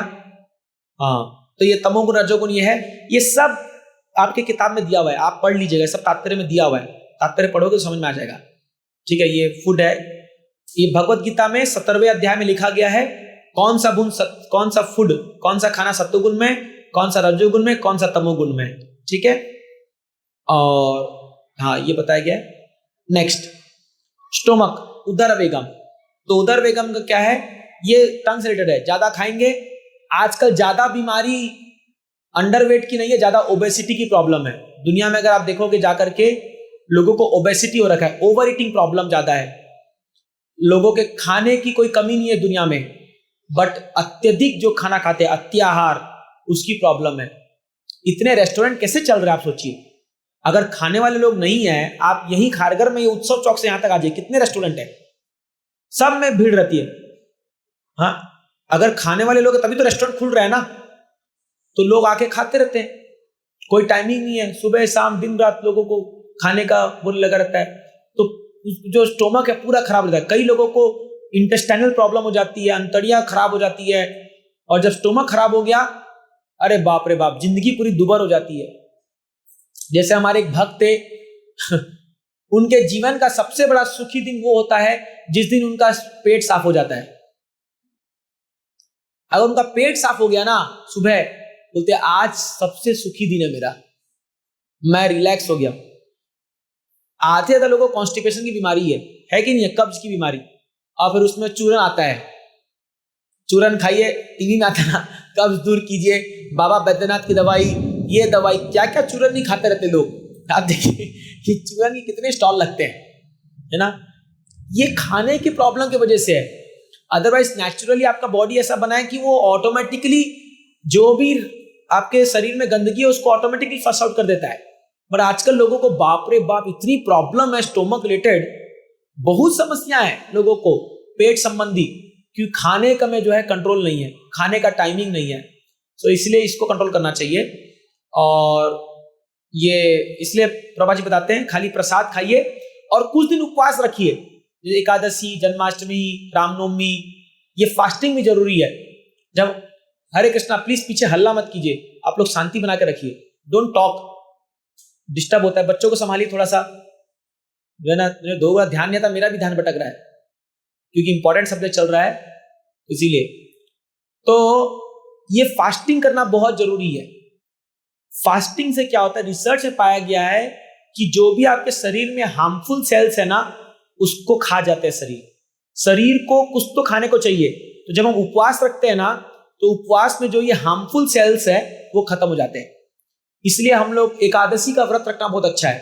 हाँ, तो ये तमोगुण, रजोगुण, ये है, ये सब आपके किताब में दिया हुआ है, आप पढ़ लीजिएगा, सब तात्पर्य में दिया हुआ है। तात्पर्य पढ़ोगे तो समझ में आ जाएगा। ठीक है, ये फूड है, ये भगवत गीता में 17वें अध्याय में लिखा गया है कौन सा फूड, कौन सा खाना सत्वगुण में, कौन सा रजोगुण में, कौन सा तमोगुण में। ठीक है, और हाँ, ये बताया गया है। नेक्स्ट, स्टोमक, उदर वेगम। तो उदर वेगम का क्या है, ये टंग से रिलेटेड है। ज्यादा खाएंगे, आजकल ज्यादा बीमारी अंडरवेट की नहीं है, ज्यादा ओबेसिटी की प्रॉब्लम है दुनिया में। अगर आप देखोगे जाकर के, लोगों को ओबेसिटी हो रखा है, ओवर ईटिंग प्रॉब्लम ज्यादा है। लोगों के खाने की कोई कमी नहीं है दुनिया में, बट अत्यधिक जो खाना खाते हैं, अत्याहार, उसकी प्रॉब्लम है। इतने रेस्टोरेंट कैसे चल रहे हैं आप सोचिए। अगर खाने वाले लोग नहीं है, आप यही खारगर में, ये उत्सव चौक से यहां तक आ जाइए, कितने रेस्टोरेंट है, सब में भीड़ रहती है। हाँ, अगर खाने वाले लोग तभी तो रेस्टोरेंट खुल रहा है ना, तो लोग आके खाते रहते हैं, कोई टाइमिंग नहीं है, सुबह शाम दिन रात लोगों को खाने का वो लगा रहता है। तो जो स्टोमक है पूरा खराब हो जाता है। कई लोगों को इंटेस्टाइनल प्रॉब्लम हो जाती है, अंतड़ियां खराब हो जाती है, और जब स्टोमक खराब हो गया, अरे बाप रे बाप, जिंदगी पूरी दुभर हो जाती है। जैसे हमारे एक भक्त थे उनके जीवन का सबसे बड़ा सुखी दिन वो होता है जिस दिन उनका पेट साफ हो जाता है। अगर उनका पेट साफ हो गया ना, सुबह बोलते आज सबसे सुखी दिन है मेरा, मैं रिलैक्स हो गया। आधे ज्यादा लोगों को कॉन्स्टिपेशन की बीमारी है कि नहीं है, कब्ज की बीमारी, और फिर उसमें चूरन आता है। चूरन खाइए, टीवी में आता है ना, कब्ज दूर कीजिए, बाबा बैद्यनाथ की दवाई, ये दवाई, क्या क्या चूरन नहीं खाते रहते लोग। आप देखिए कि चूरन के कितने स्टॉल लगते हैं, है ना। ये खाने की प्रॉब्लम की वजह से है। अदरवाइज नेचुरली आपका बॉडी ऐसा बना है कि वो ऑटोमेटिकली जो भी आपके शरीर में गंदगी है उसको ऑटोमेटिकली फ्लश आउट कर देता है। बट आजकल लोगों को बाप रे बाप इतनी प्रॉब्लम है स्टोमक रिलेटेड, बहुत समस्या है लोगों को पेट संबंधी, क्योंकि खाने का में जो है कंट्रोल नहीं है, खाने का टाइमिंग नहीं है। तो इसलिए इसको कंट्रोल करना चाहिए। और ये इसलिए प्रभा जी बताते हैं खाली प्रसाद खाइए और कुछ दिन उपवास रखिए, जैसे एकादशी, जन्माष्टमी, रामनवमी, ये फास्टिंग भी जरूरी है। जब हरे कृष्णा, प्लीज पीछे हल्ला मत कीजिए, आप लोग शांति बना के रखिए, डोंट टॉक, डिस्टर्ब होता है। बच्चों को संभालिए थोड़ा सा, जो है ना, दो बार ध्यान नहीं था, मेरा भी ध्यान भटक रहा है क्योंकि इंपॉर्टेंट सब्जेक्ट चल रहा है, इसीलिए। तो ये फास्टिंग करना बहुत जरूरी है। फास्टिंग से क्या होता है, रिसर्च में पाया गया है कि जो भी आपके शरीर में हार्मफुल सेल्स है ना, उसको खा जाते हैं शरीर को कुछ तो खाने को चाहिए। तो जब हम उपवास रखते हैं ना, तो उपवास में जो ये हार्मफुल सेल्स है वो खत्म हो जाते हैं। इसलिए हम लोग एकादशी का व्रत रखना बहुत अच्छा है,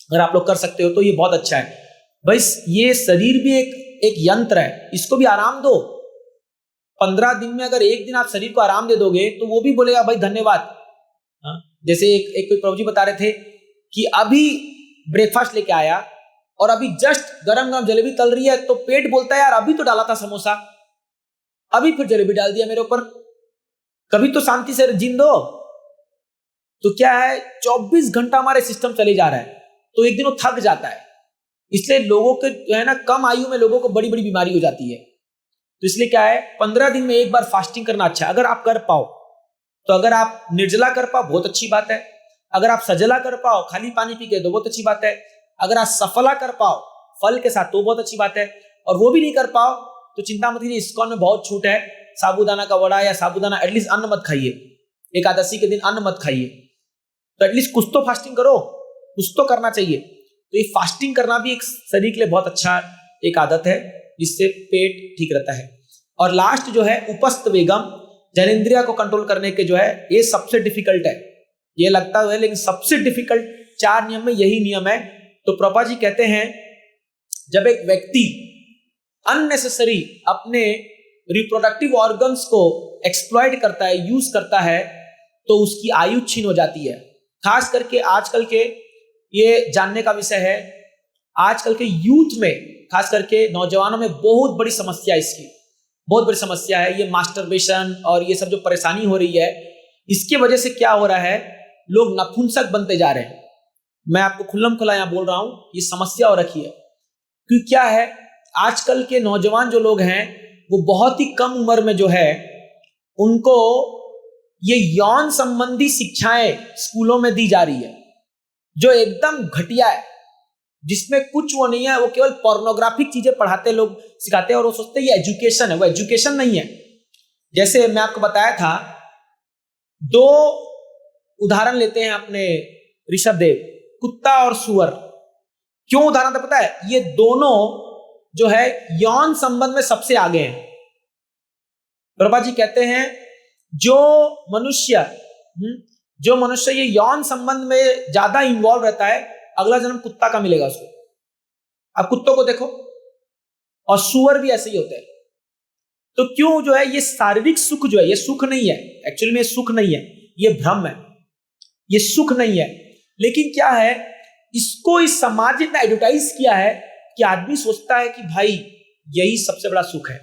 अगर आप लोग कर सकते हो तो ये बहुत अच्छा है। भाई ये शरीर भी एक यंत्र है, इसको भी आराम दो। 15 दिन में अगर एक दिन आप शरीर को आराम दे दोगे तो वो भी बोलेगा भाई धन्यवाद। जैसे एक कोई प्रभु जी बता रहे थे कि अभी ब्रेकफास्ट लेके आया और अभी जस्ट गरम गरम जलेबी तल रही है, तो पेट बोलता है यार अभी तो डाला था समोसा, अभी फिर जलेबी डाल दिया मेरे ऊपर, कभी तो शांति से जीन दो। तो क्या है, 24 घंटा हमारे सिस्टम चले जा रहा है, तो एक दिन वो थक जाता है। इसलिए लोगों के जो है ना, कम आयु में लोगों को बड़ी बड़ी बीमारी हो जाती है। तो इसलिए क्या है, 15 दिन में एक बार फास्टिंग करना अच्छा है, अगर आप कर पाओ तो। अगर आप निर्जला कर पाओ बहुत अच्छी बात है, अगर आप सजला कर पाओ खाली पानी पी के तो बहुत अच्छी बात है, अगर आप सफला कर पाओ फल के साथ तो बहुत अच्छी बात है, और वो भी नहीं कर पाओ तो चिंता मत कीजिए, इस्कॉन में बहुत छूट है। साबूदाना का वड़ा या साबूदाना, एटलीस्ट अन्न मत खाइए, एकादशी के दिन अन्न मत खाइए, तो एटलीस्ट कुछ तो फास्टिंग करो, कुछ तो करना चाहिए। तो ये फास्टिंग करना भी एक शरीर के लिए बहुत अच्छा एक आदत है, जिससे पेट ठीक रहता है। और लास्ट जो है उपस्थ वेगम, जनेंद्रिया को कंट्रोल करने के जो है, ये सबसे डिफिकल्ट है। ये लगता है लेकिन सबसे डिफिकल्ट 4 नियम में यही नियम है। तो प्रभुपाद जी कहते हैं जब एक व्यक्ति अननेसेसरी अपने रिप्रोडक्टिव ऑर्गन्स को एक्सप्लॉइट करता है, यूज करता है, तो उसकी आयु छीन हो जाती है। खास करके आजकल के, ये जानने का विषय है, आजकल के यूथ में, खास करके नौजवानों में बहुत बड़ी समस्या, इसकी बहुत बड़ी समस्या है ये मास्टरबेशन और ये सब जो परेशानी हो रही है, इसकी वजह से क्या हो रहा है, लोग नपुंसक बनते जा रहे हैं। मैं आपको खुल्लम खुला यहां बोल रहा हूं, ये समस्या हो रखी है। क्योंकि क्या है, आजकल के नौजवान जो लोग हैं वो बहुत ही कम उम्र में जो है उनको ये यौन संबंधी शिक्षाएं स्कूलों में दी जा रही है, जो एकदम घटिया है, जिसमें कुछ वो नहीं है। वो केवल पोर्नोग्राफिक चीजें पढ़ाते, लोग सिखाते हैं, और वो सोचते हैं ये एजुकेशन है। वो एजुकेशन नहीं है। जैसे मैं आपको बताया था, 2 उदाहरण लेते हैं अपने ऋषभ देव, कुत्ता और सुअर। क्यों उदाहरण था पता है, ये दोनों जो है यौन संबंध में सबसे आगे हैं। प्रभा जी कहते हैं जो मनुष्य ये यौन संबंध में ज्यादा इन्वॉल्व रहता है, अगला जन्म कुत्ता का मिलेगा उसको। आप कुत्तों को देखो, और सुअर भी ऐसे ही होते हैं। तो क्यों जो है ये शारीरिक सुख जो है, ये सुख नहीं है, एक्चुअली में ये सुख नहीं है, ये भ्रम है, ये सुख नहीं है। लेकिन क्या है, इसको इस समाज ने इतना एडवर्टाइज किया है कि आदमी सोचता है कि भाई यही सबसे बड़ा सुख है।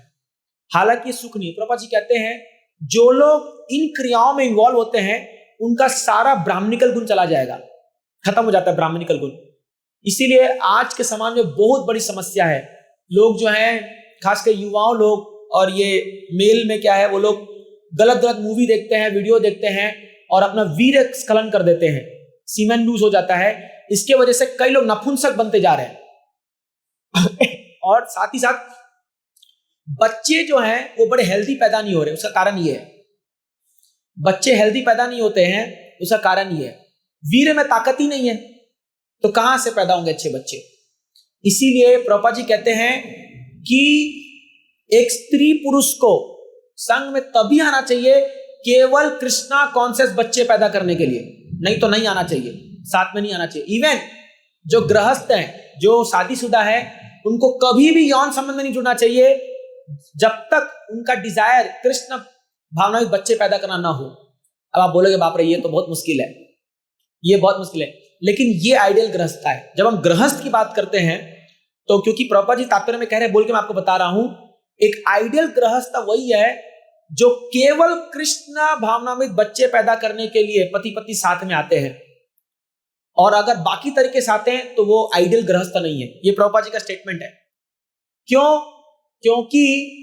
हालांकि ये सुख नहीं है। प्रभुपाद जी कहते हैं जो लोग इन क्रियाओं में इन्वॉल्व होते हैं उनका सारा ब्राह्मणिकल गुण चला जाएगा, खत्म हो जाता है ब्राह्मणिकल गुण। इसीलिए आज के समाज में बहुत बड़ी समस्या है। लोग जो हैं, खासकर युवाओं लोग, और ये मेल में क्या है, वो लोग गलत गलत मूवी देखते हैं, वीडियो देखते हैं, और अपना वीर स्खलन कर देते हैं, सीमेन लूज हो जाता है। इसके वजह से कई लोग नपुंसक बनते जा रहे हैं। और साथ ही साथ बच्चे जो हैं वो बड़े हेल्दी पैदा नहीं हो रहे। उसका कारण ये है, बच्चे हेल्दी पैदा नहीं होते हैं, उसका कारण ये है वीर में ताकत ही नहीं है, तो कहां से पैदा होंगे अच्छे बच्चे। इसीलिए प्रभुपाद जी कहते हैं कि एक स्त्री पुरुष को संग में तभी आना चाहिए केवल कृष्णा कॉन्शियस बच्चे पैदा करने के लिए, नहीं तो नहीं आना चाहिए, साथ में नहीं आना चाहिए। इवन जो गृहस्थ हैं, जो शादीशुदा है, उनको कभी भी यौन संबंध में नहीं जुड़ना चाहिए जब तक उनका डिजायर कृष्ण भावनाविक बच्चे पैदा करना ना हो। अब आप बोलोगे बाप रे ये तो बहुत मुश्किल है, ये बहुत मुश्किल है, लेकिन ये आइडियल गृहस्थ है। जब हम गृहस्थ की बात करते हैं तो क्योंकि प्रभुपाद जी तात्पर्य में कह रहे हैं, बोल के मैं आपको बता रहा हूं, एक आइडियल गृहस्थ वही है जो केवल कृष्ण भावनाविक बच्चे पैदा करने के लिए पति पत्नी साथ में आते हैं, और अगर बाकी तरीके से आते हैं तो वो आइडियल गृहस्थ नहीं है। ये प्रभुपाद जी का स्टेटमेंट है। क्यों? क्योंकि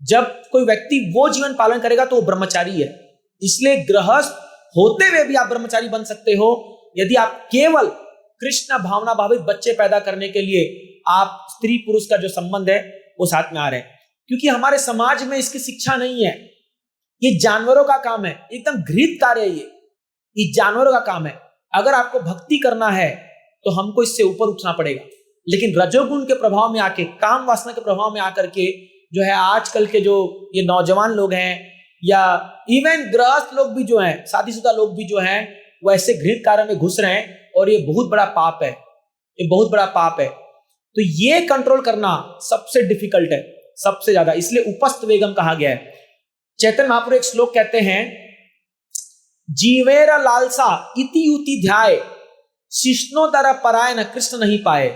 जब कोई व्यक्ति वो जीवन पालन करेगा तो वो ब्रह्मचारी है। इसलिए गृहस्थ होते हुए भी आप ब्रह्मचारी बन सकते हो यदि आप केवल कृष्ण भावना भाविक बच्चे पैदा करने के लिए आप स्त्री पुरुष का जो संबंध है वो साथ में आ रहे हैं। क्योंकि हमारे समाज में इसकी शिक्षा नहीं है, ये जानवरों का काम है, एकदम घृणित कार्य है ये। ये जानवरों का काम है। अगर आपको भक्ति करना है तो हमको इससे ऊपर उठना पड़ेगा। लेकिन रजोगुण के प्रभाव में आके, काम वासना के प्रभाव में आकर के जो है आजकल के जो ये नौजवान लोग हैं या इवन गृहस्थ लोग भी जो हैं, शादीशुदा लोग भी जो हैं, वैसे घृणित कार्य में घुस रहे हैं और ये बहुत बड़ा पाप है, ये बहुत बड़ा पाप है। तो ये कंट्रोल करना सबसे डिफिकल्ट है, सबसे ज्यादा, इसलिए उपस्थ वेगम कहा गया है। चैतन्य महाप्रभु एक श्लोक कहते हैं, जीवेर लालसा इति उति ध्याय शिष्णो दर परायण कृष्ण नहीं पाए।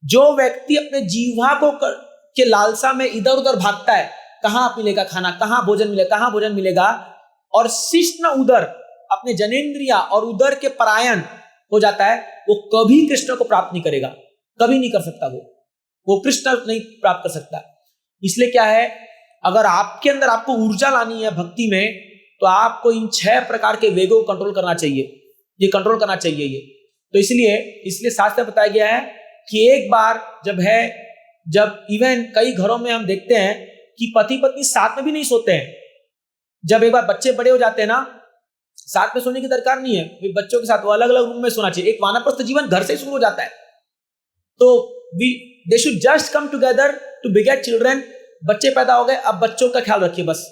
जो व्यक्ति अपने जीवा को के लालसा में इधर उधर भागता है, कहां मिलेगा खाना, कहां भोजन मिलेगा, कहां भोजन मिलेगा, और शिष्ण उदर अपने जनेन्द्रिया और उदर के परायण हो जाता है, वो कभी कृष्ण को प्राप्त नहीं करेगा, कभी नहीं कर सकता, वो कृष्ण नहीं प्राप्त कर सकता। इसलिए क्या है, अगर आपके अंदर आपको ऊर्जा लानी है भक्ति में, तो आपको इन 6 प्रकार के वेगों को कंट्रोल करना चाहिए, ये कंट्रोल करना चाहिए ये। तो इसलिए शास्त्र में बताया गया है कि एक बार जब इवन कई घरों में हम देखते हैं कि पति पत्नी साथ में भी नहीं सोते हैं। जब एक बार बच्चे बड़े हो जाते हैं ना, साथ में सोने की दरकार नहीं है, बच्चों के साथ वो अलग अलग रूम में सोना चाहिए। एक वानप्रस्थ जीवन घर से शुरू हो जाता है। तो they should just come together to beget children. बच्चे पैदा हो गए, अब बच्चों का ख्याल रखिए बस।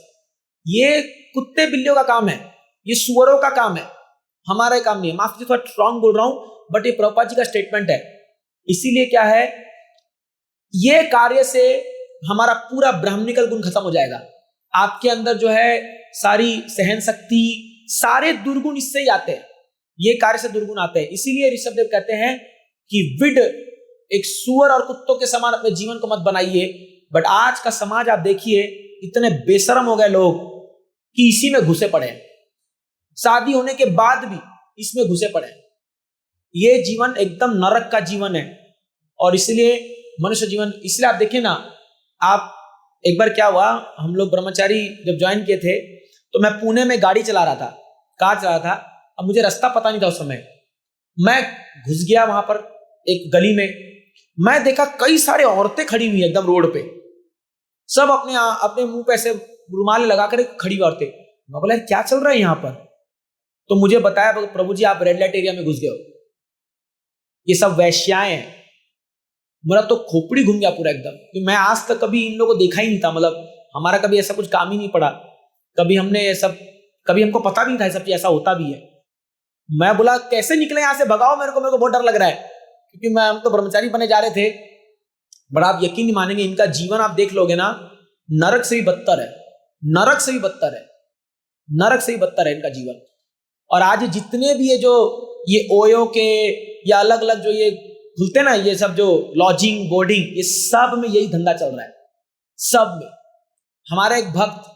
ये कुत्ते बिल्लियों का काम है, ये सुअरों का काम है, हमारा काम नहीं है। माफ कीजिए, थोड़ा स्ट्रॉन्ग बोल रहा हूं, बट ये प्रभुपाद जी का स्टेटमेंट है। इसीलिए क्या है, ये कार्य से हमारा पूरा ब्राह्मणिकल गुण खत्म हो जाएगा। आपके अंदर जो है सारी सहन शक्ति, सारे दुर्गुण इससे ही आते हैं, ये कार्य से दुर्गुण आते हैं। इसीलिए ऋषभदेव कहते हैं कि विड, एक सुअर और कुत्तों के समान अपने जीवन को मत बनाइए। बट आज का समाज आप देखिए, इतने बेशरम हो गए लोग कि इसी में घुसे पड़े हैं, शादी होने के बाद भी इसमें घुसे पड़े हैं। ये जीवन एकदम नरक का जीवन है। और इसलिए मनुष्य जीवन, इसलिए आप देखिए ना, आप एक बार क्या हुआ, हम लोग ब्रह्मचारी जब ज्वाइन किए थे तो मैं पुणे में गाड़ी चला रहा था, कार चला रहा था। अब मुझे रास्ता पता नहीं था उस समय, मैं घुस गया वहां पर एक गली में। मैं देखा कई सारे औरतें खड़ी हुई एकदम रोड पे, सब अपने मुंह पे ऐसे रुमाल लगाकर खड़ी हुई औरतें। मैं बोला क्या चल रहा है यहाँ पर? तो मुझे बताया, प्रभु जी आप रेड लाइट एरिया में घुस गए हो, ये सब वैश्याएं हैं। मेरा तो खोपड़ी घूम गया पूरा एकदम, कि मैं आज तक कभी इन लोगों को देखा ही नहीं था। मतलब हमारा कभी ऐसा कुछ काम ही नहीं पड़ा, कभी हमको पता भी नहीं था सब ऐसा होता भी है। मैं बोला कैसे निकले यहाँ से, भगाओ मेरे को बहुत डर लग रहा है, क्योंकि हम तो ब्रह्मचारी बने जा रहे थे। बट आप यकीन नहीं मानेंगे, इनका जीवन आप देख लोगे ना, नरक से भी बदतर है, नरक से भी बदतर है, नरक से भी बदतर है इनका जीवन। और आज जितने भी ये ओयो के या अलग अलग जो ये खुलते ना, ये सब जो लॉजिंग बोर्डिंग, ये सब में यही धंधा चल रहा है, सब में। हमारा एक भक्त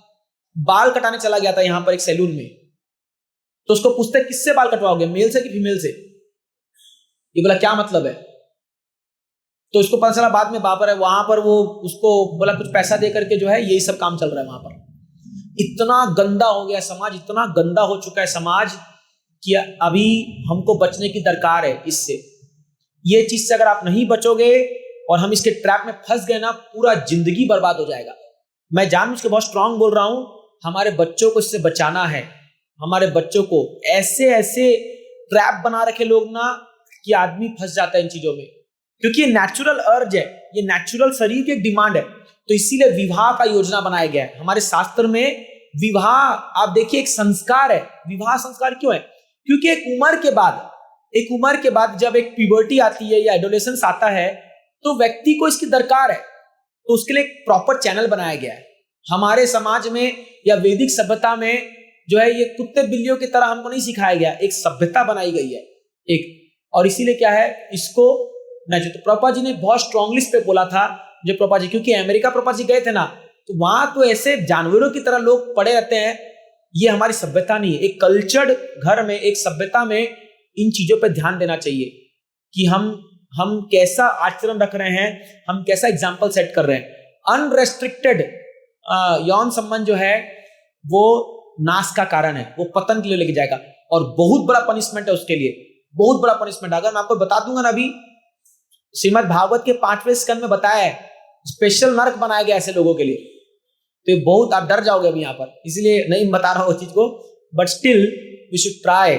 बाल कटाने चला गया था यहाँ पर एक सैलून में, तो उसको पूछते किससे बाल कटवाओगे, मेल से कि फीमेल से? ये बोला क्या मतलब है? तो उसको पता चला बाद में बापर है वहां पर, वो उसको बोला कुछ पैसा दे करके जो है यही सब काम चल रहा है वहां पर। इतना गंदा हो गया समाज, इतना गंदा हो चुका है समाज कि अभी हमको बचने की दरकार है इससे। ये चीज से अगर आप नहीं बचोगे और हम इसके ट्रैप में फंस गए ना, पूरा जिंदगी बर्बाद हो जाएगा। मैं जानबूझ के बहुत स्ट्रांग बोल रहा हूं, हमारे बच्चों को इससे बचाना है। हमारे बच्चों को ऐसे ऐसे ट्रैप बना रखे लोग ना कि आदमी फंस जाता है इन चीजों में, क्योंकि ये नेचुरल अर्ज है, ये नेचुरल शरीर की एक डिमांड है। तो इसीलिए विवाह का योजना बनाया गया है हमारे शास्त्र में। विवाह आप देखिए एक संस्कार है। विवाह संस्कार क्यों है? क्योंकि एक उम्र के बाद जब एक प्यूबर्टी आती है या एडोलेसेंस आता है, तो व्यक्ति को इसकी दरकार है। तो उसके लिए एक प्रॉपर चैनल बनाया गया है हमारे समाज में या वैदिक सभ्यता में। जो है ये कुत्ते बिल्लियों की तरह हमको नहीं सिखाया गया, एक सभ्यता बनाई गई है एक। और इसीलिए क्या है, इसको नहीं, तो प्रभुपाद जी ने बहुत स्ट्रांगली इस पे बोला था। जो प्रभुपाद जी, क्योंकि अमेरिका प्रभुपाद जी गए थे ना, तो वहां तो ऐसे जानवरों की तरह लोग पड़े रहते हैं। ये हमारी सभ्यता नहीं है। एक कल्चर्ड घर में, एक सभ्यता में इन चीजों पे ध्यान देना चाहिए कि हम कैसा आचरण रख रहे हैं, हम कैसा एग्जाम्पल सेट कर रहे हैं। अनरेस्ट्रिक्टेड यौन संबंध जो है वो नाश का कारण है, वो पतन के लिए लेके जाएगा। और बहुत बड़ा पनिशमेंट है उसके लिए, बहुत बड़ा पनिशमेंट। अगर मैं आपको बता दूंगा ना, अभी श्रीमद् भागवत के 5वें स्कंद में बताया है, स्पेशल नरक बनाया गया ऐसे लोगों के लिए। तो ये बहुत, आप डर जाओगे अभी यहाँ पर, इसलिए नहीं बता रहा हूँ उस चीज को। But still we should try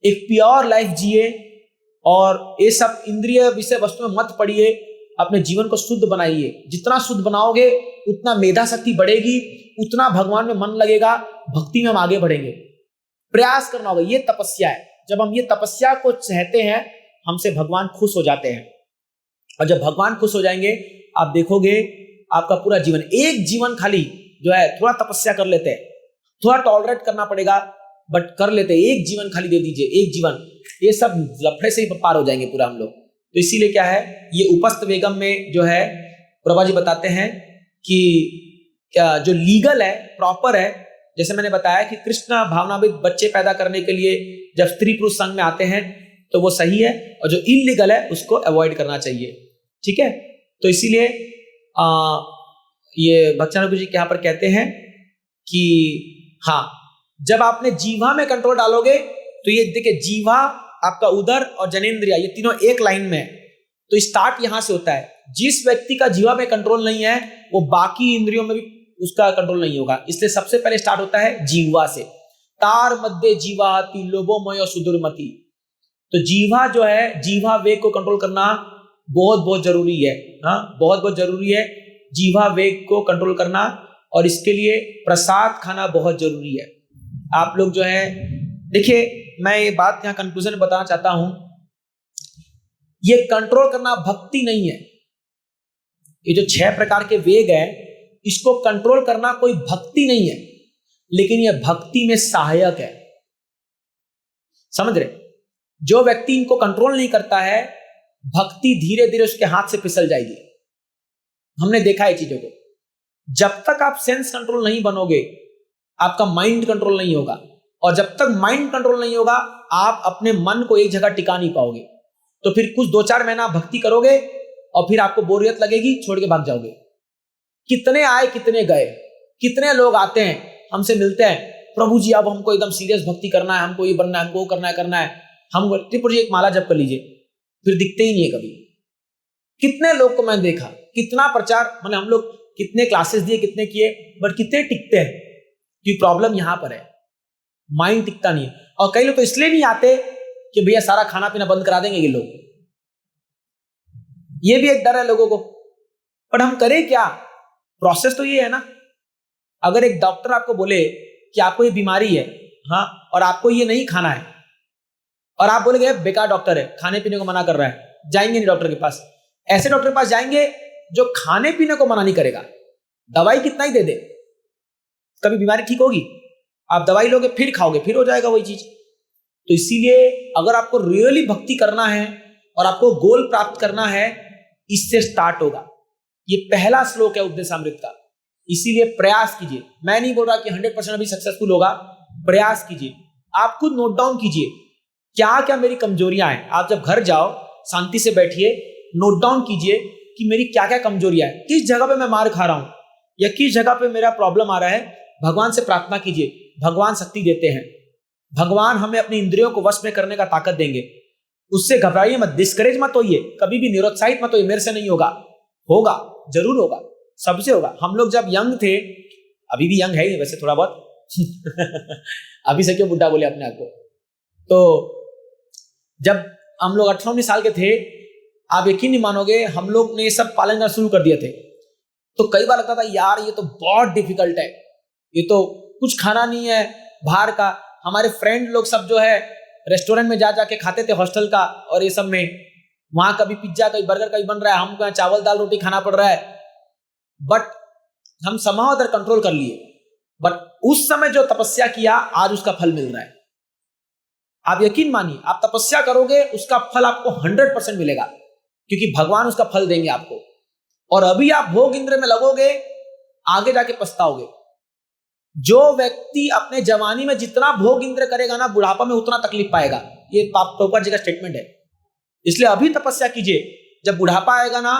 एक प्योर लाइफ जिए और ये सब इंद्रिय विषय वस्तु में मत पड़िए, अपने जीवन को शुद्ध बनाइए। जितना शुद्ध बनाओगे उतना मेधा शक्ति बढ़ेगी, उतना भगवान में मन लगेगा, भक्ति में हम आगे बढ़ेंगे। प्रयास करना होगा, ये तपस्या है। जब हम ये तपस्या को चाहते हैं, हमसे भगवान खुश हो जाते हैं, और जब भगवान खुश हो जाएंगे आप देखोगे आपका पूरा जीवन, एक जीवन खाली जो है, थोड़ा तपस्या कर लेते हैं, थोड़ा टॉलरेट करना पड़ेगा बट कर लेते हैं, एक जीवन खाली दे दीजिए, एक जीवन, ये सब लफड़े से ही पार हो जाएंगे पूरा हम लोग। तो इसीलिए क्या है, ये उपस्थ वेगम में जो है प्रभा जी बताते हैं कि क्या जो लीगल है, प्रॉपर है, जैसे मैंने बताया कि कृष्ण भावनाविद बच्चे पैदा करने के लिए जब स्त्री पुरुष संघ में आते हैं तो वो सही है, और जो इलीगल है उसको अवॉइड करना चाहिए। ठीक है, तो इसीलिए ये भक्तानंद जी यहाँ पर कहते हैं कि हाँ, जब आपने जीवा में कंट्रोल डालोगे तो ये देखिए, जीवा आपका उदर और जनेंद्रिया ये तीनों एक लाइन में है, तो स्टार्ट यहां से होता है। जिस व्यक्ति का जीवा में कंट्रोल नहीं है वो बाकी इंद्रियों में भी उसका कंट्रोल नहीं होगा, इसलिए सबसे पहले स्टार्ट होता है जीवा से। तार मध्य जीवाति लोभोमय सुदुर्मति, तो जीवा जो है, जीवा वेग को कंट्रोल करना बहुत बहुत जरूरी है। हाँ, बहुत बहुत जरूरी है जीवा वेग को कंट्रोल करना, और इसके लिए प्रसाद खाना बहुत जरूरी है। आप लोग जो है, देखिए मैं ये बात यहाँ कंक्लूजन में बताना चाहता हूं, ये कंट्रोल करना भक्ति नहीं है। ये जो 6 प्रकार के वेग है, इसको कंट्रोल करना कोई भक्ति नहीं है, लेकिन यह भक्ति में सहायक है। समझ रहे? जो व्यक्ति इनको कंट्रोल नहीं करता है, भक्ति धीरे धीरे उसके हाथ से फिसल जाएगी। हमने देखा है चीजों को। जब तक आप सेंस कंट्रोल नहीं बनोगे, आपका माइंड कंट्रोल नहीं होगा, और जब तक माइंड कंट्रोल नहीं होगा, आप अपने मन को एक जगह टिका नहीं पाओगे। तो फिर कुछ 2-4 महीना भक्ति करोगे और फिर आपको बोरियत लगेगी, छोड़ के भाग जाओगे। कितने आए कितने गए, कितने लोग आते हैं हमसे मिलते हैं, प्रभु जी अब हमको एकदम सीरियस भक्ति करना है, हमको ये बनना है, हमको वो करना है, हम त्रिपुर जी एक माला जप कर लीजिए, फिर दिखते ही नहीं है कभी। कितने लोग को मैंने देखा, कितना प्रचार, मैंने हम लोग कितने क्लासेस दिए, कितने किए, बट कितने टिकते हैं, कि प्रॉब्लम यहां पर है, माइंड टिकता नहीं है। और कई लोग तो इसलिए नहीं आते कि भैया सारा खाना पीना बंद करा देंगे ये लोग, ये भी एक डर है लोगों को। पर हम करें क्या? प्रोसेस तो ये है ना, अगर एक डॉक्टर आपको बोले कि आपको ये बीमारी है, हाँ, और आपको ये नहीं खाना है, और आप बोलेंगे बेकार डॉक्टर है, खाने पीने को मना कर रहा है, जाएंगे नहीं डॉक्टर के पास। ऐसे डॉक्टर के पास जाएंगे जो खाने पीने को मना नहीं करेगा, दवाई कितना ही दे दे, कभी बीमारी ठीक होगी? आप दवाई लोगे फिर खाओगे, फिर हो जाएगा वही चीज। तो इसीलिए अगर आपको रियली भक्ति करना है और आपको गोल प्राप्त करना है, इससे स्टार्ट होगा। ये पहला श्लोक है उपदेशामृत का, इसीलिए प्रयास कीजिए। मैं नहीं बोल रहा कि 100% अभी सक्सेसफुल होगा, प्रयास कीजिए। आप खुद नोट डाउन कीजिए क्या क्या मेरी कमजोरियां हैं। आप जब घर जाओ शांति से बैठिए, नोट डाउन कीजिए कि मेरी क्या क्या कमजोरियां हैं, किस जगह पे मैं मार खा रहा हूं या किस जगह पे मेरा प्रॉब्लम आ रहा है। भगवान से प्रार्थना कीजिए, भगवान शक्ति देते हैं, भगवान हमें अपनी इंद्रियों को वश में करने का ताकत देंगे। उससे घबराइए मत, डिस्करेज मत होइए, कभी भी निरुत्साहित मत होइए, मेरे से नहीं होगा, होगा, जरूर होगा, सबसे होगा। हम लोग जब यंग थे, अभी भी यंग है ही वैसे थोड़ा बहुत अभी से क्यों बुढ़ा बोले अपने आप को, तो जब हम लोग 18-19 साल के थे, आप यकीन नहीं मानोगे, हम लोग ने ये सब पालन करना शुरू कर दिए थे। तो कई बार लगता था यार ये तो बहुत डिफिकल्ट है, ये तो कुछ खाना नहीं है बाहर का। हमारे फ्रेंड लोग सब जो है रेस्टोरेंट में जा जाके खाते थे हॉस्टल का, और ये सब में वहां कभी पिज्जा कभी बर्गर कभी बन रहा है, हमको चावल दाल रोटी खाना पड़ रहा है। बट हम समाव उधर कंट्रोल कर लिए, बट उस समय जो तपस्या किया आज उसका फल मिल रहा है। आप यकीन मानिए, आप तपस्या करोगे उसका फल आपको 100% मिलेगा, क्योंकि भगवान उसका फल देंगे आपको। और अभी आप भोग इंद्र में लगोगे, आगे जाके पछताओगे। जो व्यक्ति अपने जवानी में जितना भोग इंद्र करेगा ना, बुढ़ापा में उतना तकलीफ पाएगा। ये प्रभुपाद जी का स्टेटमेंट है। इसलिए अभी तपस्या कीजिए, जब बुढ़ापा आएगा ना,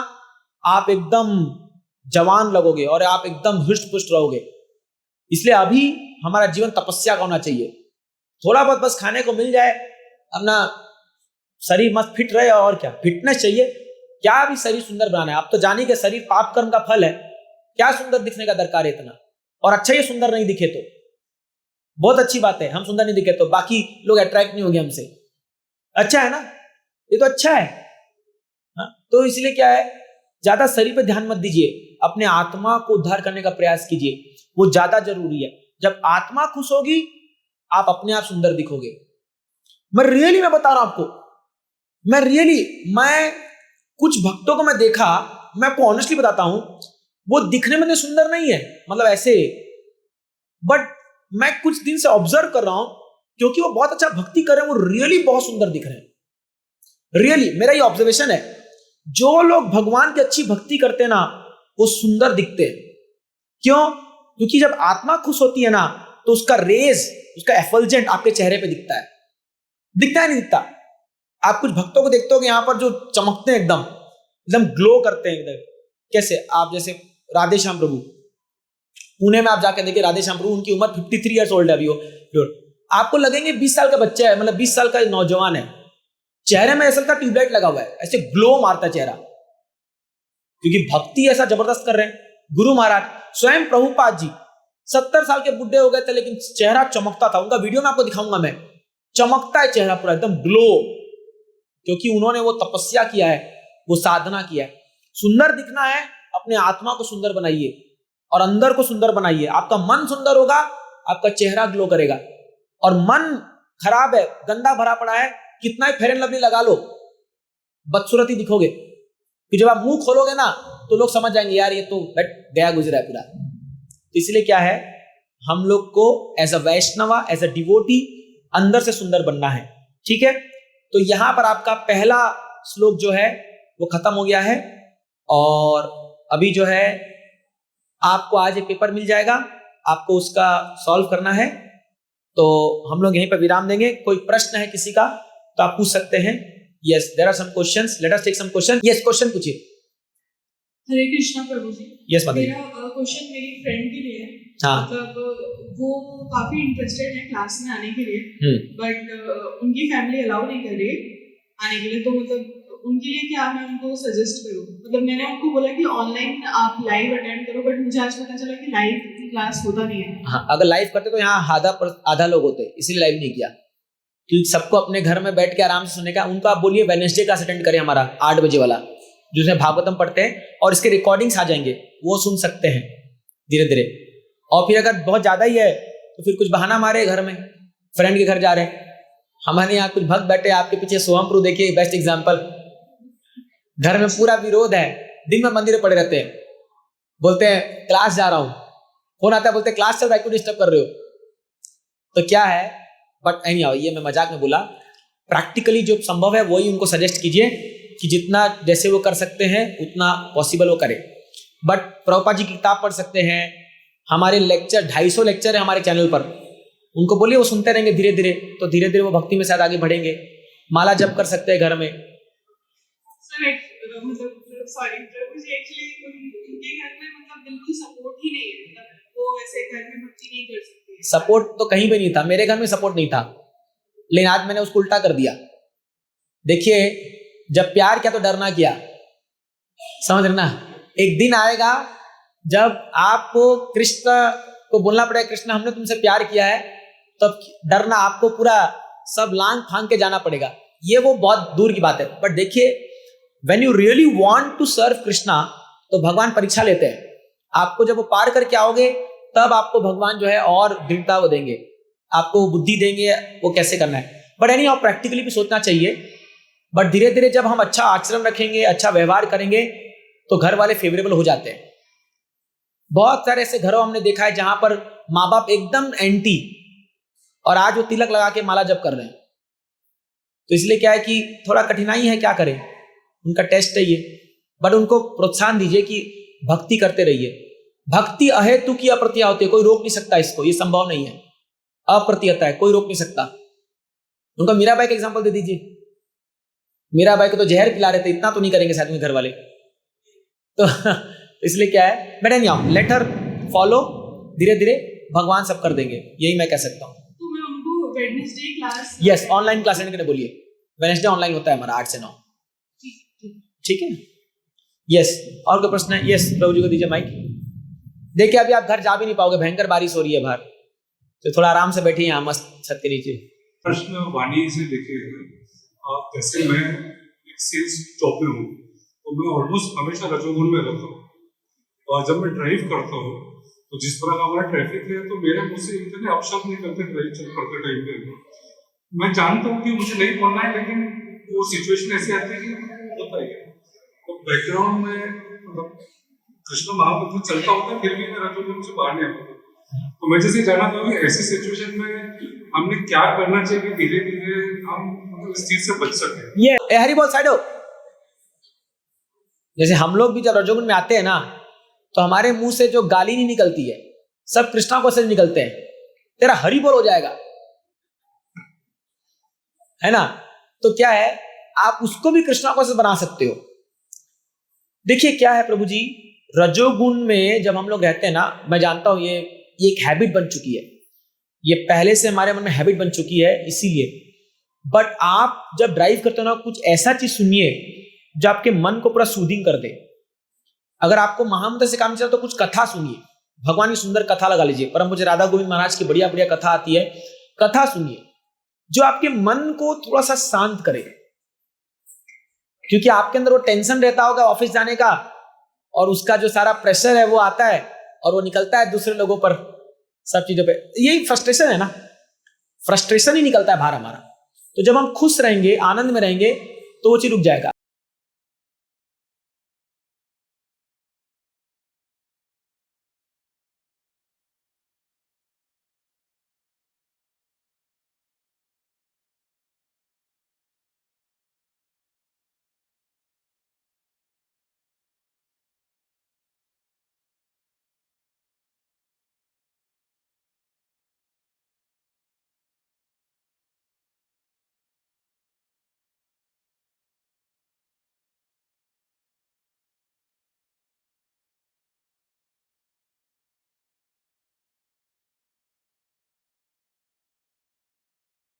आप एकदम जवान लगोगे और आप एकदम हृष्ट पुष्ट रहोगे। इसलिए अभी हमारा जीवन तपस्या का होना चाहिए। थोड़ा बहुत बस खाने को मिल जाए, अपना शरीर मस्त फिट रहे, और क्या फिटनेस चाहिए, क्या भी शरीर सुंदर बनाना है। आप तो जानिए कि शरीर पाप कर्म का फल है, क्या सुंदर दिखने का दरकार है इतना, और अच्छा ये सुंदर नहीं दिखे तो बहुत अच्छी बात है, हम सुंदर नहीं दिखे तो बाकी लोग अट्रैक्ट नहीं होंगे हमसे, अच्छा है ना, ये तो अच्छा है। हाँ? तो इसलिए क्या है, ज्यादा शरीर पे ध्यान मत दीजिए, अपने आत्मा को उद्धार करने का प्रयास कीजिए, वो ज्यादा जरूरी है। जब आत्मा खुश होगी आप अपने आप सुंदर दिखोगे। मैं बता रहा हूं आपको, मैं कुछ भक्तों को मैं देखा, मैं आपको ऑनेस्टली बताता हूं, वो दिखने में तो सुंदर नहीं है, मतलब ऐसे, बट मैं कुछ दिन से ऑब्जर्व कर रहा हूं, क्योंकि वो बहुत अच्छा भक्ति कर रहे हैं, वो रियली बहुत सुंदर दिख रहे हैं। रियली मेरा ये ऑब्जर्वेशन है, जो लोग भगवान की अच्छी भक्ति करते हैं ना, वो सुंदर दिखते हैं। क्यों? क्योंकि जब आत्मा खुश होती है ना, तो उसका रेज, उसका एफल्जेंट आपके चेहरे पे दिखता है। दिखता है नहीं दिखता? आप कुछ भक्तों को देखते हो कि यहां पर जो चमकते हैं, एकदम एकदम ग्लो करते हैं एकदम। कैसे? आप जैसे राधे श्याम प्रभु, पुणे में आप जाकर देखिए राधे श्याम प्रभु, उनकी उम्र 53 ईयर्स ओल्ड है अभी वो। आपको लगेंगे 20 साल का बच्चा है, मतलब 20 साल का नौजवान है। चेहरे में ऐसा ट्यूबलाइट लगा हुआ है, ऐसे ग्लो मारता है चेहरा, क्योंकि भक्ति ऐसा जबरदस्त कर रहे हैं। गुरु महाराज स्वयं प्रभुपाद जी 70 साल के बुढ़े हो गए थे, लेकिन चेहरा चमकता था। उनका वीडियो में आपको दिखाऊंगा मैं, चमकता है चेहरा पूरा एकदम ग्लो, क्योंकि उन्होंने वो तपस्या किया है, वो साधना किया है। सुंदर दिखना है, अपने आत्मा को सुंदर बनाइए और अंदर को सुंदर बनाइए। आपका मन सुंदर होगा, आपका चेहरा ग्लो करेगा। और मन खराब है, गंदा भरा पड़ा है, कितना ही फेयर एंड लवली लगा लो, बदसूरती दिखोगे। कि जब आप मुंह खोलोगे ना, तो लोग समझ जाएंगे यार ये तो गया गुजरा है पूरा। तो इसलिए क्या है, हम लोग को as a Vaishnava, as a devotee अंदर से सुंदर बनना है। ठीक है, तो यहां पर आपका पहला श्लोक जो है वो खत्म हो गया है, और अभी जो है आपको आज एक पेपर मिल जाएगा, आपको उसका सॉल्व करना है। तो हम लोग यहीं पर विराम देंगे। कोई प्रश्न है किसी का तो आप पूछ सकते हैं। Yes, there are some questions, let us take some question. Yes, question पूछिए। हरे कृष्णा प्रभु जी। यस माता जी। मेरा क्वेश्चन मेरी फ्रेंड के लिए है। हाँ। मतलब वो काफी इंटरेस्टेड है क्लास में आने के लिए, बट उनकी फैमिली अलाउ नहीं कर रही आने के लिए। तो मतलब उनके लिए क्या मैं उनको सजेस्ट करूँ? मतलब मैंने उनको बोला कि ऑनलाइन आप लाइव अटेंड करो, बट मुझे आज पता चला कि लाइव क्लास होता नहीं है। हाँ, अगर लाइव करते तो यहाँ आधा लोग होते, इसीलिए लाइव नहीं किया, क्योंकि सबको अपने घर में बैठ के आराम से सुनने का। उनको आप बोलिए वेडनेसडे क्लास अटेंड करें हमारा 8 बजे वाला, जिसमें भागवतम पढ़ते हैं, और इसके रिकॉर्डिंग्स आ जाएंगे, वो सुन सकते हैं धीरे धीरे। और फिर अगर बहुत ज्यादा ही है तो फिर कुछ बहाना मारे, घर में फ्रेंड के घर जा रहे हैं। हमारे यहाँ कुछ भक्त बैठे, आपके पीछे सोहम प्रभु देखिए, बेस्ट एग्जाम्पल। घर में पूरा विरोध है, दिन में मंदिर में पड़े रहते हैं, बोलते हैं क्लास जा रहा हूं, फोन आता है बोलते हैं क्लास चल रहा है, क्यों डिस्टर्ब कर रहे हो? तो क्या है, बट एनी हाउ, ये मैं मजाक में बोला। प्रैक्टिकली जो संभव है वही उनको सजेस्ट कीजिए, कि जितना जैसे वो कर सकते हैं उतना पॉसिबल वो करे। बट प्रभुपाद जी की किताब पढ़ सकते हैं, हमारे लेक्चर 250 लेक्चर है हमारे चैनल पर, उनको बोलिए वो सुनते रहेंगे धीरे धीरे, तो धीरे धीरे वो भक्ति में शायद आगे बढ़ेंगे। माला जप कर सकते हैं घर में। मतलब सॉरी प्रभु जी, एक्चुअली उनके घर में मतलब बिल्कुल सपोर्ट ही नहीं है, मतलब वो ऐसे घर में भक्ति नहीं कर सकते। सपोर्ट तो कहीं भी नहीं था, मेरे घर में सपोर्ट नहीं था, लेकिन आज मैंने उसको उल्टा कर दिया। देखिए, जब प्यार किया तो डरना किया, समझ रहे ना? एक दिन आएगा जब आपको कृष्ण को बोलना पड़ेगा, कृष्ण हमने तुमसे प्यार किया है, तब डरना, आपको पूरा सब लांग फांग के जाना पड़ेगा। ये वो बहुत दूर की बात है। बट देखिए, when you really want to serve Krishna, तो भगवान परीक्षा लेते हैं आपको। जब वो पार करके आओगे, तब आपको भगवान जो है और दृढ़ता वो देंगे, आपको बुद्धि देंगे वो कैसे करना है। बट एनी हाउ प्रैक्टिकली भी सोचना चाहिए। बट धीरे धीरे जब हम अच्छा आचरण रखेंगे, अच्छा व्यवहार करेंगे, तो घर वाले फेवरेबल हो जाते हैं। बहुत सारे ऐसे घरों हमने देखा है जहां पर माँ बाप एकदम एंटी, और आज वो तिलक लगा के माला जप कर रहे हैं। तो इसलिए क्या है कि थोड़ा कठिनाई है, क्या करें, उनका टेस्ट है ये। बट उनको प्रोत्साहन दीजिए कि भक्ति करते रहिए। भक्ति अहेतु की अप्रतिया होती है, कोई रोक नहीं सकता इसको, ये संभव नहीं है, अप्रतिहता है, कोई रोक नहीं सकता। उनका मीराबाई का एग्जांपल दे दीजिए। मीराबाई को तो जहर पिला रहे थे, इतना तो नहीं करेंगे शायद उनके घर वाले। तो इसलिए क्या है, but any how let her follow, धीरे धीरे भगवान सब कर देंगे, यही मैं कह सकता हूँ। तो मैं उनको Wednesday class, yes, online class लेने के लिए बोलिए। वेडनेसडे ऑनलाइन होता है हमारा 8 से 9। ठीक है, यस। और कोई प्रश्न है? यस, प्रभु जी को दीजिए माइक। देखिए, अभी आप घर जा भी नहीं पाओगे, भयंकर बारिश हो रही है बाहर। तो थोड़ा आराम से बैठिए यहाँ मस्त छत के नीचे। प्रश्न वाणी से लेके जैसे मैं एक सेल्स जॉब में हूँ तो मैं ऑलमोस्ट हमेशा रजोगुण में रहता हूँ, और जब मैं ड्राइव करता हूँ तो जिस तरह का हमारा ट्रैफिक है तो मेरे मुँह से इतने अपशब्द निकलते ड्राइव करते टाइम पे। मैं जानता हूँ कि मुझे नहीं बोलना है, लेकिन वो सिचुएशन ऐसी आती है कि होता ही है। तो बैकग्राउंड में मतलब कृष्ण महामंत्र चलता होता है, फिर भी मैं रजोगुण से बाहर नहीं आता। तो मैं जैसे जानना चाहूँगी ऐसी सिचुएशन में हमने क्या करना चाहिए कि धीरे धीरे हम मतलब इस चीज से बच सके। ये हरी बोल साइड हो। जैसे हम लोग भी जब रजोगुण में आते हैं ना, तो हमारे मुंह से जो गाली नहीं निकलती है, सब कृष्णा को से निकलते हैं। तेरा हरी बोल हो जाएगा, है ना। तो क्या है, आप उसको भी कृष्णा को से बना सकते हो। देखिए क्या है प्रभु जी, रजोगुण में जब हम लोग रहते हैं ना, मैं जानता हूं ये एक हैबिट बन चुकी है, ये पहले से हमारे मन में हैबिट बन चुकी है, इसीलिए। बट आप जब ड्राइव करते हो ना, कुछ ऐसा चीज सुनिए जो आपके मन को पूरा सूदिंग कर दे। अगर आपको महामंत्र से काम चला तो कुछ कथा सुनिए, भगवान की सुंदर कथा लगा लीजिए। परम पूज्य राधा गोविंद महाराज की बढ़िया बढ़िया कथा आती है, कथा सुनिए जो आपके मन को थोड़ा सा शांत करे। क्योंकि आपके अंदर वो टेंशन रहता होगा ऑफिस जाने का, और उसका जो सारा प्रेशर है वो आता है और वो निकलता है दूसरे लोगों पर, सब चीजों पे। यही फ्रस्ट्रेशन है ना, फ्रस्ट्रेशन ही निकलता है बाहर हमारा। तो जब हम खुश रहेंगे, आनंद में रहेंगे, तो वो चीज रुक जाएगा।